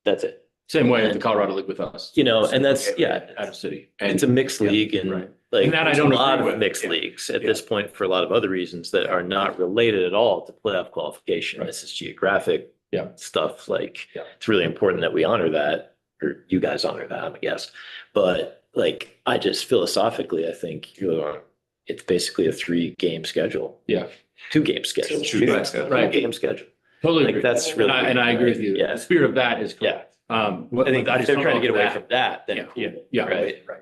That's it. Same way as the Colorado League with us. And that's, Adam City. And it's a mixed league and right. like, And that I there's don't a lot agree of with. mixed Yeah. leagues at this point for a lot of other reasons that are not related at all to playoff qualification. Right. This is geographic stuff. Like, Yeah. it's really important that we honor that, or you guys honor that, I guess. But like, I just philosophically, I think it's basically a 3-game schedule. Yeah. 2-game schedule. 2-game schedule. Right. 2-game schedule. Totally Like, agree. that's really. And I agree with you. Yeah. The spirit of that is Yeah. correct. I think if they're trying to get away from that, then. Yeah. Right. Right.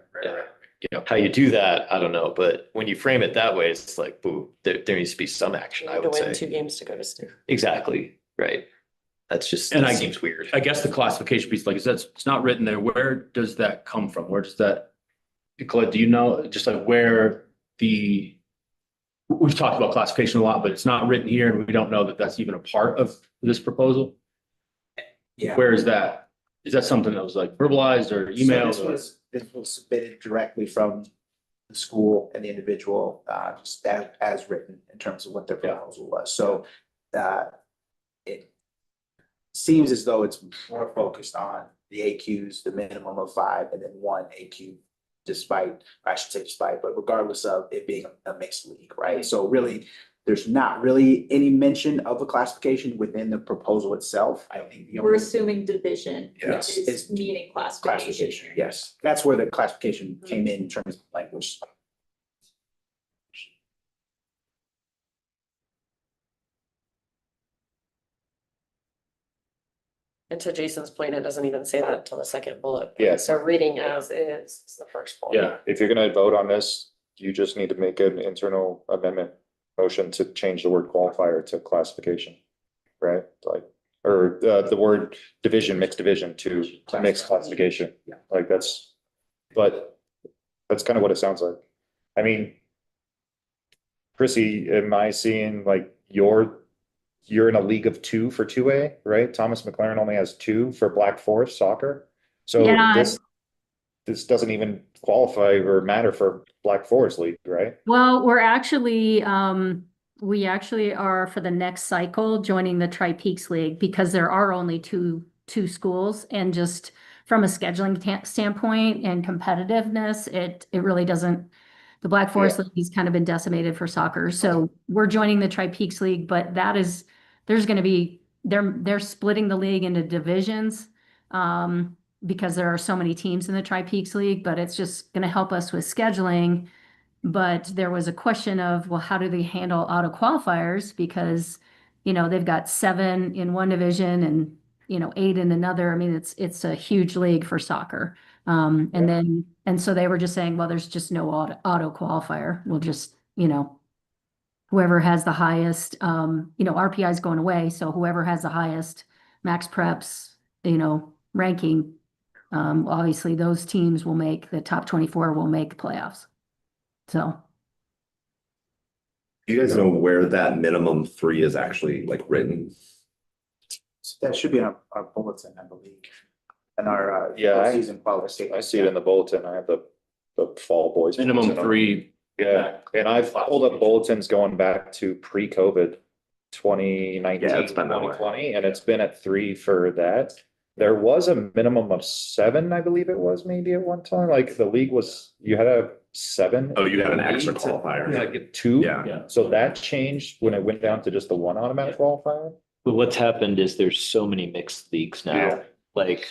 Yeah. How you do that, I don't know, but when you frame it that way, it's like, boo, there needs to be some action, I To would win say. 2 games to go to state. Exactly, right. That's just, And that I- seems weird. I guess the classification piece, like I said, it's not written there. Where does that come from? Where does that, Colette, do you know, just like where we've talked about classification a lot, but it's not written here and we don't know that that's even a part of this proposal? Yeah. Where is that? Is that something that was like verbalized or So emailed? this was submitted directly from the school and the individual, just as written in terms of what their proposal was. So, it seems as though it's more focused on the AQs, the minimum of 5, and then 1 AQ, despite, I should say despite, but regardless of it being a mixed league, right? So really, there's not really any mention of a classification within the proposal itself. I think the We're only assuming division, Yes. which is meaning classification. classification, yes, that's where the classification came in terms of language. And to Jason's point, it doesn't even say that until the second bullet. Yeah. So reading as is the first bullet. Yeah. If you're gonna vote on this, you just need to make an internal amendment motion to change the word qualifier to classification. Right? Like, or the word division, mixed division to mixed classification. Yeah. Like but that's kind of what it sounds like. I mean, Chrissy, am I seeing like you're in a league of 2 for 2A, right? Thomas McLaren only has 2 for Black Forest soccer. So Yeah. this doesn't even qualify or matter for Black Forest League, right? Well, we actually are for the next cycle joining the Tri-Peaks League because there are only two schools, and just from a scheduling standpoint and competitiveness, it really doesn't. The Black Forest League has kind of been decimated for soccer, so we're joining the Tri-Peaks League, but there's going to be they're splitting the league into divisions. Because there are so many teams in the Tri-Peaks League, but it's just going to help us with scheduling. But there was a question of, well, how do they handle auto qualifiers? Because, they've got 7 in one division and, 8 in another. I mean, it's a huge league for soccer. And so they were just saying, well, there's just no auto qualifier. We'll just, whoever has the highest, RPI is going away. So whoever has the highest max preps, ranking, obviously those teams will make the top 24 will make the playoffs. So. Do you guys know where that minimum 3 is actually like written? That should be in our bulletin, I believe. And our season qualification. I see it in the bulletin. I have the fall boys. Minimum bulletin. 3. Yeah, and I've pulled up bulletins going back to pre-COVID, 2019, Yeah, it's been that way. 2020, and it's been at 3 for that. There was a minimum of 7, I believe it was, maybe at one time. Like the league was, you had a 7. Oh, you had an extra League, qualifier. Like 2. Yeah. So that changed when it went down to just the 1 automatic qualifier. But what's happened is there's so many mixed leagues now, Yeah. like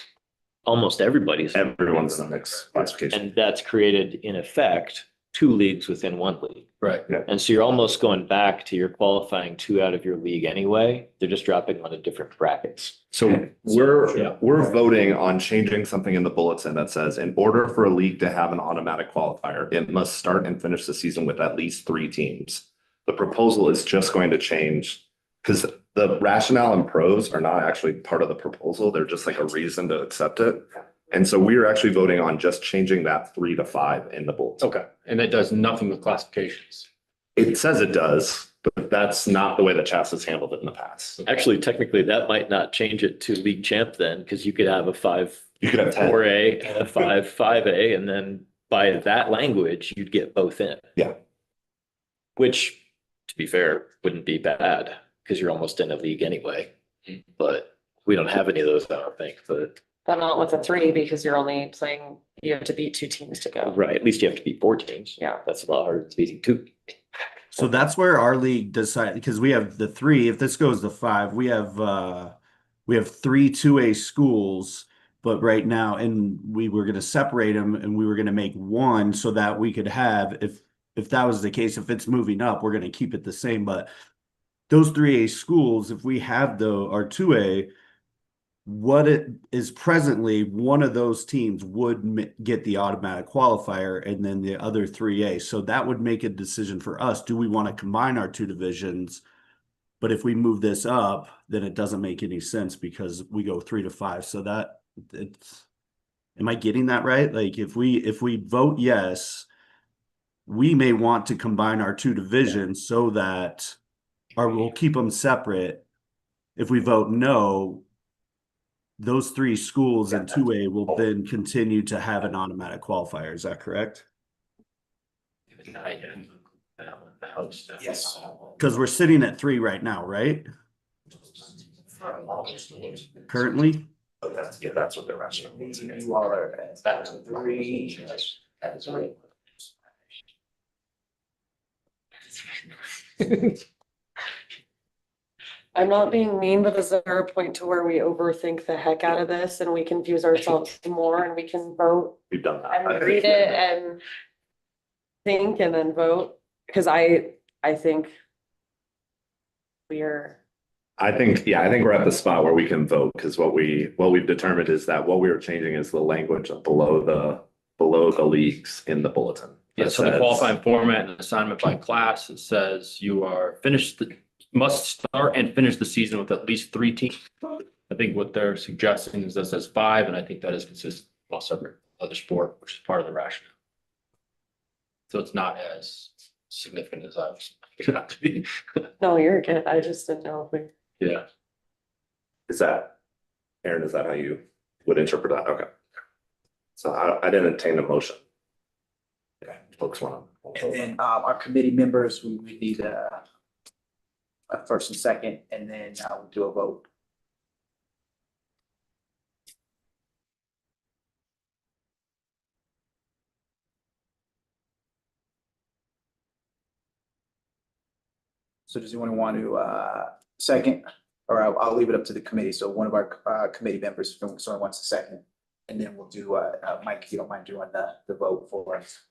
almost everybody's. Everyone's in the mixed classification. And that's created, in effect, 2 leagues within 1 league. Right. And so you're almost going back to you're qualifying 2 out of your league anyway. They're just dropping on a different brackets. So we're voting on changing something in the bulletin that says, in order for a league to have an automatic qualifier, it must start and finish the season with at least 3 teams. The proposal is just going to change because the rationale and pros are not actually part of the proposal. They're just like a reason to accept it. And so we are actually voting on just changing that 3 to 5 in the bulletin. Okay. And that does nothing with classifications. It says it does, but that's not the way that CHSAA has handled it in the past. Actually, technically, that might not change it to league champ then, because you could have a 5, You could have 10. 4A and a 5, 5A, and then by that language, you'd get both in. Yeah. Which, to be fair, wouldn't be bad, because you're almost in a league anyway. But we don't have any of those, I don't think, but. But not with a 3 because you're only playing, you have to beat 2 teams to go. Right, at least you have to beat 4 teams. Yeah. That's a lot harder than beating 2. So that's where our league decide, because we have the 3. If this goes to 5, we have 3 2A schools, But right now, and we were gonna separate them and we were gonna make one so that we could have, if that was the case, if it's moving up, we're gonna keep it the same. But those 3A schools, if we have our 2A, what it is presently, one of those teams would get the automatic qualifier and then the other 3A. So that would make a decision for us. Do we want to combine our two divisions? But if we move this up, then it doesn't make any sense because we go 3 to 5. So that it's, am I getting that right? Like if we vote yes, we may want to combine our two divisions so that, or we'll keep them separate. If we vote no, those 3 schools in 2A will then continue to have an automatic qualifier. Is that correct? Yes. Because we're sitting at 3 right now, right? Currently? That's what they're asking. You all are at 3. That's right. I'm not being mean, but is there a point to where we overthink the heck out of this and we confuse ourselves more and we can vote We've done that. and read it and think and then vote? Because I think we're, I think we're at the spot where we can vote, because what we've determined is that what we were changing is the language of below the leagues in the bulletin. Yeah, so the qualifying format and assignment by class, it says you are must start and finish the season with at least 3 teams. I think what they're suggesting is that says 5, and I think that is consistent with most other sport, which is part of the rationale. So it's not as significant as I was expecting it to be. no, you're good. I just didn't know if we. Yeah. Aaron, is that how you would interpret that? Okay. So I'd entertain a motion. Okay, folks want to. And then our committee members, we need a first and second, and then we'll do a vote. So does anyone want to second, or I'll leave it up to the committee. So one of our committee members, if someone wants to second, and then we'll do Mike, if you don't mind doing the vote for us.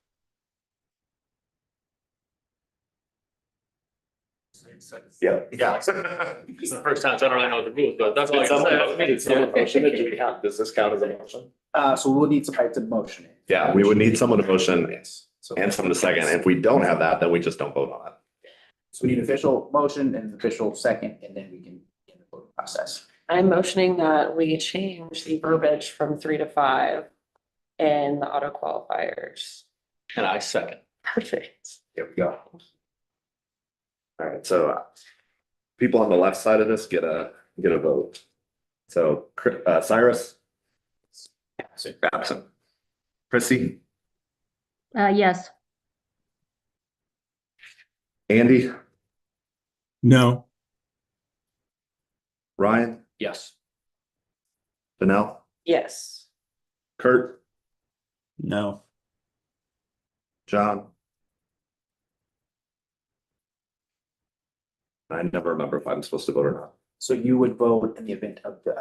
Yeah. It's the first time, so I don't really know the rules, but that's all I Did someone can motion say. it? Do we have, does this count as a motion? So we'll need somebody to motion it. Yeah, we would need someone to motion Yes. So and someone to second. If we don't have that, then we just don't vote on it. So we need official motion and official second, and then we can get the voting process. I'm motioning that we change the verbiage from 3 to 5 in the auto qualifiers. And I second. Perfect. Here we go. All right, so people on the left side of this get a vote. So Cyrus? Absent. Chrissy? Yes. Andy? No. Ryan? Yes. Danelle? Yes. Kurt? No. John? I never remember if I'm supposed to vote or not. So you would vote in the event of the.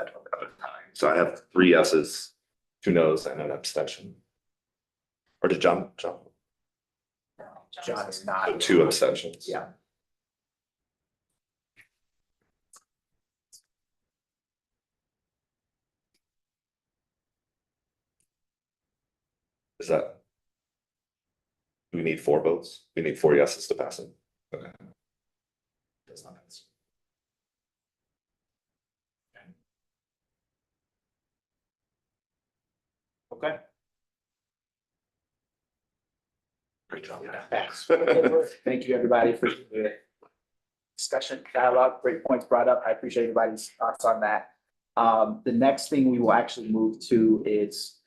So I have 3 yeses, 2 noes, and an abstention. Or did John? John is not. 2 abstentions. Yeah. Is that? Do we need 4 votes? We need 4 yeses to pass it. Okay. That's not nice. Okay. Great job. Thank you, everybody, for the discussion, dialogue, great points brought up. I appreciate everybody's thoughts on that. The next thing we will actually move to is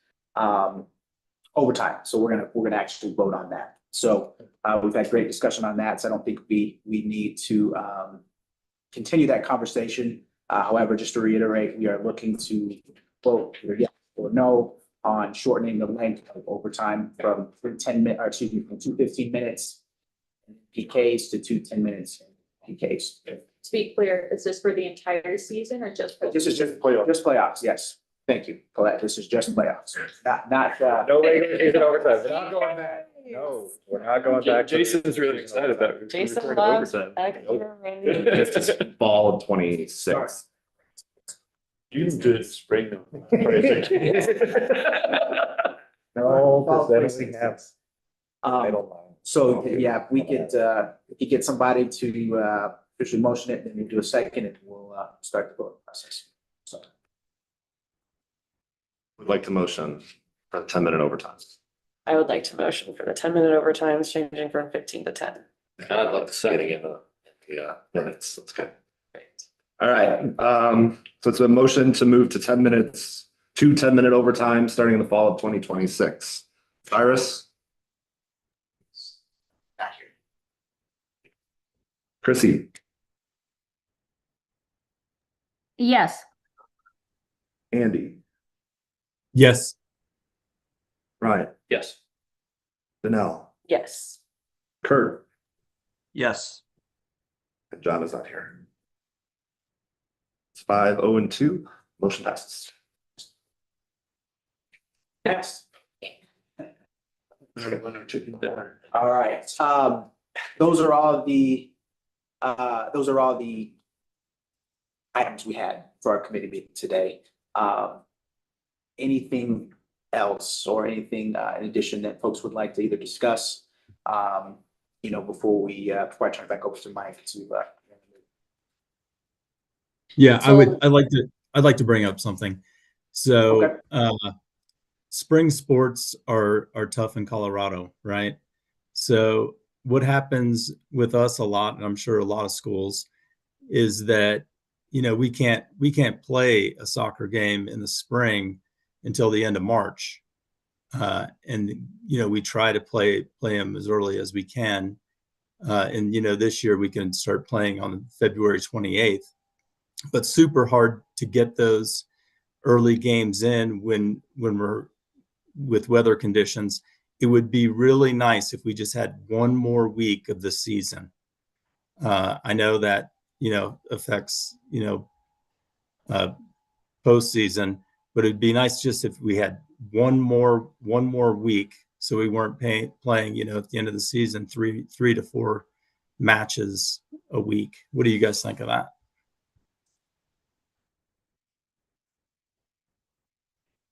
overtime. So we're gonna actually vote on that. So we've had great discussion on that. So I don't think we need to continue that conversation. However, just to reiterate, we are looking to vote either yes or no on shortening the length of overtime from 10 minutes, or excuse me, from 2 15 minutes PKs to 2 10 minutes PKs. To be clear, is this for the entire season or just for? This is just playoffs, yes. Thank you, Colette. This is just playoffs, not. No regular season overtime. We're not going back. No, we're not going back. to Jason's regular really season excited overtime. about it. Jason We're going to loves overtime. extra rain. It's fall of 26. You can do it in spring though. No, because then we have. I Um, don't mind. so, yeah, if we could, get somebody to, officially motion it, then we do a second and we'll, start the voting process. So, Would like to motion for 10-minute overtime. I would like to motion for the 10-minute overtimes changing from 15 to 10. I'd love to second again, yeah, minutes, that's good. All right, so it's a motion to move to 10 minutes, 10-minute overtime, starting in the fall of 2026. Cyrus? back here. Chrissy? Yes. Andy? Yes. Ryan? Yes. Danelle? Yes. Kurt? Yes. And John is not here. It's 5-0-2, motion passes. Next. Winner chicken dinner. All right, those are all the items we had for our committee meeting today. Anything else or anything, in addition that folks would like to either discuss, before I turn it back over to Mike to, Yeah, So- I'd like to bring up something. So, Okay. Spring sports are tough in Colorado, right? So what happens with us a lot, and I'm sure a lot of schools, is that, we can't play a soccer game in the spring until the end of March. And, we try to play them as early as we can. And, this year we can start playing on February 28th, but super hard to get those early games in when we're with weather conditions. It would be really nice if we just had one more week of the season. I know that, affects, postseason, but it'd be nice just if we had one more week, so we weren't playing, at the end of the season, three to four matches a week. What do you guys think of that?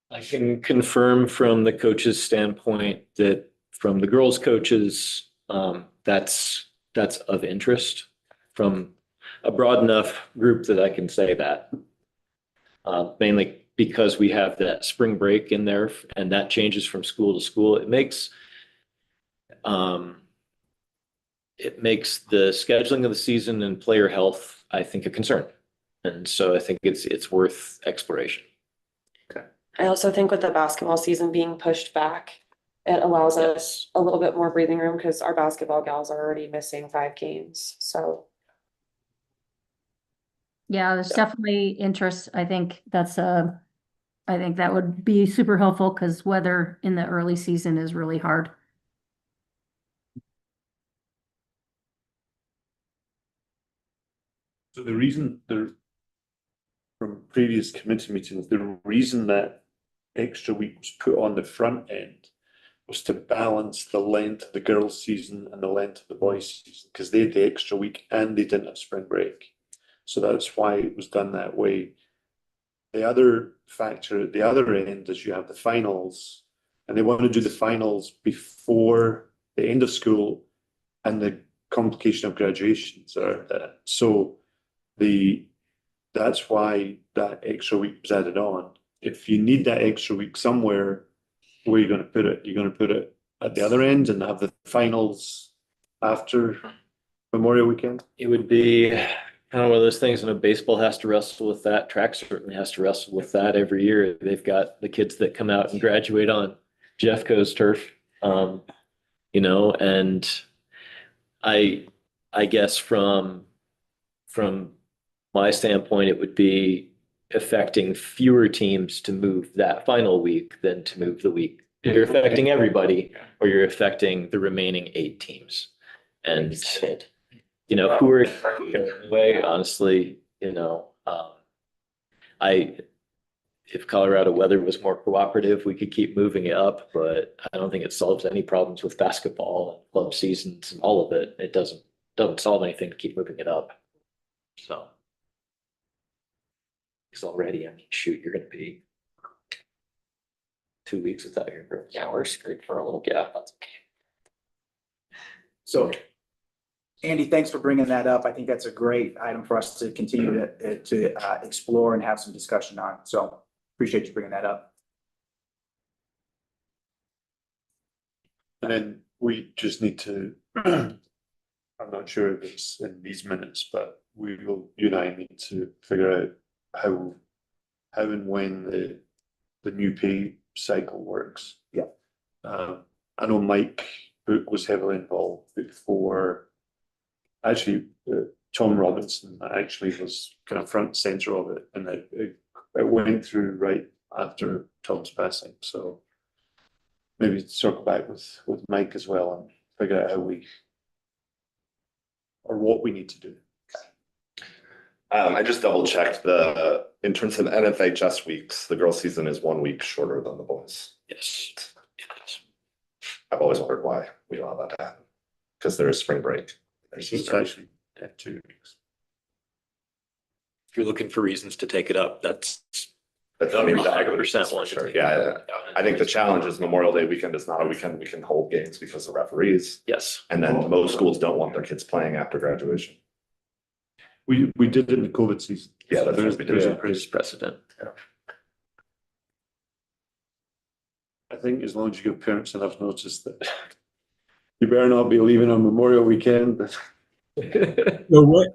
I can confirm from the coach's standpoint that from the girls' coaches, that's of interest from a broad enough group that I can say that. Mainly because we have that spring break in there and that changes from school to school. It makes the scheduling of the season and player health, I think, a concern. And so I think it's worth exploration. I also think with the basketball season being pushed back, it allows us a little bit more breathing room because our basketball gals are already missing 5 games. So Yeah, there's definitely interest. I think that would be super helpful because weather in the early season is really hard. So from previous committee meetings, the reason that extra week was put on the front end was to balance the length of the girls' season and the length of the boys' season, because they had the extra week and they didn't have spring break. So that's why it was done that way. The other factor at the other end is you have the finals, and they want to do the finals before the end of school and the complication of graduations are that. So that's why that extra week was added on. If you need that extra week somewhere, where are you going to put it? You're going to put it at the other end and have the finals after Memorial Weekend? It would be kind of one of those things, baseball has to wrestle with that. Track certainly has to wrestle with that every year. They've got the kids that come out and graduate on Jeffco's turf, and I guess from my standpoint, it would be affecting fewer teams to move that final week than to move the week. You're affecting everybody, or you're affecting the remaining 8 teams. And, who are way, honestly, if Colorado weather was more cooperative, we could keep moving it up, but I don't think it solves any problems with basketball and club seasons and all of it. It doesn't solve anything to keep moving it up. So. Because already, I mean, shoot, you're gonna be 2 weeks without your girls. Yeah, we're screwed for a little gap. That's okay. So Andy, thanks for bringing that up. I think that's a great item for us to continue to explore and have some discussion on. So appreciate you bringing that up. And then we just need to, I'm not sure if it's in these minutes, but you and I need to figure out how and when the new pay cycle works. Yeah. I know Mike Book was heavily involved before. Actually, Tom Robinson actually was kind of front and center of it, and it went through right after Tom's passing. So maybe circle back with Mike as well and figure out how what we need to do. I just double checked in terms of NFHS weeks, the girls' season is 1 week shorter than the boys. Yes. I've always wondered why we don't have that to happen. Because there is spring break. There's It's Easter. actually 2 weeks. If you're looking for reasons to take it up, that's But I I mean, mean, 100% one. sure. Yeah. I think the challenge is Memorial Day weekend is not a weekend we can hold games because of referees. Yes. And then most schools don't want their kids playing after graduation. We did it in the COVID season. Yeah, that's there's what we did. a Yeah. There's precedent. I think as long as you give parents enough notice that you better not be leaving on Memorial Weekend. So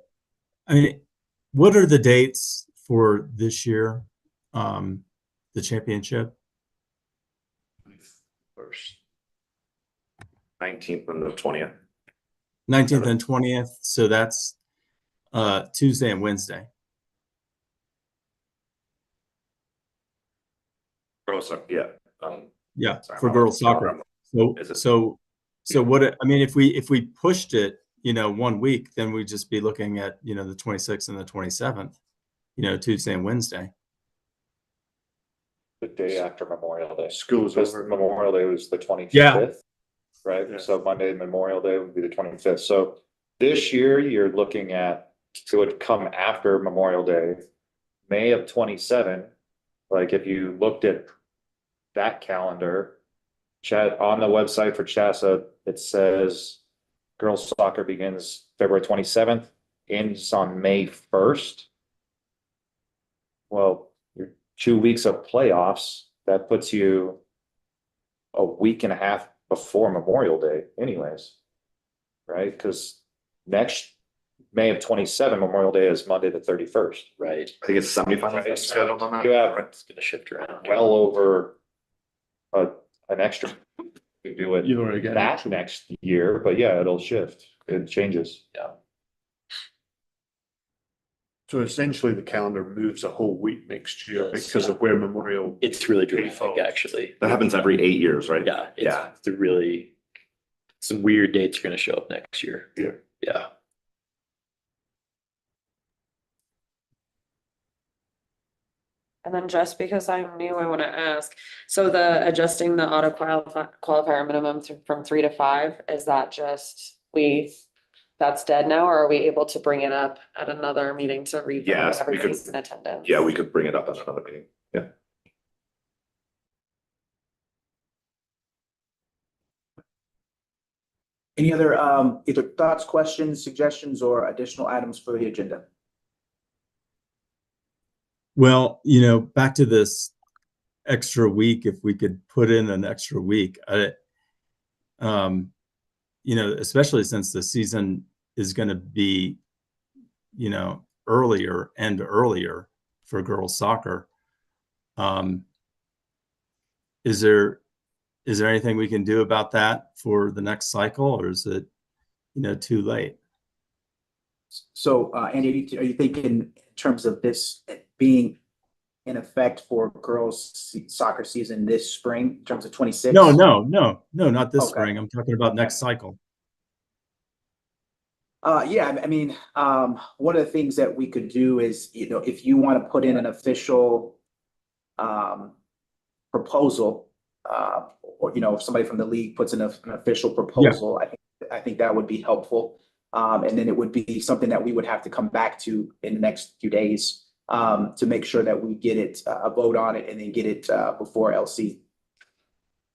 what are the dates for this year? The championship? First. 19th and the 20th. 19th and 20th. So that's Tuesday and Wednesday. Yeah. Yeah, Sorry, for I'm girls not- soccer. So Is it- so what I mean, if we pushed it, 1 week, then we'd just be looking at, the 26th and the 27th, Tuesday and Wednesday. The day after Memorial Day. School's Because over. Memorial Day was the 25th. Yeah. Right, Yeah. so Monday, Memorial Day would be the 25th. So this year, you're looking at, it would come after Memorial Day, May of 27. Like if you looked at that calendar, chat on the website for CHSAA, it says girls soccer begins February 27th, ends on May 1st. Well, you're 2 weeks of playoffs, that puts you a week and a half before Memorial Day anyways. Right, because next May of 27, Memorial Day is Monday the 31st. Right. I think it's semifinals scheduled on that. You have It's gonna shift around. well over an extra to do it You know, again. that next year, but yeah, it'll shift, it changes. So essentially the calendar moves a whole week next year because of where Memorial. It's really Day dramatic, falls. actually. That happens every 8 years, right? Yeah. Yeah. It's really, some weird dates are gonna show up next year. Yeah. Yeah. And then just because I'm new, I want to ask, so the adjusting the auto qualifier minimum from 3 to 5, is that just that's dead now, or are we able to bring it up at another meeting to read? Yes, we could- everybody's in attendance? Yeah, we could bring it up at another meeting. Yeah. Any other either thoughts, questions, suggestions, or additional items for the agenda? Well, back to this extra week, if we could put in an extra week, especially since the season is going to be, earlier for girls soccer. Is there anything we can do about that for the next cycle, or is it, too late? So, Andy, are you thinking in terms of this being in effect for girls soccer season this spring in terms of 26? No, not this Okay. spring. I'm talking about next cycle. Yeah, I mean, one of the things that we could do is, if you want to put in an official proposal, or, if somebody from the league puts in an official proposal, I think that would be helpful. And then it would be something that we would have to come back to in the next few days, to make sure that we get it, a vote on it and then get it, before LC.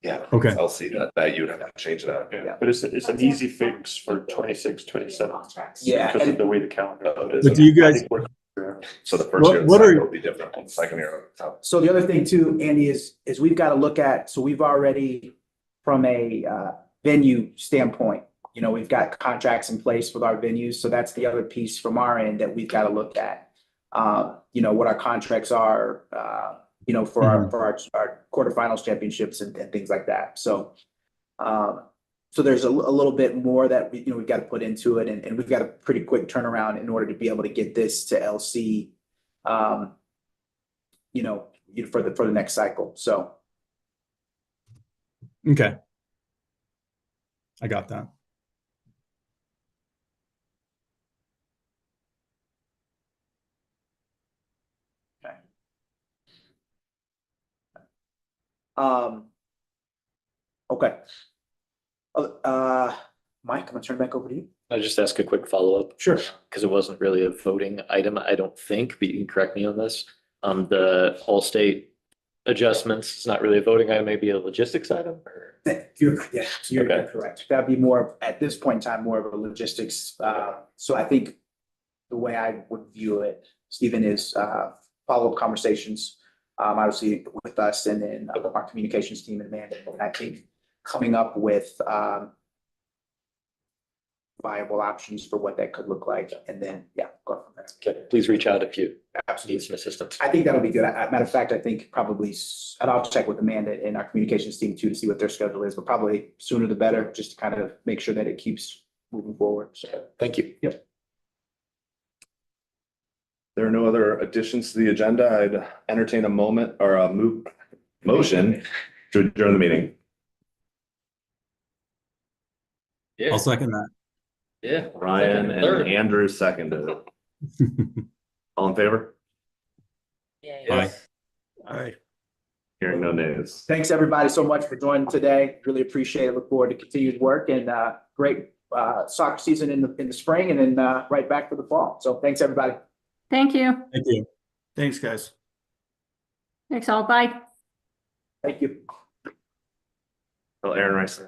Yeah. Okay. I'll see that you'd have to change that. Yeah, but it's an easy fix for 26, 27. Yeah, Because of and- the way the calendar. But do you I guys, think we're- So the first What- year, the what are- second will be different than the second year. So So the other thing too, Andy, is we've got to look at, so we've already, from a venue standpoint, we've got contracts in place with our venues. So that's the other piece from our end that we've got to look at. What our contracts are, for our quarterfinals championships and things like that. So, so there's a little bit more that we've got to put into it, and we've got a pretty quick turnaround in order to be able to get this to LC, for the next cycle. So. okay. I got that. Okay. Mike, I'm gonna turn it back over to you. I'll just ask a quick follow-up. Sure. Because it wasn't really a voting item, I don't think, but you can correct me on this. The all-state adjustments is not really a voting item, maybe a logistics item or? You're Okay. correct. That'd be more, at this point in time, more of a logistics. So I think the way I would view it, Stephen, is follow-up conversations, obviously with us and then our communications team and Amanda. And I think coming up with viable options for what that could look like, and then, go from there. Okay, please reach out if you need some assistance. I think that'll be good. Matter of fact, I think probably, and I'll check with Amanda and our communications team too, to see what their schedule is, but probably sooner the better, just to kind of make sure that it keeps moving forward. So, Thank you. yep. there are no other additions to the agenda. I'd entertain a moment or a motion to adjourn the meeting. Yeah, I'll second that. yeah. Ryan and Third. Andrew seconded it. All in favor? Bye. All right. Hearing no nays. Thanks, everybody, so much for joining today. Really appreciate it. Look forward to continued work and great soccer season in the spring, and then right back for the fall. So thanks, everybody. Thank you. Thank you. Thanks, guys. Thanks all. Bye. Thank you. Well, Aaron Rice.